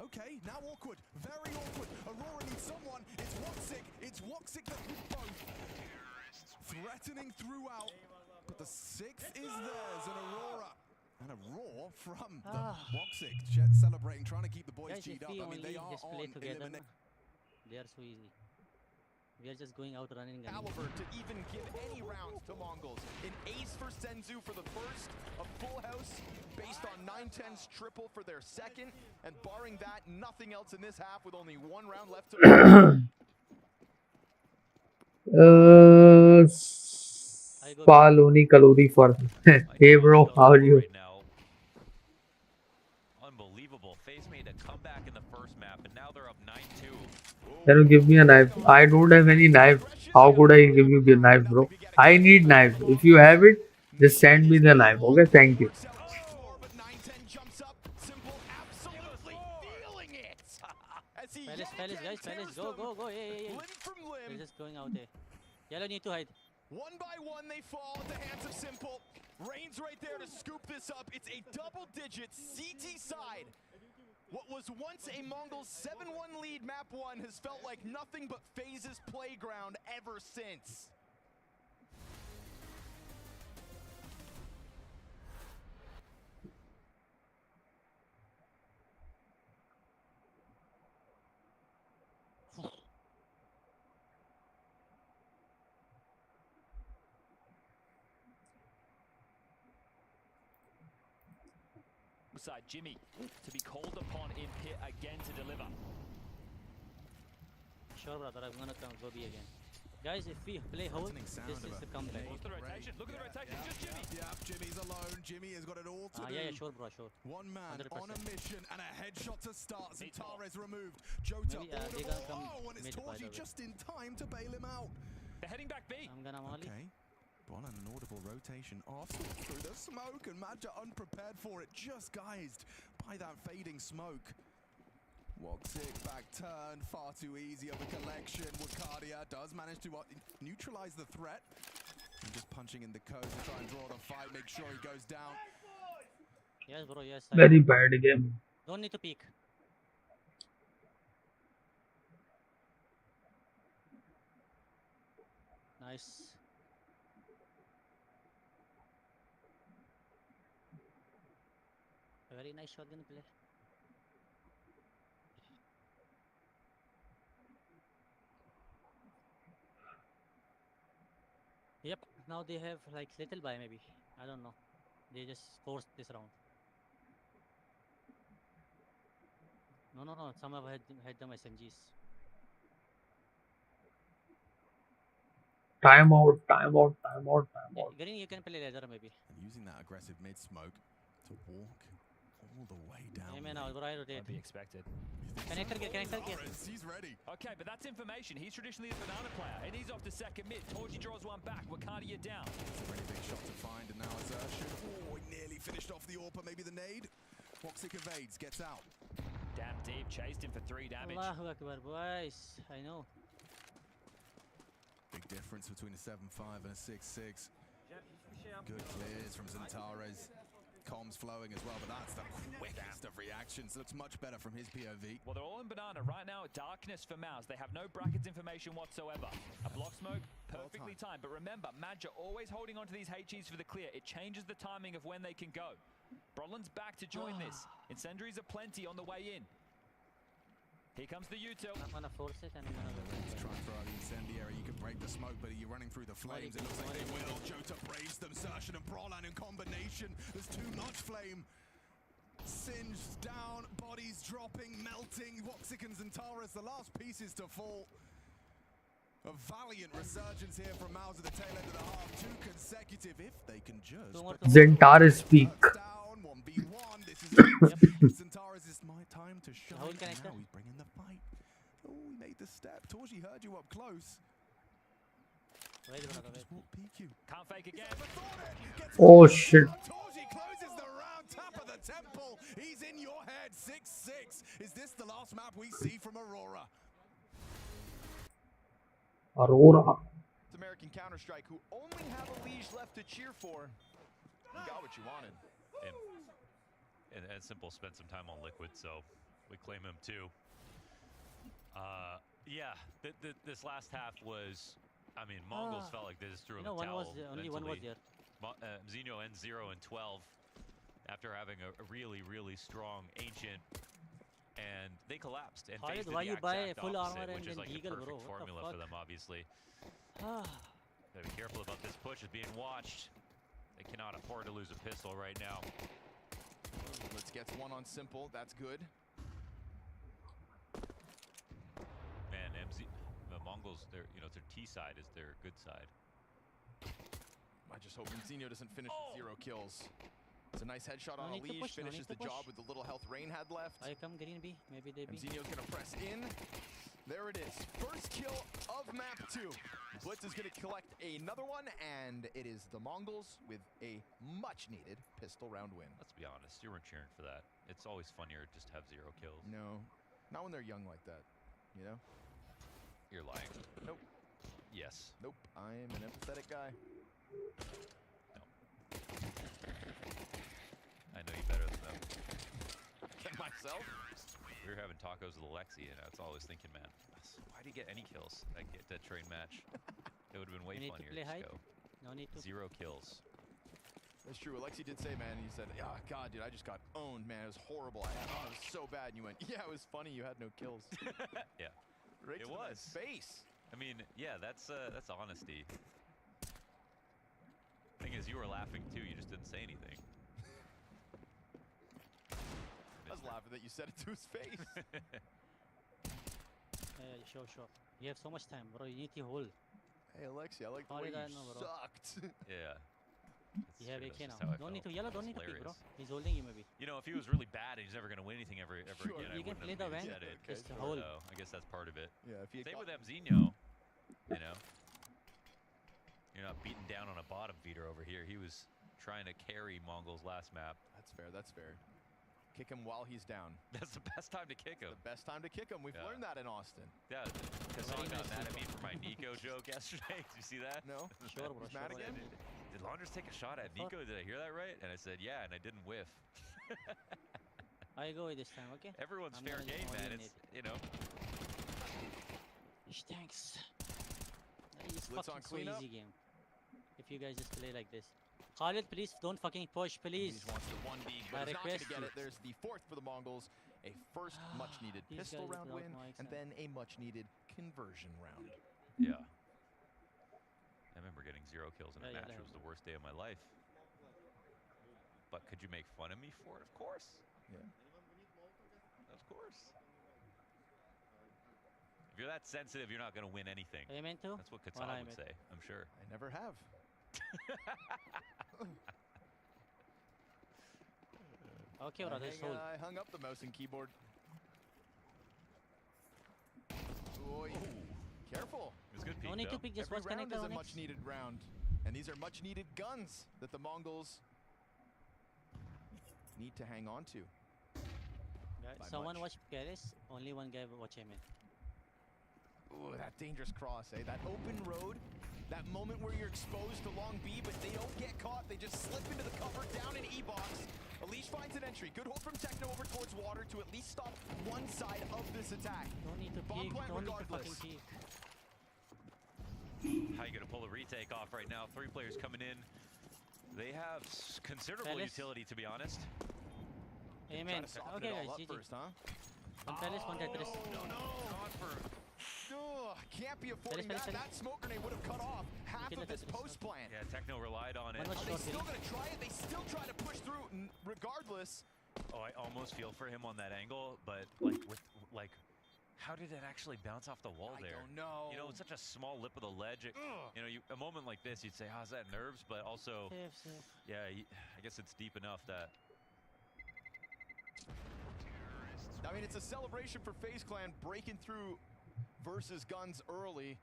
Okay, now awkward. Very awkward. Aurora needs someone. It's Woxic. It's Woxic that did both. Threatening throughout. But the 6th is theirs, and Aurora. And a roar from the Woxic. Celebrating, trying to keep the boys G'd up. I mean, they are on elimination. They are so easy. We are just going out running. Caliber to even give any rounds to Mongols. An ace for Senzu for the first, a full house based on 9-10's triple for their second, and barring that, nothing else in this half with only 1 round left to Paloni Kalori for hey bro, how are you? Unbelievable. FaZe made a comeback in the first map, and now they're up 9-2. Can you give me a knife? I don't have any knife. How could I give you the knife, bro? I need knife. If you have it, just send me the knife. Okay, thank you. Fellas, guys, fellas, go. Hey. They're just going out there. Yellow need to hide. 1 by 1 they fall at the hands of Simple. Rain's right there to scoop this up. It's a double-digit CT side. What was once a Mongol 7-1 lead map 1 has felt like nothing but FaZe's playground ever since. Side Jimmy to be called upon in pit again to deliver. Sure, brother, I'm gonna go B again. Guys, if we play hold, this is the comeback. What's the rotation? Look at the rotation, just Jimmy. Yeah, Jimmy's alone. Jimmy has got it all to do. Yeah, sure, bro, sure. 1 man 100%. on a mission and a headshot to start. Zentares removed. Jota Maybe, they're gonna come and it's mid, by the Torji way. just in time to bail him out. They're heading back B. I'm gonna molly. Okay. Bon and an audible rotation off through the smoke, and Madja unprepared for it, just guised by that fading smoke. Chokxx back turn, far too easy of a collection. Wakadia does manage to neutralize the threat. And just punching in the code to try and draw the fight, make sure he goes down. Yes, bro, yes. Very bad game. Don't need to peek. Nice. A very nice shotgun play. Yep, now they have like little buy maybe. I don't know. They just forced this round. No. Some have had them SMGs. Time out. Green, you can play laser maybe. And using that aggressive mid smoke to walk all the way down. Hey man, I rotate. Be expected. Connector gear. He's ready. Okay, but that's information. He's traditionally a banana player, and he's off to second mid. Torji draws one back. Wakadia down. It's a pretty big shot to find, and now Assertion. Oh, he nearly finished off the AWP, maybe the nade. Chokxx evades, gets out. Damn deep, chased him for 3 damage. Allahu Akbar, boys. I know. Big difference between a 7-5 and a 6-6. Good clears from Zentares. Comms flowing as well, but that's the quickest of reactions. Looks much better from his POV. Well, they're all in banana right now. Darkness for Mouse. They have no brackets information whatsoever. A block smoke, perfectly timed. But remember, Madja always holding onto these HEs for the clear. It changes the timing of when they can go. Brodlin's back to join this. Incendiaries are plenty on the way in. Here comes the util. I'm gonna force it and I'm gonna go. Try and throw out the incendiary. You can break the smoke, but you're running through the flames. It looks like they will. Jota braves them. Sershin and Brolan in combination. There's too much flame. Singed down, bodies dropping, melting. Chokxx and Zentares, the last pieces to fall. A valiant resurgence here from Mouse at the tail end of the half. 2 consecutive, if they can just. Zentares peak. Down, 1v1. This is Zentares is my time to shine. Now he's bringing the fight. Oh, he made the step. Torji heard you up close. Wait. Can't fake again. Oh shit. Torji closes the round, top of the temple. He's in your head. 6-6. Is this the last map we see from Aurora? It's American Counter-Strike, who only have a liege left to cheer for. You got what you wanted. And Simple spent some time on Liquid, so we claim him too. Yeah, this last half was, I mean, Mongols felt like they just threw him a towel. Only one was there. Xeno ends 0-12 after having a really, really strong Ancient and they collapsed. And Khalid, FaZe did why the you buy exact full opposite, armor which and is then like the Deagle, perfect bro? What the formula for fuck? them, obviously. Gotta be careful about this push. It's being watched. They cannot afford to lose a pistol right now. Let's get one on simple. That's good. Man, the Mongols, their their T side is their good side. I just hope Zinio doesn't finish with 0 kills. It's a nice headshot on a leash. Finishes the job with the little health Rain had left. I come green B. Maybe they B. Zinio's gonna press in. There it is. First kill of map 2. Blitz is gonna collect another one, and it is the Mongols with a much-needed pistol round win. Let's be honest, you weren't cheering for that. It's always funnier just to have 0 kills. No, not when they're young like that, you know? You're lying. Nope. Yes. Nope, I am an empathetic guy. No. I know you better than them. Than myself? We were having tacos with Alexi, and I was always thinking, man, why did he get any kills that train match? It would have been way You need to funnier play to high. go. No need to. 0 kills. That's true. Alexi did say, man, he said, oh, God, dude, I just got owned, man. It was horrible. It was so bad. And you went, yeah, it was funny. You had no kills. Yeah. Right it to was. my face. I mean, yeah, that's honesty. Thing is, you were laughing too. You just didn't say anything. I was laughing that you said it to his face. Sure. You have so much time, bro. You need to hold. Hey, Alexi, I like the way you sucked. Yeah. You have AK now. Don't Don't need to yellow. Don't need to pick, bro. hilarious. He's holding you, maybe. You know, if he was really bad and he's never going to win anything ever Sure. again, You I can wouldn't play have the maybe Benq, said it. just So, hold. I guess that's part of it. Yeah, if you Same got... with Mzinho. You know, you're not beating down on a bottom feeder over here. He was trying to carry Mongols last map. That's fair. That's fair. Kick him while he's down. That's the best time to kick him. The best time to kick him. We've learned that in Austin. Yeah, Kassan got mad at me for my Nico joke yesterday. Did you see that? No. Sure, bro. He's mad again? Did Launders take a shot at Nico? Did I hear that right? And I said, yeah, and I didn't whiff. I go with this time, okay? Everyone's I'm fair gonna game, man. eliminate. It's, you know. Thanks. It's Blitz on fucking so cleanup. easy game. If you guys just play like this. Khalid, please don't fucking push, please. He wants the 1B, I but he's not going to request get you. it. There's the 4th for the Mongols. A first much-needed These pistol guys round without win, mics and and- then a much-needed conversion round. Yeah. I remember getting 0 kills in a Yeah, match. yeah. It was the worst day of my life. But could you make fun of me for it? Of course. Yeah. Of course. If you're that sensitive, you're not going to win anything. Are you meant to? That's what Or Qatar I would meant? say, I'm sure. I never have. Okay, bro, just hold. I hung up the mouse and keyboard. Oy. Careful. It was good peek, No need to though. pick just Every what's round connected is a on next. much-needed round. And these are much-needed guns that the Mongols need to hang on to. Guys, By someone much. watch Paris, only one guy watch him in. Ooh, that dangerous cross, eh? That open road, that moment where you're exposed to long B, but they don't get caught. They just slip into the cover, down in E-box. Elish finds an entry. Good hold from Techno over towards water to at least stop one side of this attack. Don't need to Bomb peek, plant don't need to regardless. fucking peek. How you going to pull a retake off right now? 3 players coming in. They have considerable Palace. utility, to be honest. Amen. Soften Okay, it all guys, up GG. first, huh? One Palace, one Tetris. Gone for Ugh, can't be affording Finish, that. finish. That smoke grenade would have cut off half Kill of the this Tetris. post plant. Yeah, Techno relied on it. One was Are they short, still really. going to try it? They still try to push through regardless. Oh, I almost feel for him on that angle, but like, how did it actually bounce off the wall there? I don't know. You know, it's such a small lip of the ledge. You know, a moment like this, you'd say, "How's that nerves?" But also, Safe. yeah, I guess it's deep enough that. I mean, it's a celebration for FaZe Clan breaking through versus guns early,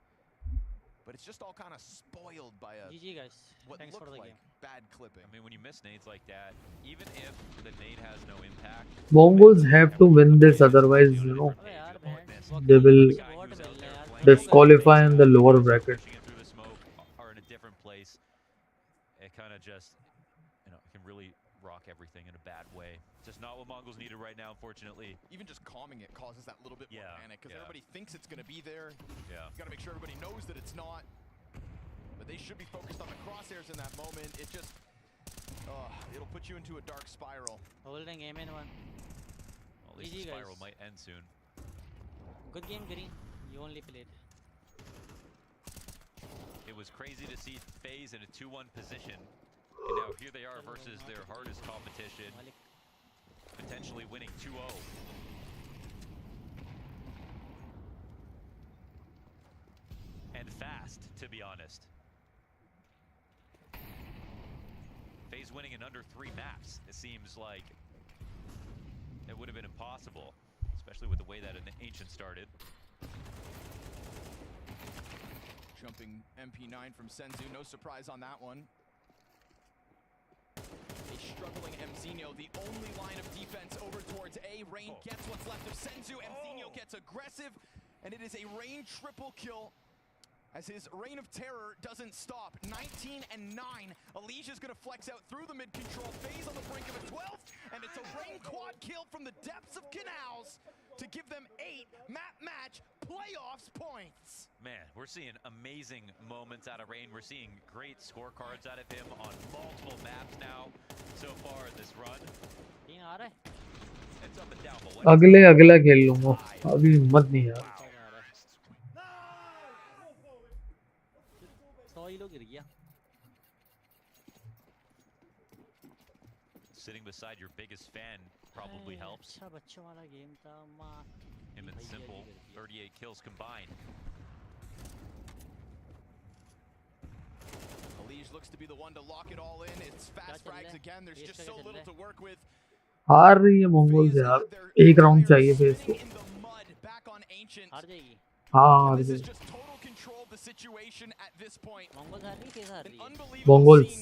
but it's just all kind of spoiled by a GG, guys. what Thanks for looked the like game. bad clipping. I mean, when you miss nades like that, even if the nade has no impact, Mongols have to win this, otherwise, you know, अबे यार band they will vote मिल रहे यार disqualify in the lower bracket. pushing it through the smoke are in a different place. It kind of just, can really rock everything in a bad way. Just not what Mongols needed right now, unfortunately. Even just calming it causes that little bit more panic because yeah. everybody thinks it's going to be there. Yeah. Got to make sure everybody knows that it's not. But they should be focused on the crosshairs in that moment. It just, it'll put you into a dark spiral. Holding aim in one. Well, least the spiral might end soon. Good game, Green. You only played. It was crazy to see FaZe in a 2-1 position, and now here they are versus their hardest competition, potentially winning 2-0. And fast, to be honest. FaZe winning in under 3 maps. It seems like it would have been impossible, especially with the way that an Ancient started. Jumping MP9 from Senzu, no surprise on that one. A struggling Mzinho, the only line of defense over towards A. Rain gets what's left of Senzu. Mzinho gets aggressive, and it is a Rain triple kill as his reign of terror doesn't stop. 19 and 9. Alicia's gonna flex out through the mid control. FaZe on the brink of a 12th, and it's a Rain quad kill from the depths of Canals to give them 8 map match playoffs points. Man, we're seeing amazing moments out of Rain. We're seeing great scorecards out of him on multiple maps now so far in this run. It's up and down, but अगला खेल लूंगा, अभी हिम्मत नहीं यार. Sitting beside your biggest fan probably helps. Him and Simple, 38 kills combined. Alij looks to be the one to lock it all in. It's fast frags again. There's just so little to work with. हार रही है Mongols यार. एक round चाहिए face को. हाँ हार गई. मंगोल्स.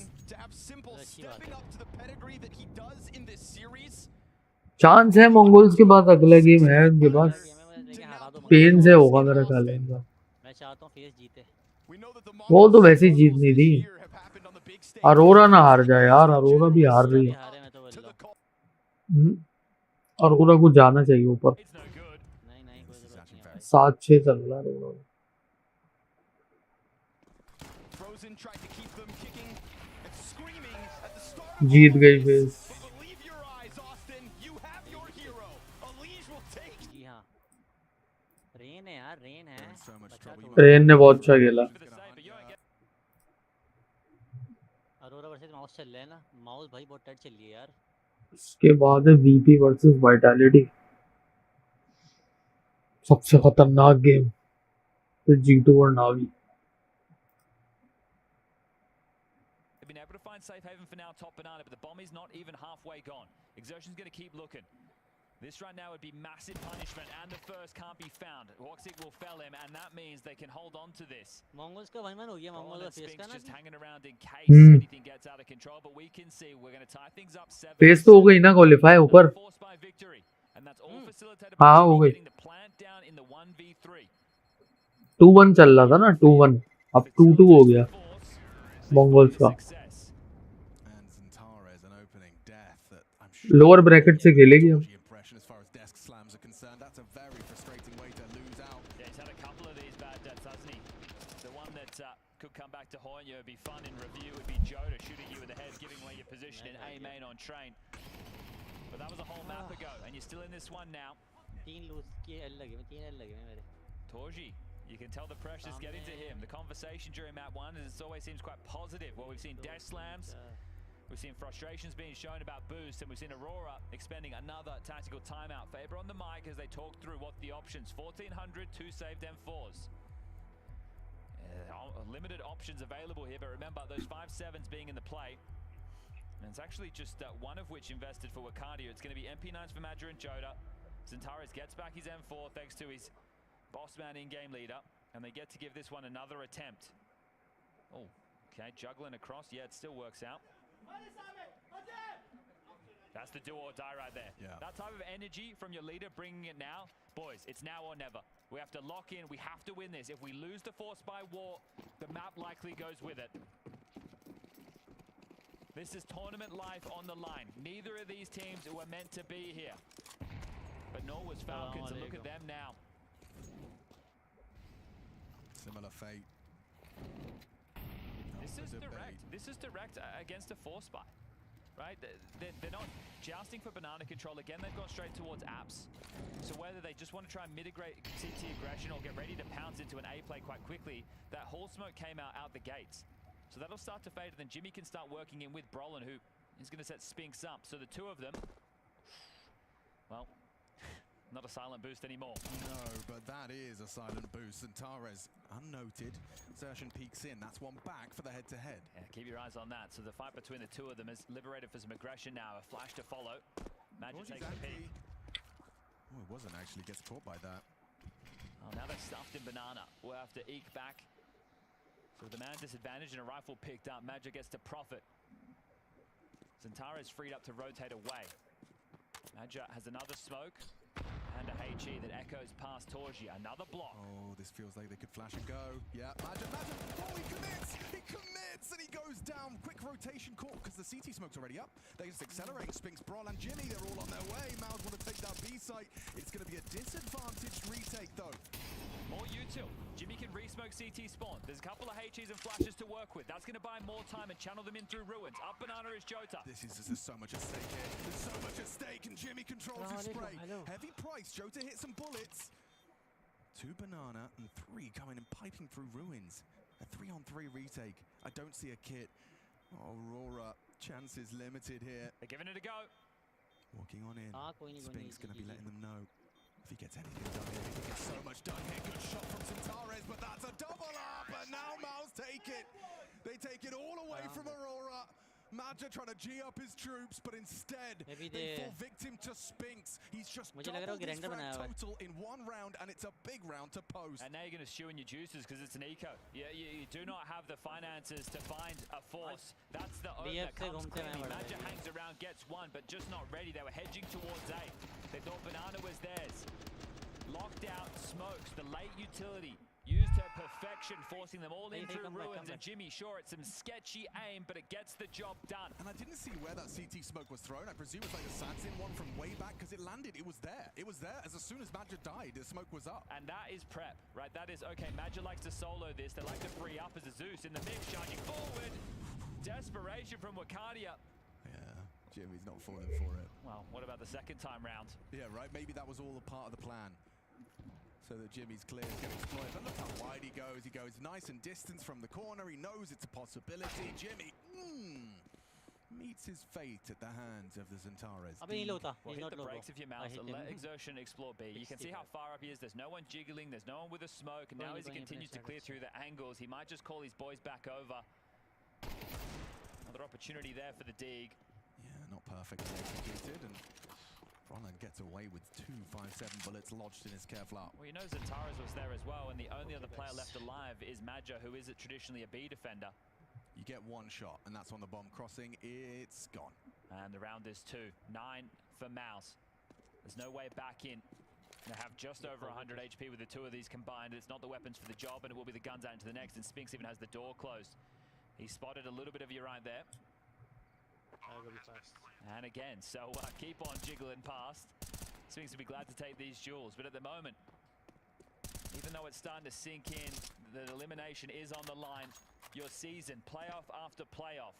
चांस है मंगोल्स के पास, अगला गेम है उनके पास. पेन से होगा मेरा ख्याल है इनका. मैं चाहता हूँ फेस जीते. वो तो वैसे ही जीतनी थी. अरोरा ना हार जाए यार, अरोरा भी हार रही है. अरोरा को जाना चाहिए ऊपर. 7-6 चल रहा है अरोरा. जीत गई फेस. रेन ने बहुत अच्छा खेला. अरोरा वर्सेस माउस चल रहा है ना. माउस भाई बहुत टाइट चल रही है यार. इसके बाद है वीपी वर्सेस वाइटैलिटी. सबसे खतरनाक गेम. फिर G2 और नावी. They've been able to find safe haven for now, top banana, but the bomb is not even halfway gone. Exertion's going to keep looking. This right now would be massive punishment, and the first can't be found. Chokxx will fell him, and that means they can hold on to this. Mongols का वहीमन हो गया. Mongols का face का ना just hanging around in case anything gets out of control, but we can see we're going to tie things up 7. Face तो हो गई ना क्वालीफाई ऊपर. हाँ हो गई. 2-1 चल रहा था ना. 2-1 अब 2-2 हो गया मंगोल्स का. लोअर ब्रैकेट से खेलेगी अब. Could come back to haunt you. It'd be fun in review. It'd be Joda shooting you in the head, giving away your position in A main on train. But that was a whole map ago, and you're still in this one now. Torji, you can tell the pressure's getting to him. The conversation during map 1 is it always seems quite positive. Well, we've seen death slams, we've seen frustrations being shown about boost, and we've seen Aurora expending another tactical timeout. Faber on the mic as they talk through what the options. 1400, 2 saved M4s. Limited options available here, but remember those 5-7s being in the play. And it's actually just one of which invested for Wakadia. It's going to be MP9s for Madra and Joda. Zentaris gets back his M4 thanks to his boss man in-game leader, and they get to give this one another attempt. Oh, okay, juggling across. Yeah, it still works out. That's the do or die right there. Yeah. That type of energy from your leader, bringing it now. Boys, it's now or never. We have to lock in. We have to win this. If we lose the force by war, the map likely goes with it. This is tournament life on the line. Neither of these teams were meant to be here. But nor was Falcons, and look at them now. Similar fate. This is direct against a force buy. right? They're not jousting for banana control. Again, they've gone straight towards apps. So whether they just want to try and mitigate CT aggression or get ready to pounce into an A play quite quickly, that hall smoke came out the gates. So that'll start to fade, and then Jimmy can start working in with Brolin, who is going to set Spinks up. So the two of them, well, not a silent boost anymore. No, but that is a silent boost. And Tares, unnoted. Zertian peeks in. That's one back for the head-to-head. Yeah, keep your eyes on that. So the fight between the two of them is liberated for some aggression now. A flash to follow. Magic takes the peek. Oh, it wasn't actually. Gets caught by that. Oh, now they're stuffed in banana. We'll have to eke back. So the man disadvantage and a rifle picked up. Magic gets to profit. Zentara is freed up to rotate away. Magic has another smoke. And a HE that echoes past Torji. Another block. Oh, this feels like they could flash and go. Yeah, Magic. Oh, he commits! He commits and he goes down. Quick rotation call because the CT smoke's already up. They're just accelerating. Spinks, Brawl, and Jimmy, they're all on their way. Mouse want to take that B site. It's going to be a disadvantaged retake, though. More util. Jimmy can re-smoke CT spawn. There's a couple of HEs and flashes to work with. That's going to buy more time and channel them in through ruins. Up banana is Jota. There's so much at stake here. There's so much at stake, and Jimmy controls his spray. Heavy price. Jota hit some bullets. 2 banana and 3 coming and piping through ruins. A 3-on-3 retake. I don't see a kit. Oh, Aurora, chances limited here. They're giving it a go. Walking on in. Spink's going to be letting them know. If he gets anything done here, he gets so much done here. Good shot from Centares, but that's a double up, and now Mouse take it. They take it all away from Aurora. Maja trying to G up his troops, but instead they fall victim to Spinks. He's just doubled his frag total in 1 round, and it's a big round to post. And now you're going to stew in your juices because it's an eco. You do not have the finances to find a force. That's the own that comes clearly. Maja hangs around, gets 1, but just not ready. They were hedging towards A. They thought banana was theirs. Locked out smokes, the late utility. Used to perfection, forcing them all in through ruins. And Jimmy, sure, it's some sketchy aim, but it gets the job done. And I didn't see where that CT smoke was thrown. I presume it's like a Sansin one from way back, because it landed. It was there. It was there. As soon as Magic died, the smoke was up. And that is prep, right? That is, okay, Magic likes to solo this. They like to free up as a Zeus in the mix, charging forward. Desperation from Wakadia. Yeah, Jimmy's not falling for it. Well, what about the second time round? Yeah, right. Maybe that was all a part of the plan. So that Jimmy's clear is getting exploited. But look how wide he goes. He goes nice and distance from the corner. He knows it's a possibility. Jimmy meets his fate at the hands of the Zentares. Well, hit the brakes of your mouse. Let Exertion explore B. You can see how far up he is. There's no one jiggling. There's no one with a smoke. And now as he continues to clear through the angles, he might just call his boys back over. Another opportunity there for the dig. Yeah, not perfectly executed. And Roland gets away with 2 5.7 bullets lodged in his Kevlar. Well, you know Zentares was there as well, and the only other player left alive is Maja, who is traditionally a B defender. You get 1 shot, and that's on the bomb crossing. It's gone. And the round is 2. 9 for Mouse. There's no way back in. They have just over 100 HP with the 2 of these combined. It's not the weapons for the job, and it will be the guns out into the next, and Spinks even has the door closed. He spotted a little bit of you right there. And again, so keep on jiggling past. Spinks will be glad to take these jewels, but at the moment, even though it's starting to sink in, the elimination is on the line. Your season, playoff after playoff.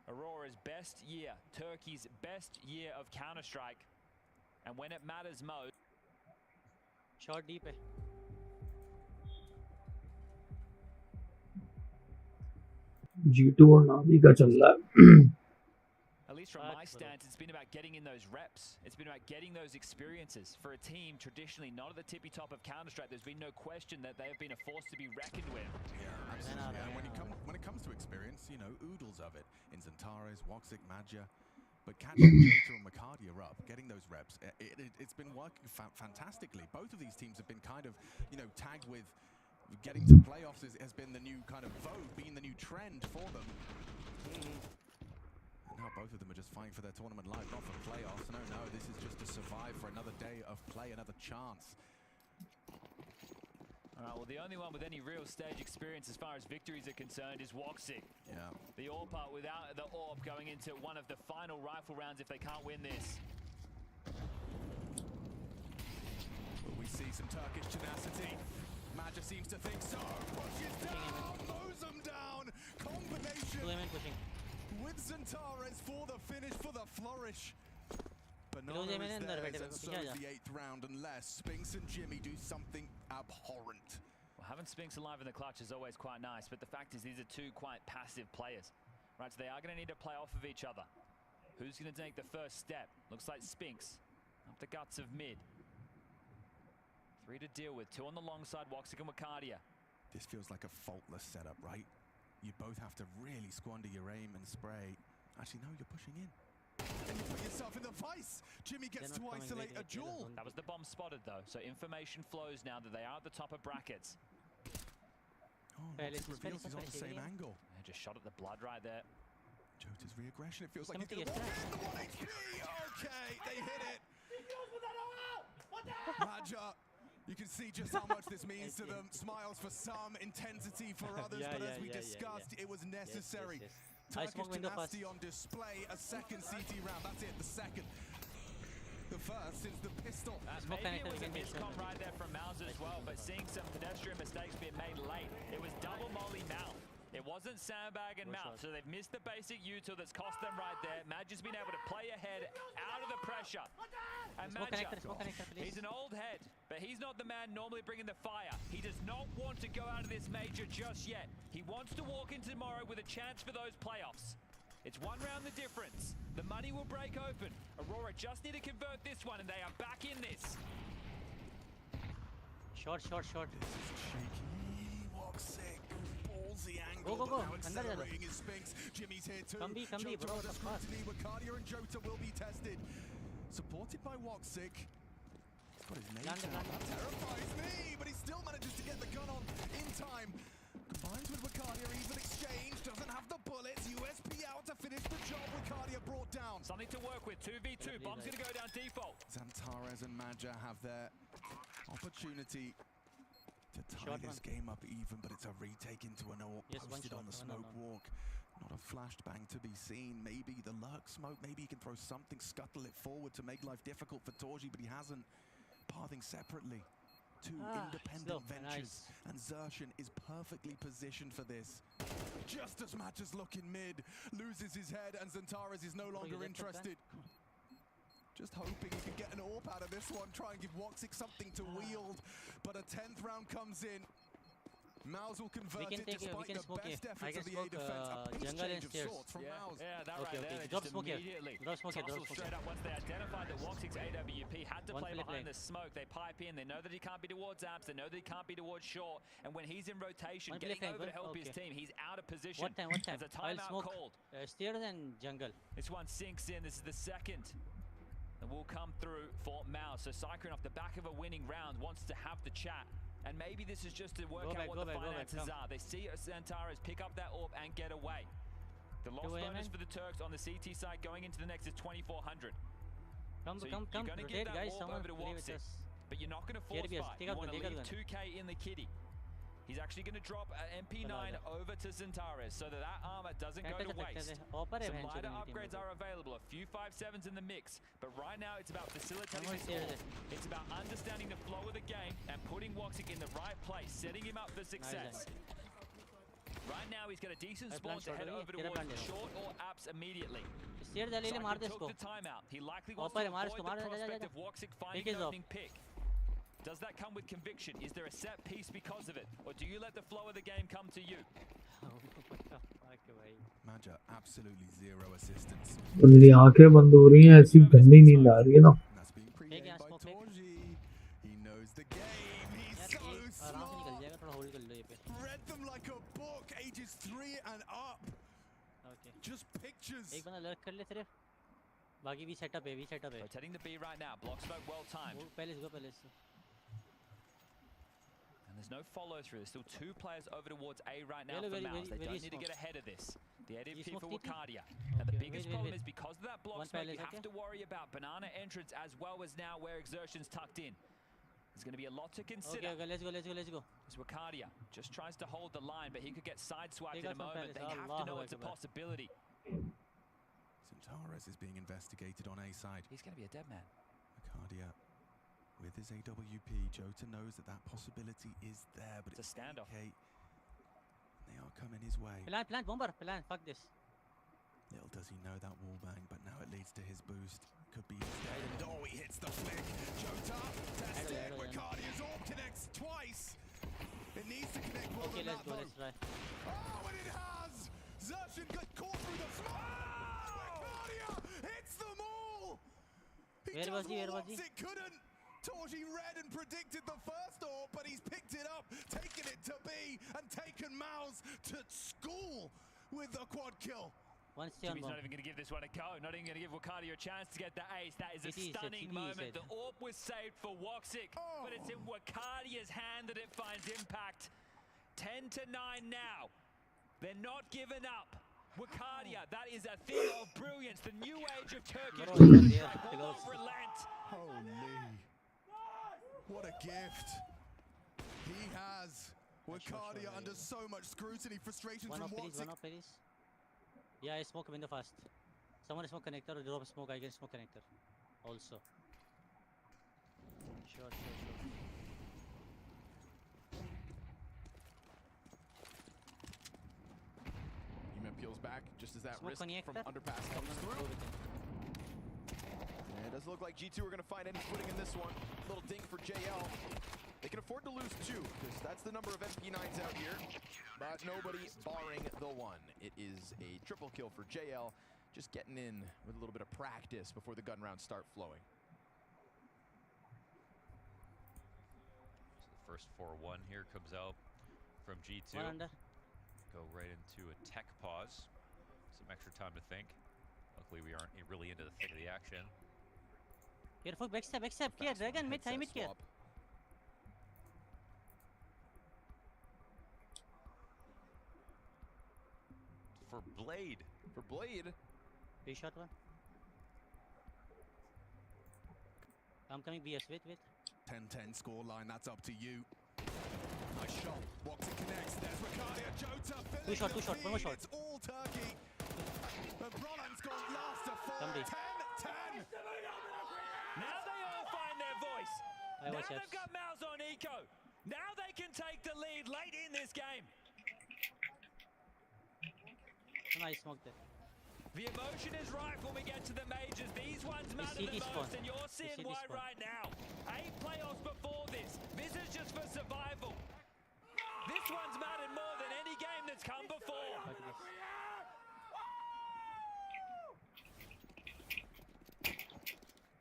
Aurora's best year, Turkey's best year of Counter-Strike, and when it matters most. Shot deep. G2 और नावी का चल रहा है. At least from my stance, it's been about getting in those reps. It's been about getting those experiences. For a team traditionally not at the tippy top of Counter-Strike, there's been no question that they have been a force to be reckoned with. Yeah, absolutely. And when it comes to experience, you know, oodles of it. In Zentares, Woxic, Magia. But catching Jota and Macardia up, getting those reps, it's been working fantastically. Both of these teams have been kind of, you know, tagged with getting to playoffs has been the new kind of vogue, being the new trend for them. And now both of them are just fighting for their tournament life, not for playoffs. No, this is just to survive for another day of play, another chance. All right, well, the only one with any real stage experience as far as victories are concerned is Woxic. Yeah. The AWP without the AWP going into one of the final rifle rounds if they can't win this. Will we see some Turkish tenacity? Maja seems to think so. Pushes down, mows them down. Combination with Zentares for the finish, for the flourish. Banana is theirs, and so is the 8th round, unless Spinks and Jimmy do something abhorrent. Well, having Spinks alive in the clutch is always quite nice, but the fact is these are two quite passive players. Right, so they are going to need to play off of each other. Who's going to take the first step? Looks like Spinks. Up the guts of mid. 3 to deal with. 2 on the long side, Chokxx and Wakadia. This feels like a faultless setup, right? You both have to really squander your aim and spray. Actually, no, you're pushing in. And you put yourself in the vice. Jimmy gets to isolate a duel. That was the bomb spotted, though, so information flows now that they are at the top of brackets. Oh, Chokxx reveals he's on the same angle. Yeah, just shot at the blood right there. Jota's reaggression, it feels like he's going to walk in the 1 HP. Okay, they hit it. Maja, you can see just how much this means to them. Smiles for some, intensity for others, but as we discussed, it was necessary. Turkish dynasty on display, a second CT round. That's it, the second. The first since the pistol. Maybe it was a miscom right there from Mouse as well, but seeing some pedestrian mistakes being made late. It was double molly Mouth. It wasn't sandbag and Mouth, so they've missed the basic U-tool that's cost them right there. Madja's been able to play ahead out of the pressure. And Madja, he's an old head, but he's not the man normally bringing the fire. He does not want to go out of this major just yet. He wants to walk in tomorrow with a chance for those playoffs. It's 1 round the difference. The money will break open. Aurora just need to convert this one, and they are back in this. Short. Shaky, Chokxx, ballsy angle, Go. now accelerating his Spinks. Jimmy's here too. Come be, bro. Jota scrutiny, Wakadia and Jota will be tested. Supported by Chokxx. He's got his name down. That terrifies me, but he still manages to get the gun on in time. Combines with Wakadia, even exchange, doesn't have the bullets. USP out to finish the job. Wakadia brought down. Something to work with, 2v2. Bomb's going to go down default. Zentares and Maja have their opportunity to tie this game up even, but it's a retake into an AWP posted on the smoke walk. Not a flashed bang to be seen. Maybe the lurk smoke, maybe he can throw something, scuttle it forward to make life difficult for Torji, but he hasn't. Pathing separately. 2 independent ventures, and Zershan is perfectly positioned for this. Just as Maja's looking mid, loses his head, and Zentares is no longer interested. Just hoping he can get an AWP out of this one, try and give Chokxx something to wield. But a 10th round comes in. Mouse will convert it despite the best efforts of the A defense. A pinch change of sorts from Mouse. Yeah, that right there. Drop smoke immediately. Drop smoke straight up once they identified that Chokxx AWP had to play behind the smoke. They pipe in. They know that he can't be towards apps. They know that he can't be towards short. And when he's in rotation, getting over to help his team, he's out of position. What time? There's a timeout called. Stairs and jungle. This one sinks in. This is the second. And will come through for Mouse. So Cyclone off the back of a winning round wants to have the chat. And maybe this is just to work out what the finances are. They see Zentares pick up that AWP and get away. The loss bonus for the Turks on the CT side going into the next is 2,400. Come, you're going to get that AWP over to Chokxx, but you're not going to force fight. You want to leave 2K in the kitty. He's actually going to drop an MP9 over to Zentares so that armor doesn't go to waste. Some lighter upgrades are available, a few 5.7s in the mix, but right now it's about facilitating this AWP. It's about understanding the flow of the game and putting Chokxx in the right place, setting him up for success. Right now he's got a decent spawn to head over towards short or apps immediately. Cycle took the timeout. He likely wants to avoid the prospect of Chokxx finding an opening pick. Does that come with conviction? Is there a set piece because of it? Or do you let the flow of the game come to you? Maja, absolutely zero assistance. मेरी आंखें बंद हो रही हैं, ऐसी गंदी नींद आ रही है ना. That's being pre-gamed by Torji. He knows the game. He's so smart. Read them like a book, ages 3 and up. Just pictures. एक बंदा लर्क कर ले सिर्फ. बाकी भी सेटअप है, Rotating the B right now. Block smoke well timed. पहले And there's no follow through. There's still 2 players over towards A right now for Mouse. They don't need to get ahead of this. The AWP for Wakadia. Now the biggest problem is because of that block smoke, you have to worry about banana entrance as well as now where Exertion's tucked in. There's going to be a lot to consider. Okay, let's go. As Wakadia just tries to hold the line, but he could get sideswiped in a moment. They have to know it's a possibility. Zentares is being investigated on A side. He's going to be a dead man. Wakadia with his AWP. Jota knows that possibility is there, but it's a standoff. Okay. They are coming his way. Plan, bomber, fuck this. Little does he know that wallbang, but now it leads to his boost. Could be dead. And oh, he hits the flick. Jota, test it. Ricardia's orb connects twice. It needs to connect well. Okay, let's go. Let's try. Oh, and it has! Zertian got caught through the smoke. Ricardia hits them all. Where was he? Where was he? It couldn't. Torji read and predicted the first orb, but he's picked it up, taken it to B, and taken Mouse to school with a quad kill. Jimmy's not even going to give this one a go. Not even going to give Wakadia a chance to get the ace. That is a stunning moment. The orb was saved for Chokxx, but it's in Wakadia's hand that it finds impact. 10-9 now. They're not giving up. Wakadia, that is a thing of brilliance. The new age of Turkish Counter-Strike will not relent. Holy. What a gift. He has Wakadia under so much scrutiny, frustration from Chokxx. One up, please. Yeah, I smoke window fast. Someone smoke connector or drop a smoke, I can smoke connector. Also. Sure. Human peels back just as that Smoke risk from connector. underpass comes through. And it doesn't look like G2 are going to find any footing in this one. Little ding for JL. They can afford to lose 2, because that's the number of MP9s out here. But nobody barring the 1. It is a triple kill for JL, just getting in with a little bit of practice before the gun rounds start flowing. So the first 4-1 here comes out from G2. Go right into a tech pause. Some extra time to think. Luckily we aren't really into the thick of the action. Careful, backstep, here, Dragon, mid, high mid, here. For Blade. B shot one. I'm coming BS, wait. 10-10 scoreline, that's up to you. Nice shot. Chokxx connects. There's Ricardia. Jota filling 2 shot, one more shot. It's all Turkey. And Brolan's gone last to 4. 10-10. Now they all find their voice. I Now was they've got Mouse on eco. Now they can take the lead late in this game. Nice smoke there. The emotion is right when we get to the majors. These ones matter the most, and you're seeing why right now. 8 playoffs before this. This is just for survival. This one's mattered more than any game that's come before.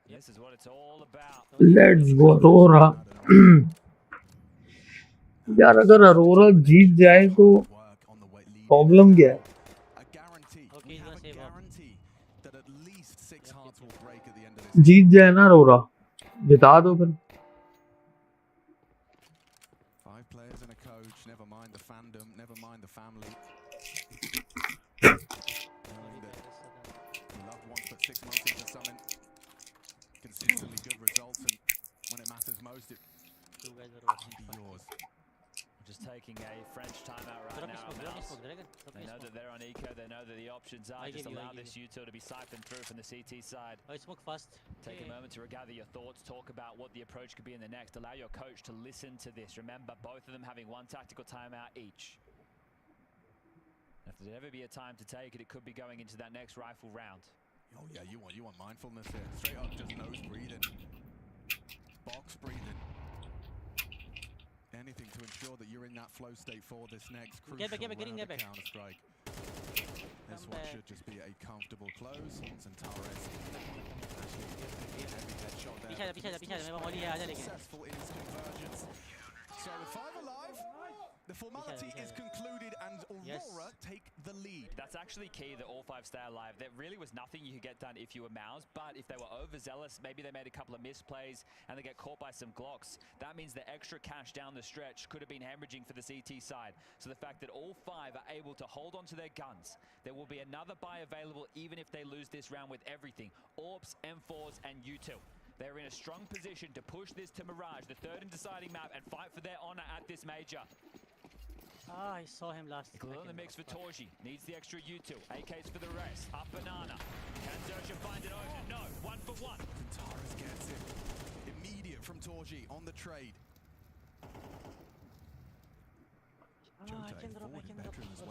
This is what it's all about. Let's go Aurora. यार अगर अरोरा जीत जाए तो problem क्या है? जीत जाए ना अरोरा, जिता दो फिर. 5 players and a coach, never mind the fandom, never mind the family. Loved once but 6 months into summon. Consistently good results, and when it matters most, it can be yours. Just taking a French timeout right now. They know that they're on eco. They know that the options are just allow this util to be siphoned through from the CT side. I smoke fast. Take a moment to regather your thoughts. Talk about what the approach could be in the next. Allow your coach to listen to this. Remember, both of them having 1 tactical timeout each. If there'd ever be a time to take it, it could be going into that next rifle round. Oh yeah, you want mindfulness here. Straight up, just nose breathing, box breathing. Anything to ensure that you're in that flow state for this next crucial round of Counter-Strike. This one should just be a comfortable close. Centaurus actually heavy headshot there. Successful in his convergence. So with 5 alive, the formality is concluded and Aurora take the lead. That's actually key that all 5 stay alive. There really was nothing you could get done if you were Mouse, but if they were overzealous, maybe they made a couple of misplays and they get caught by some Glocks. That means the extra cash down the stretch could have been hemorrhaging for the CT side. So the fact that all 5 are able to hold on to their guns, there will be another buy available even if they lose this round with everything. AWPs, M4s, and U2. They're in a strong position to push this to Mirage, the 3rd and deciding map, and fight for their honor at this major. Ah, I saw him last. Glue in the mix for Torji. Needs the extra U2. AKs for the rest. Up banana. Can Zertian find it open? No. 1 for 1. Centaurus gets it. Immediate from Torji on the trade. I can drop.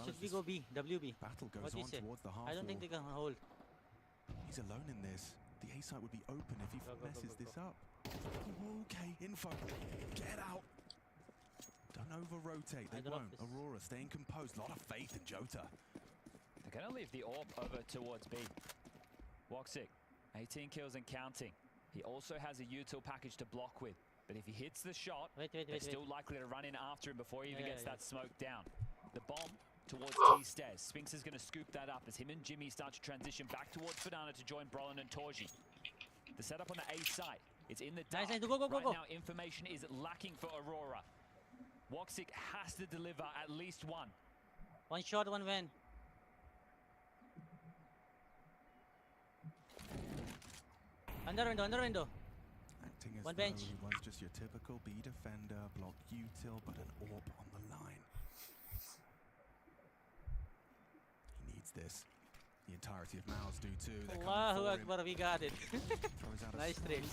Should we go B? WB. Battle goes What do you on say? towards the half I don't think they can hold. He's alone in this. The A site would be open if he messes this up. Okay, info. Get out. Don't over-rotate. They won't. Aurora staying composed. A lot of faith in Jota. They're going to leave the AWP over towards B. Chokxx, 18 kills and counting. He also has a util package to block with. But if he hits the shot, they're still likely to run in after him before he even gets that smoke down. The bomb towards T stairs. Spinks is going to scoop that up as him and Jimmy start to transition back towards Banana to join Brolin and Torji. The setup on the A site. It's in the dark. Nice. Go. Right now, information is lacking for Aurora. Chokxx has to deliver at least one. One shot, one win. Under window. Acting as one though bench. he was just your typical B defender, block util, but an AWP on the line. He needs this. The entirety of Mao's do too. Allahu Akbar, we got it. Nice trade.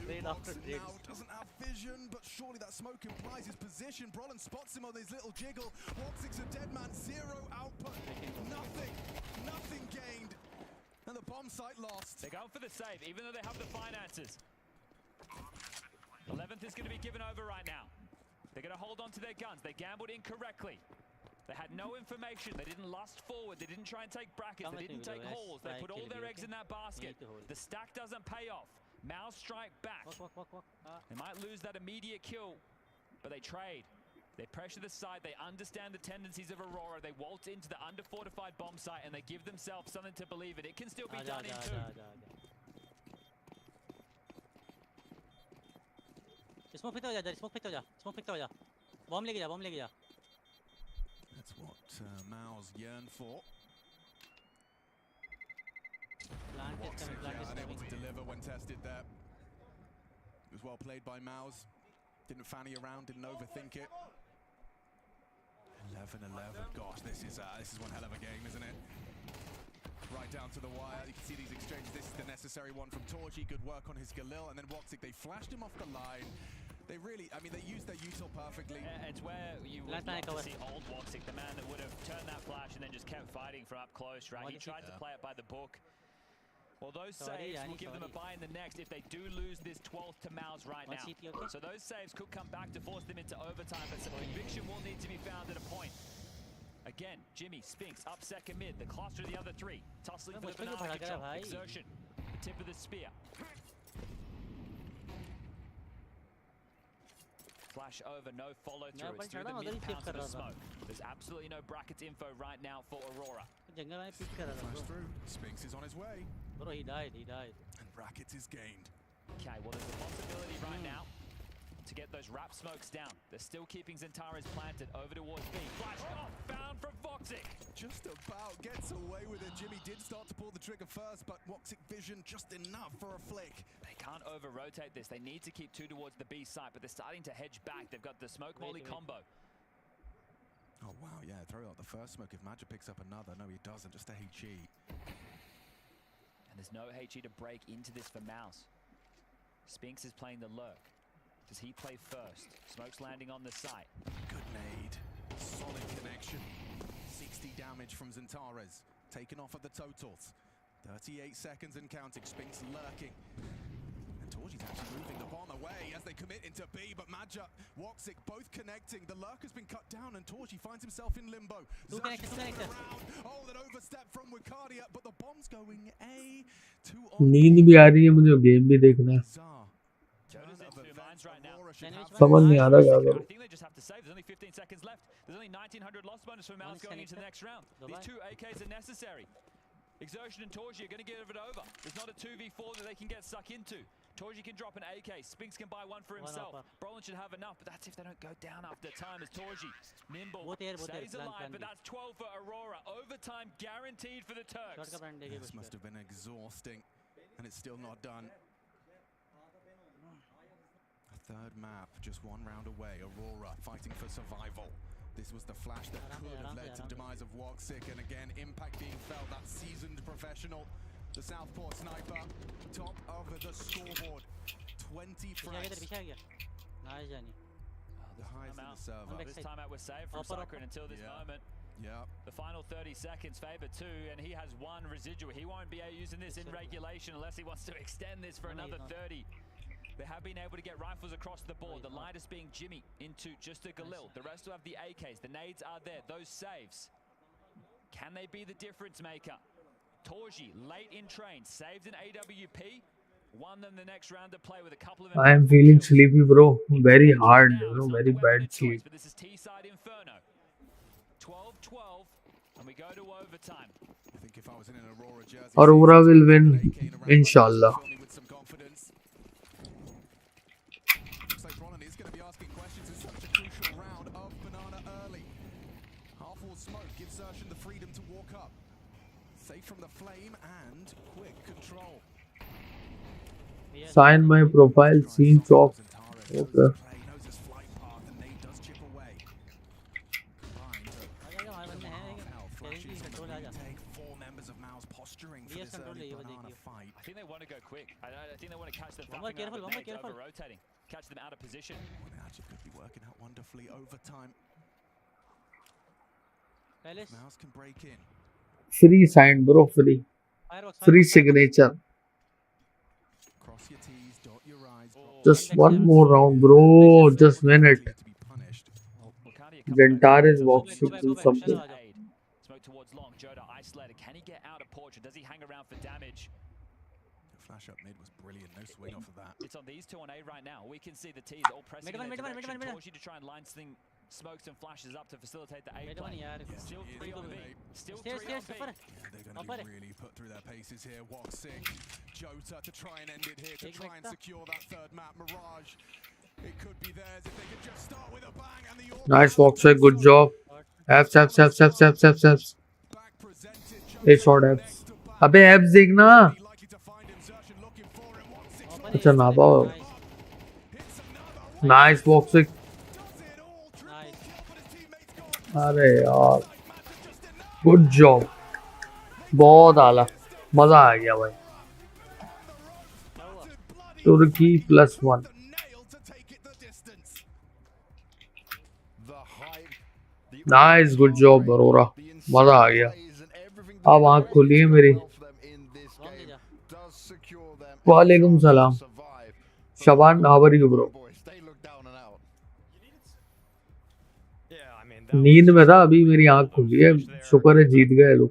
Trade after trade. Now doesn't have vision, but surely that smoke implies his position. Brolin spots him on his little jiggle. Chokxx's a dead man, zero output. Nothing gained. And the bomb site lost. They're going for the save, even though they have the finances. 11th is going to be given over right now. They're going to hold on to their guns. They gambled incorrectly. They had no information. They didn't lust forward. They didn't try and take brackets. They didn't take hauls. They put all their eggs in that basket. The stack doesn't pay off. Mouse strike back. They might lose that immediate kill, but they trade. They pressure the side. They understand the tendencies of Aurora. They waltz into the under-fortified bomb site, and they give themselves something to believe in. It can still be done in two. Smoke picked up. Bomb ले गया. That's what Mao's yearn for. Unable to deliver when tested there. It was well played by Mao's. Didn't fanny around, didn't overthink it. 11-11. Gosh, this is one hell of a game, isn't it? Right down to the wire. You can see these exchanges. This is the necessary one from Torji. Good work on his Galil. And then Chokxx, they flashed him off the line. They really, I mean, they used their util perfectly. It's where you would love to see old Chokxx, the man that would have turned that flash and then just kept fighting from up close, right? He tried to play it by the book. Well, those saves will give them a buy in the next if they do lose this 12th to Mao's right now. So those saves could come back to force them into overtime, but some conviction will need to be found at a point. Again, Jimmy, Spinks, up second mid, the cluster of the other three. Tussling for the banana control, exertion, tip of the spear. Flash over, no follow through. It's through the mid-pounce of the smoke. There's absolutely no brackets info right now for Aurora. Flash through. Spinks is on his way. Bro, he died. And brackets is gained. Okay, well, there's a possibility right now to get those wrap smokes down. They're still keeping Zentaris planted over towards B. Flash off, found from Chokxx. Just about gets away with it. Jimmy did start to pull the trigger first, but Chokxx vision just enough for a flick. They can't over-rotate this. They need to keep two towards the B side, but they're starting to hedge back. They've got the smoke molly combo. Oh, wow, yeah, throw out the first smoke. If Magic picks up another, no, he doesn't, just a HE. And there's no HE to break into this for Mouse. Spinks is playing the lurk. Does he play first? Smoke's landing on the site. Good nade. Solid connection. 60 damage from Zentaris. Taken off at the totals. 38 seconds and counting. Spinks lurking. And Torji's actually moving the bomb away as they commit into B, but Madja, Chokxx both connecting. The lurk has been cut down and Torji finds himself in limbo. Two connected. Oh, that overstep from Wicardia, but the bomb's going A. नींद भी आ रही है मुझे, game भी देखना है. समझ नहीं आ रहा क्या करूं. I think they just have to save. There's only 15 seconds left. There's only 1900 loss bonus for Mouse going into the next round. These two AKs are necessary. Exertion and Torji are going to give it over. There's not a 2v4 that they can get stuck into. Torji can drop an AK. Spinks can buy one for himself. Brolin should have enough, but that's if they don't go down after time as Torji. Nimble stays alive, but that's 12 for Aurora. Overtime guaranteed for the Turks. This must have been exhausting, and it's still not done. A third map, just one round away. Aurora fighting for survival. This was the flash that could have led to the demise of Chokxx, and again, impact being felt. That seasoned professional, the Southpaw sniper, top of the scoreboard. 20 frags. The highest in the server. This timeout was saved from Cyclone until this moment. Yeah. The final 30 seconds favor 2, and he has 1 residual. He won't be using this in regulation unless he wants to extend this for another 30. They have been able to get rifles across the board. The lightest being Jimmy into just a Galil. The rest will have the AKs. The nades are there. Those saves. Can they be the difference maker? Torji, late in train, saved an AWP. Won them the next round to play with a couple of... I am feeling sleepy, bro. Very hard, very bad sleep. But this is T-side Inferno. 12-12, and we go to overtime. I think if I was in an Aurora jersey, Aurora will win, inshallah. Looks like Roland is going to be asking questions in such a crucial round of Banana early. Half-wall smoke gives Zershan the freedom to walk up. Safe from the flame and quick control. Sign my profile, Ceen Chokxx. Okay. I think they want to go quick. I think they want to catch them rotating, catch them out of position. Actually could be working out wonderfully over time. Mouse can break in. Free sign, bro. Free signature. Cross your T's, dot your I's. Just one more round, bro. Just win it. Gentaris Voxic do something. Smoke towards long. Joda isolated. Can he get out of portrait? Does he hang around for damage? The flash up mid was brilliant. No swing off of that. It's on these two on A right now. We can see the T's all pressing in their direction. Torji to try and line smokes and flashes up to facilitate the A play. Still 3 on B. Still 3 on B. They're going to be really put through their paces here. Woxic, Jota to try and end it here, to try and secure that third map. Mirage, it could be theirs if they could just start with a bang. And the Nice Voxic, good job. Abs. 8 shot abs. अबे abs देखना. अच्छा ना पाओ. Nice Voxic. अरे यार. Good job. बहुत आला. मजा आ गया भाई. तुर्की +1. Nice, good job, Aurora. मजा आ गया. अब आँख खुली है मेरी. वालेकुम सलाम. Shaban, how are you, bro? नींद में था, अभी मेरी आँख खुली है. शुक्र है जीत गए लोग.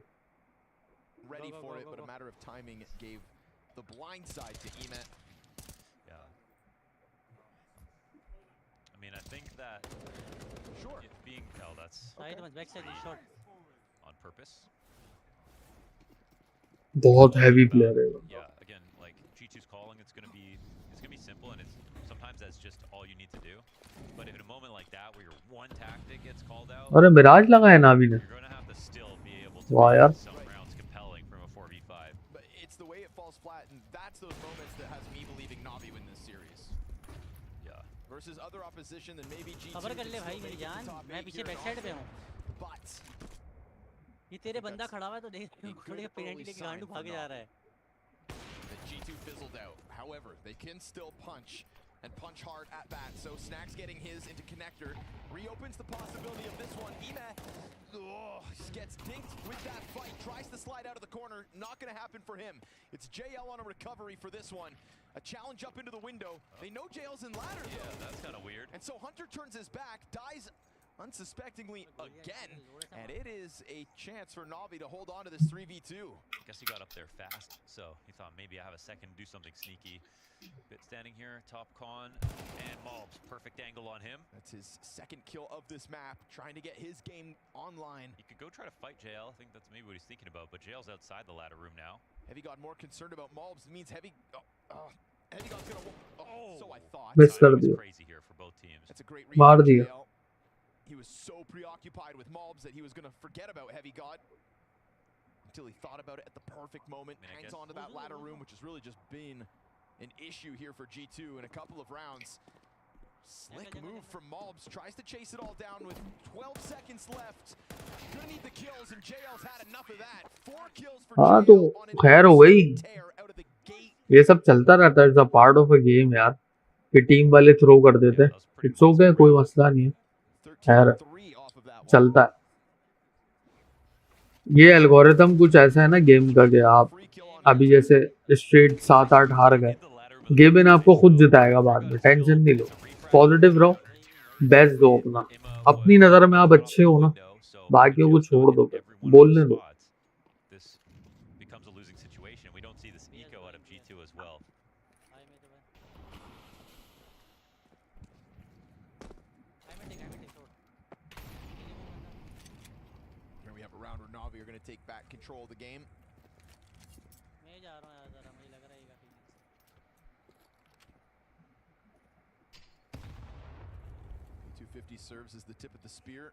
On purpose. बहुत heavy player है. Yeah, again, like G2's calling, it's gonna be simple, and it's sometimes that's just all you need to do. But if in a moment like that where your one tactic gets called out, अरे मिराज लगाया नावी ने. you're gonna have to still be able to make some rounds compelling from a 4v5. But it's the way it falls flat, and that's those moments that has me believing Navi win this series. Yeah. Versus other opposition, then maybe G2. खबर कर ले भाई मेरी जान, मैं पीछे back side पे हूँ. But ये तेरे बंदा खड़ा हुआ है तो देख थोड़ी पेनल्टी लेके गांडू भागे जा रहा है. The G2 fizzled out. However, they can still punch and punch hard at bat. So Snack's getting his into connector, reopens the possibility of this one. Ime gets dinked with that fight, tries to slide out of the corner. Not going to happen for him. It's JL on a recovery for this one. A challenge up into the window. They know JL's in ladder. Yeah, that's kind of weird. And so Hunter turns his back, dies unsuspectingly again, and it is a chance for Navi to hold on to this 3v2. I guess he got up there fast, so he thought maybe I have a second, do something sneaky. Bit standing here, top con, and Malbs, perfect angle on him. That's his second kill of this map, trying to get his game online. He could go try to fight JL, I think that's maybe what he's thinking about, but JL's outside the ladder room now. Heavy got more concerned about Malbs. It means Heavy God's gonna... so I thought. Miss कर दिया. Crazy here for both teams. That's a great मार दिया. He was so preoccupied with Malbs that he was going to forget about Heavy God until he thought about it at the perfect moment. Hangs onto that ladder room, which has really just been an issue here for G2 in a couple of rounds. Slick move from Malbs, tries to chase it all down with 12 seconds left. Gonna need the kills, and JL's had enough of that. 4 kills for हाँ JL तो on an खैर हो गई. tear out of the gate. ये सब चलता रहता है. It's a part of a game, यार. कि टीम वाले थ्रो कर देते। इट्स ओके, कोई मसला नहीं है, खैर चलता है। ये एल्गोरिथम कुछ ऐसा है ना गेम का कि आप अभी जैसे स्ट्रेट 7-8 हार गए, गेम इन आपको खुद जिताएगा बाद में, टेंशन नहीं लो, पॉजिटिव रहो, बेस्ट दो अपना। अपनी नज़र में आप अच्छे हो ना, बाकियों को छोड़ दो, बोलने दो। Here we have a round where Navi are going to take back control of the game. मैं जा रहा हूँ यार, जरा मुझे लग रहा है ये काफी 250 serves as the tip of the spear.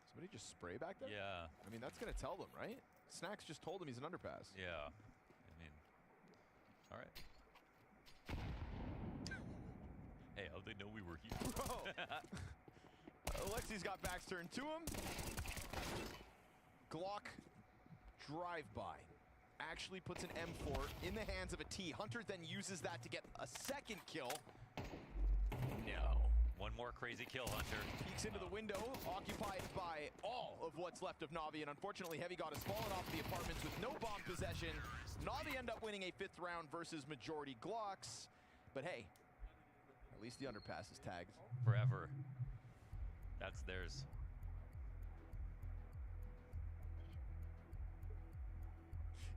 Somebody just spray back there? Yeah. I mean, that's going to tell them, right? Snacks just told him he's an underpass. Yeah. I mean, all right. Hey, how'd they know we were here? Bro! Alexi's got backs turned to him. Glock drive-by. Actually puts an M4 in the hands of a T. Hunter then uses that to get a second kill. No. One more crazy kill, Hunter. Peeks into the window, occupied by all of what's left of Navi, and unfortunately Heavy God has fallen off the apartments with no bomb possession. Navi end up winning a 5th round versus majority Glocks. But hey, at least the underpass is tagged. Forever. That's theirs.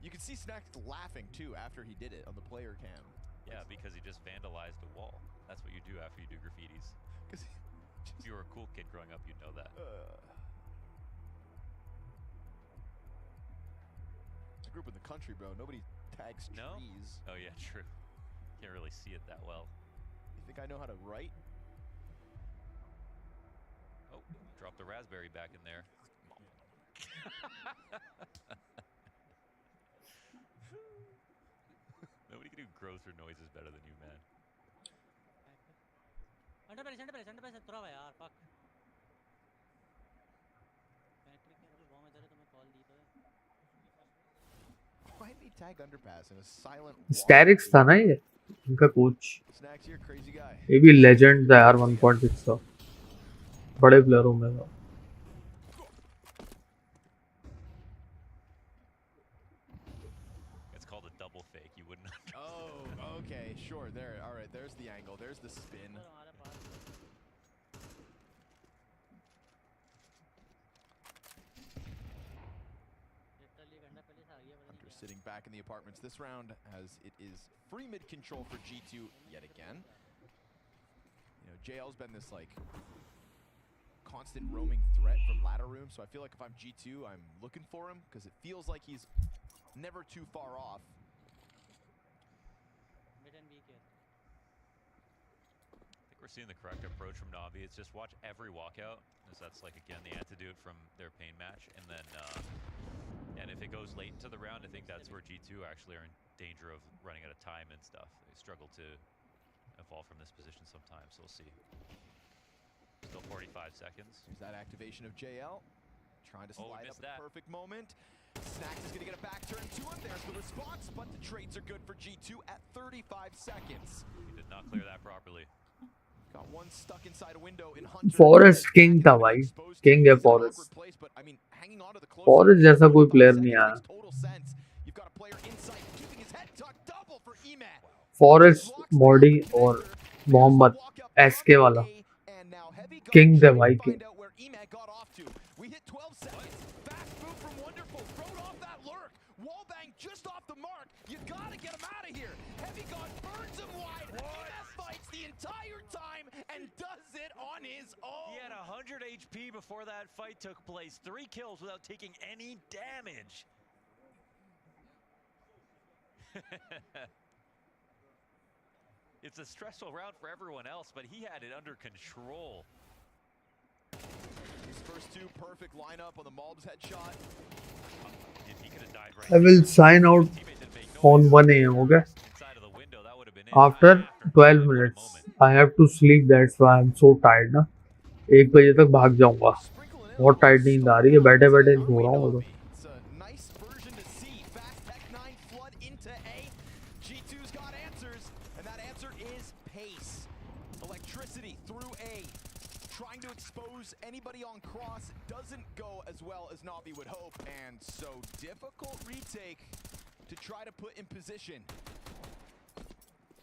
You can see Snack laughing too after he did it on the player cam. Yeah, because he just vandalized a wall. That's what you do after you do graffitis. If you were a cool kid growing up, you'd know that. I grew up in the country, bro. Nobody tags trees. Oh yeah, true. Can't really see it that well. You think I know how to write? Oh, dropped the raspberry back in there. Nobody can do growth or noises better than you, man. Under press throw है यार, fuck. Matric के अभी bomb इधर है, तो मैं call दी तो है। Why did he tag underpass in a silent स्टैरिक्स था ना ये इनका coach. Snacks, you're a crazy guy. ये भी लेजेंड था यार, 1.6 का, बड़े प्लेयरों में था। It's called a double fake. You wouldn't. Oh, okay, sure. There. All right. There's the angle. There's the spin. Hunter sitting back in the apartments this round as it is free mid control for G2 yet again. You know, JL's been this like constant roaming threat from ladder room, so I feel like if I'm G2, I'm looking for him because it feels like he's never too far off. I think we're seeing the correct approach from Navi. It's just watch every walkout, as that's like again the antidote from their pain match, and then and if it goes late into the round, I think that's where G2 actually are in danger of running out of time and stuff. They struggle to evolve from this position sometimes, so we'll see. Still 45 seconds. Here's that activation of JL. Trying to slide up that. the perfect moment. Snacks is going to get a back turn to him. There's the response, but the trades are good for G2 at 35 seconds. He did not clear that properly. Got one stuck inside a window in Hunter. Forest king था भाई, king है forest. Forest जैसा कोई player नहीं आया। Forest, मॉडी और Mohammad SK वाला king थे भाई, king. We hit 12 seconds. Fast move from Wonderful. Throwed off that lurk. Wallbang just off the mark. You gotta get him out of here. Heavy God burns him wide. EMF fights the entire time and does it on his own. He had 100 HP before that fight took place. 3 kills without taking any damage. It's a stressful round for everyone else, but he had it under control. These first 2 perfect lineup on the Malbs headshot. He could have died right. I will sign out on 1 AM, okay? After 12 minutes. I have to sleep, that's why I'm so tired, na? 1 बजे तक भाग जाऊंगा, बहुत tight नींद आ रही है, बैठे बैठे सो रहा हूँ। तो anybody on cross doesn't go as well as Navi would hope, and so difficult retake to try to put in position.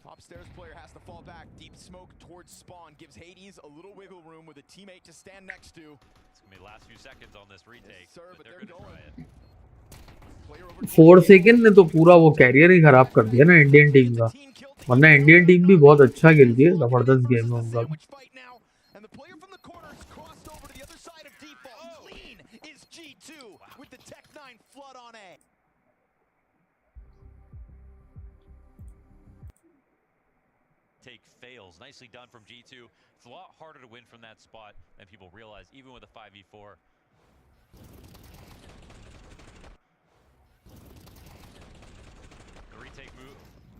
Top stairs player has to fall back. Deep smoke towards spawn gives Hades a little wiggle room with a teammate to stand next to. It's gonna be the last few seconds on this retake, yes, sir, but they're gonna try it. 4 ने तो पूरा वो career ही खराब कर दिया ना Indian team का, वरना इंडियन टीम भी बहुत अच्छा खेलती है, जबरदस्त गेम है उनका। And the player from the corners crossed over to the other side of default. Clean is G2 with the Tech-9 flood on A. Take fails. Nicely done from G2. It's a lot harder to win from that spot than people realize, even with a 5v4. The retake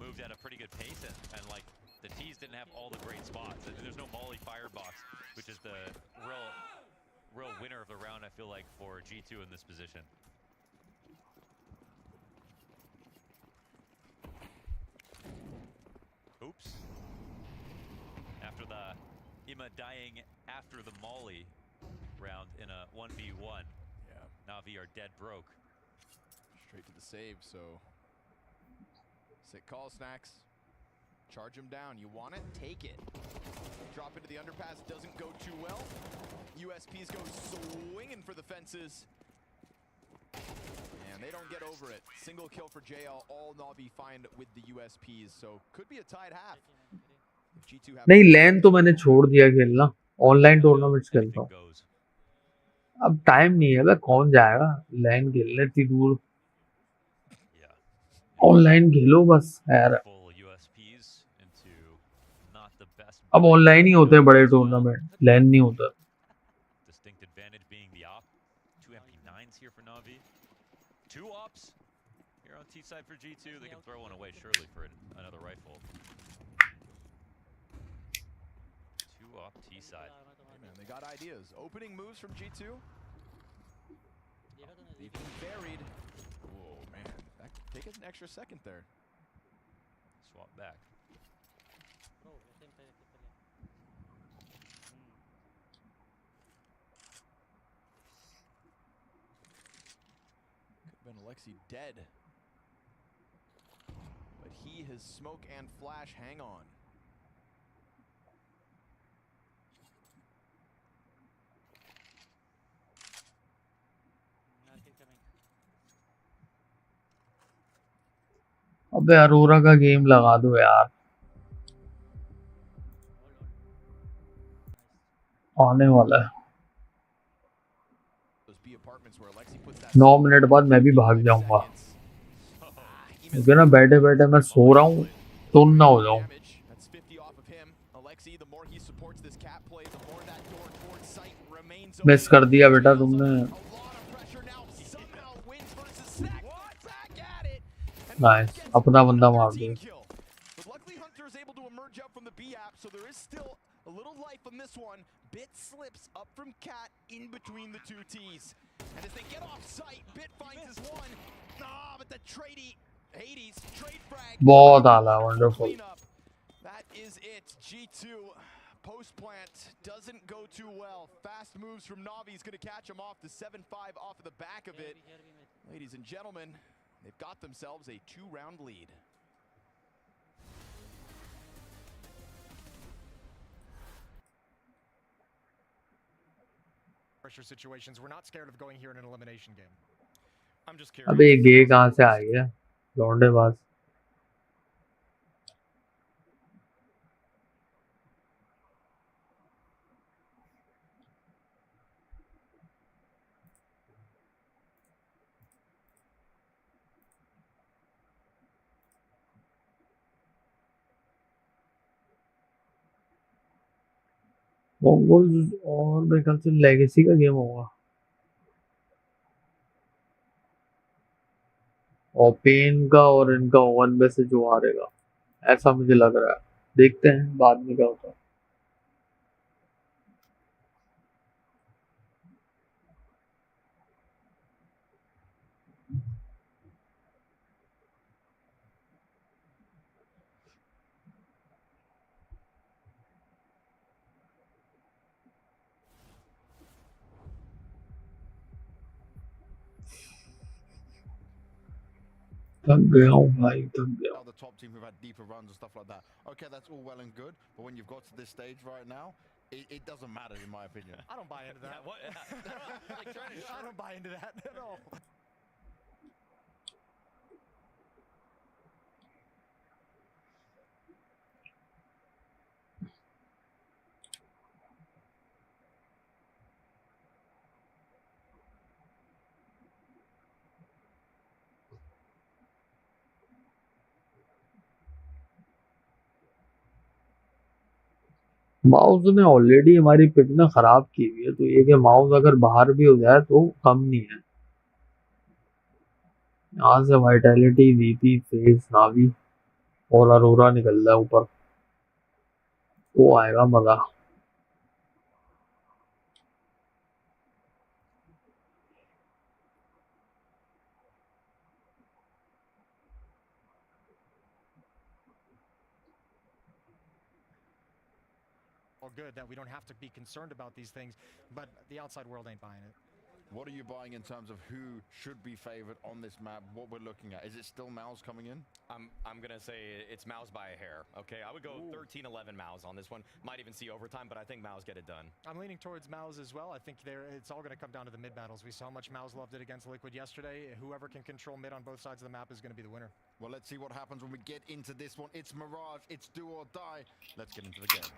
moved at a pretty good pace, and like the T's didn't have all the great spots. There's no Molly Firebox, which is the real winner of the round, I feel like, for G2 in this position. Oops. After the Ima dying after the Molly round in a 1v1. Yeah. Navi are dead broke. Straight to the save, so sick call, Snacks. Charge him down. You want it? Take it. Drop into the underpass. Doesn't go too well. USPs go swinging for the fences. And they don't get over it. Single kill for JL. All Navi find with the USPs. So could be a tied half. G2 have नहीं लैन तो मैंने छोड़ दिया खेलना, online tournaments खेलता हूँ। अब time नहीं है, कौन जाएगा लैन खेलने इतनी दूर। ऑनलाइन खेलो बस यार। अब ऑनलाइन ही होते हैं बड़े टूर्नामेंट, लैन नहीं होता। Distinct advantage being the op. 2 MP9s here for Navi. 2 ops here on T side for G2. They can throw one away surely for another rifle. 2 op T side. Hey man, they got ideas. Opening moves from G2. They've been buried. Oh man, that take an extra second there. Swap back. Been Alexi dead, but he has smoke and flash. Hang on. अबे अरोरा का game लगा दो यार, आने वाला है। 9 minute बाद मैं भी भाग जाऊंगा, क्योंकि ना बैठे बैठे मैं सो रहा हूँ, सुन ना हो जाऊं। मिस कर दिया बेटा तुमने। नाइस, अपना बंदा मार दिया। A little life on this one. Bit slips up from Cat in between the two T's. And as they get off sight, Bit finds his one. Ah, but the Hades trade frag. बहुत आला, wonderful. That is it. G2 post plant doesn't go too well. Fast moves from Navi is going to catch him off the 7-5 off of the back of it. Ladies and gentlemen, they've got themselves a 2-round lead. Pressure situations. We're not scared of going here in an elimination game. I'm just curious. अबे ये गे कहाँ से आ गया? लौंडे बाज। और मेरे ख्याल से लेगेसी का गेम होगा, और पेन का और इनका 1 में से जो हारेगा, ऐसा मुझे लग रहा है। देखते हैं बाद में क्या होता है। थक गया हूँ भाई, थक गया हूँ. The top team who've had deeper runs and stuff like that. Okay, that's all well and good, but when you've got to this stage right now, it doesn't matter in my opinion. I don't buy into that. Yeah, what? I don't buy into that at all. Mouse ने already हमारी pick ना खराब की हुई है, तो ये कि माउस अगर बाहर भी हो जाए तो कम नहीं है. यहाँ से वाइटैलिटी, वीपी, फेस, नावी और अरोरा निकल रहा है ऊपर, तो आएगा मजा. Good that we don't have to be concerned about these things, but the outside world ain't buying it. What are you buying in terms of who should be favored on this map? What we're looking at? Is it still Mouse coming in? I'm gonna say it's Mouse by a hair. Okay, I would go 13-11 Mouse on this one. Might even see overtime, but I think Mouse get it done. I'm leaning towards Mouse as well. I think it's all going to come down to the mid battles. We saw how much Mouse loved it against Liquid yesterday. Whoever can control mid on both sides of the map is going to be the winner. Well, let's see what happens when we get into this one. It's Mirage. It's do or die. Let's get into the game.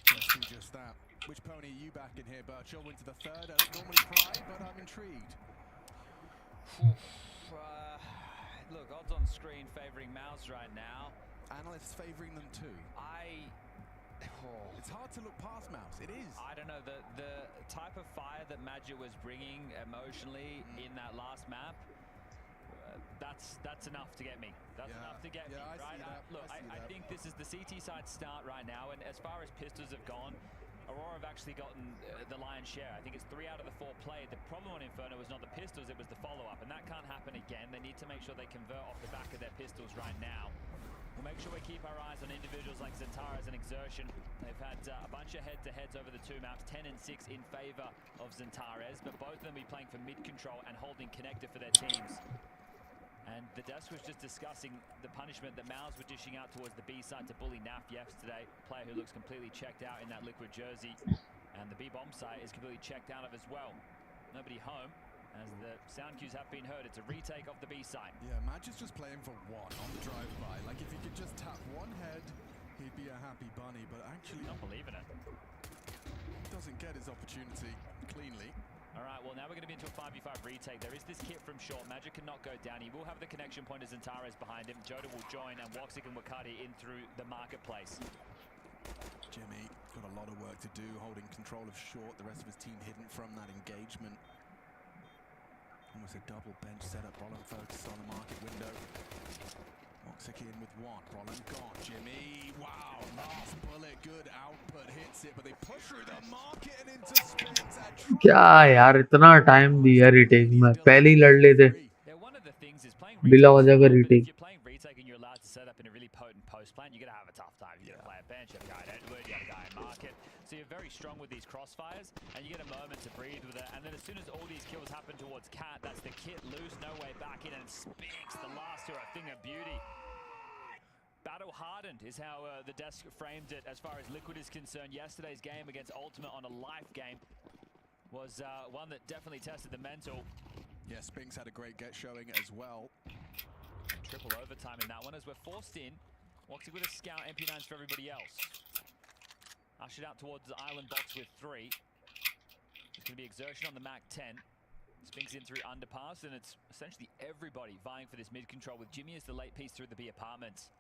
Let's see just that. Which pony are you back in here, Birchall? Into the third. I don't normally cry, but I'm intrigued. Look, odds on screen favoring Mouse right now. Analysts favoring them too. It's hard to look past Mouse. It is. I don't know, the type of fire that Magic was bringing emotionally in that last map, that's enough to get me. That's enough to get me, right? Look, I think this is the CT side start right now, and as far as pistols have gone, Aurora have actually gotten the lion's share. I think it's 3 out of the 4 played. The problem on Inferno was not the pistols, it was the follow-up, and that can't happen again. They need to make sure they convert off the back of their pistols right now. We'll make sure we keep our eyes on individuals like Zentaras and Exertion. They've had a bunch of head-to-heads over the 2 maps, 10 and 6 in favor of Zentares, but both of them will be playing for mid-control and holding connector for their teams. And the desk was just discussing the punishment that Mouse were dishing out towards the B side to bully Naf yesterday, player who looks completely checked out in that Liquid jersey. And the B bomb site is completely checked out of as well. Nobody home, as the sound cues have been heard. It's a retake of the B site. Yeah, Madge is just playing for one on the drive-by. Like, if he could just tap one head, he'd be a happy bunny, but actually... Not believing it. Doesn't get his opportunity cleanly. All right, well, now we're going to be into a 5v5 retake. There is this kit from Short. Magic cannot go down. He will have the connection point as Zentares behind him. Joda will join, and Woxic and Wakati in through the marketplace. Jimmy got a lot of work to do, holding control of Short. The rest of his team hidden from that engagement. Almost a double bench setup. Roland focused on the market window. Woxic in with 1. Roland gone. Jimmy, wow, last bullet, good output, hits it, but they push through the market and into Spence. क्या यार, इतना time दिया retake में, पहले ही लड़ लेते बिला वजह का retake. You're allowed to set up in a really potent post plan. You're going to have a tough time. You're going to play a bench, you have a guy at Edward, you have a guy in market. So you're very strong with these crossfires, and you get a moment to breathe with it. And then as soon as all these kills happen towards Cat, that's the kit loose, no way back in, and Spinks, the last two, a thing of beauty. Battle hardened is how the desk framed it as far as Liquid is concerned. Yesterday's game against Ultimate on a life game was one that definitely tested the mental. Yeah, Spinks had a great get showing as well. Triple overtime in that one as we're forced in. Woxic with a scout, MP9s for everybody else. Ushered out towards the island box with 3. It's going to be Exertion on the Mac 10. Spinks in through underpass, and it's essentially everybody vying for this mid-control with Jimmy as the late piece through the B apartments.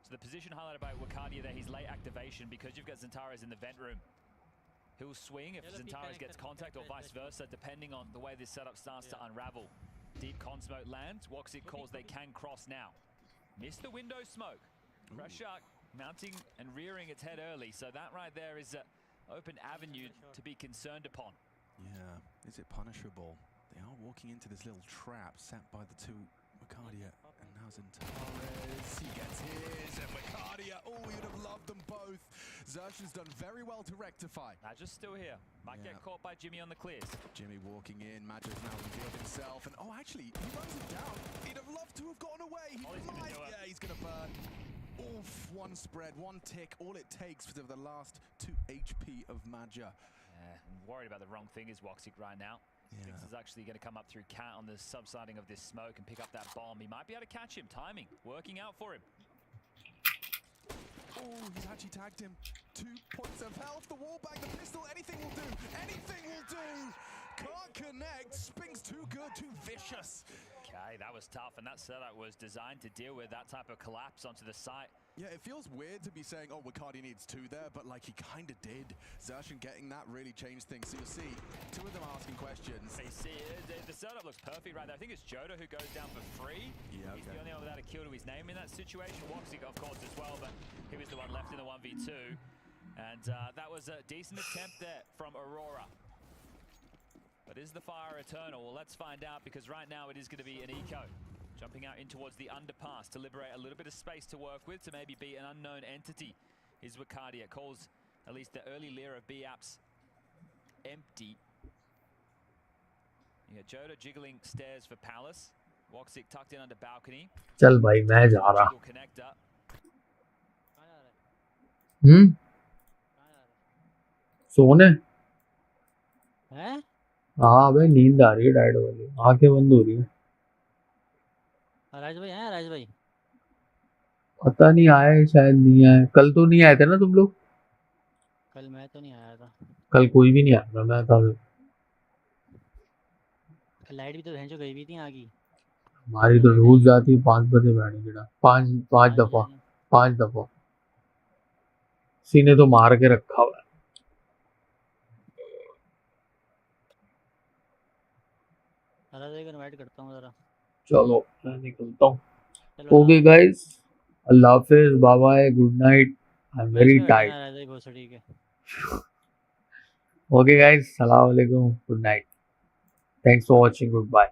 So the position highlighted by Wakadia there, he's late activation because you've got Zentares in the vent room. He'll swing if Zentares gets contact or vice versa, depending on the way this setup starts to unravel. Deep con smoke lands. Woxic calls they can cross now. Missed the window smoke. Fresh Shark mounting and rearing its head early. So that right there is an open avenue to be concerned upon. Yeah, is it punishable? They are walking into this little trap set by the 2 Wakadia, and now Zentares. He gets his, and Wakadia. Oh, you'd have loved them both. Zershan's done very well to rectify. Madja's still here. Might get caught by Jimmy on the clears. Jimmy walking in. Madja's now revealed himself, and oh, actually, he runs him down. He'd have loved to have gotten away. He might. Yeah, he's gonna burn. Oof, one spread, one tick. All it takes for the last 2 HP of Madja. Yeah, I'm worried about the wrong thing is Chokxx right now. Thinks he's actually going to come up through Cat on the subsiding of this smoke and pick up that bomb. He might be able to catch him. Timing working out for him. Oh, he's actually tagged him. 2 points of health. The wall bang, the pistol, anything will do. Anything will do. Can't connect. Sping's too good, too vicious. Okay, that was tough, and that setup was designed to deal with that type of collapse onto the site. Yeah, it feels weird to be saying, oh, Wakadia needs 2 there, but like he kind of did. Zershan getting that really changed things. So you'll see 2 of them asking questions. You see, the setup looks perfect right there. I think it's Joda who goes down for free. Yeah, He's the only one without a kill to his name in that situation. Chokxx, of course, as well, but he was the one left in the 1v2. And that was a decent attempt there from Aurora. But is the fire eternal? Well, let's find out, because right now it is going to be an eco. Jumping out in towards the underpass to liberate a little bit of space to work with, to maybe be an unknown entity. Is Wakadia. Calls at least the early layer of B-apps empty. You got Joda jiggling stairs for Palace. Chokxx tucked in under balcony. चल भाई मैं जा रहा. Connector. सोने. हैं? हाँ भाई नींद आ रही है डाइट वाली. आंखें बंद हो रही है. राज भाई हैं? राज भाई पता नहीं आए शायद नहीं आए. कल तो नहीं आए थे ना तुम लोग? कल मैं तो नहीं आया था. कल कोई भी नहीं आया था. मैं था. लाइट भी तो भैंसो गई भी थी आगे. हमारी तो रोज जाती है 5 बजे बैठने गिरा. 5 दफा 5 दफा. सीने तो मार के रखा हुआ है. इनवाइट करता हूँ जरा. चलो मैं निकलता हूँ. ओके गाइस, अल्लाह हाफिज, bye bye, good night. I am very tired. Okay guys, सलाम वालेकुम, good night. Thanks for watching, good bye.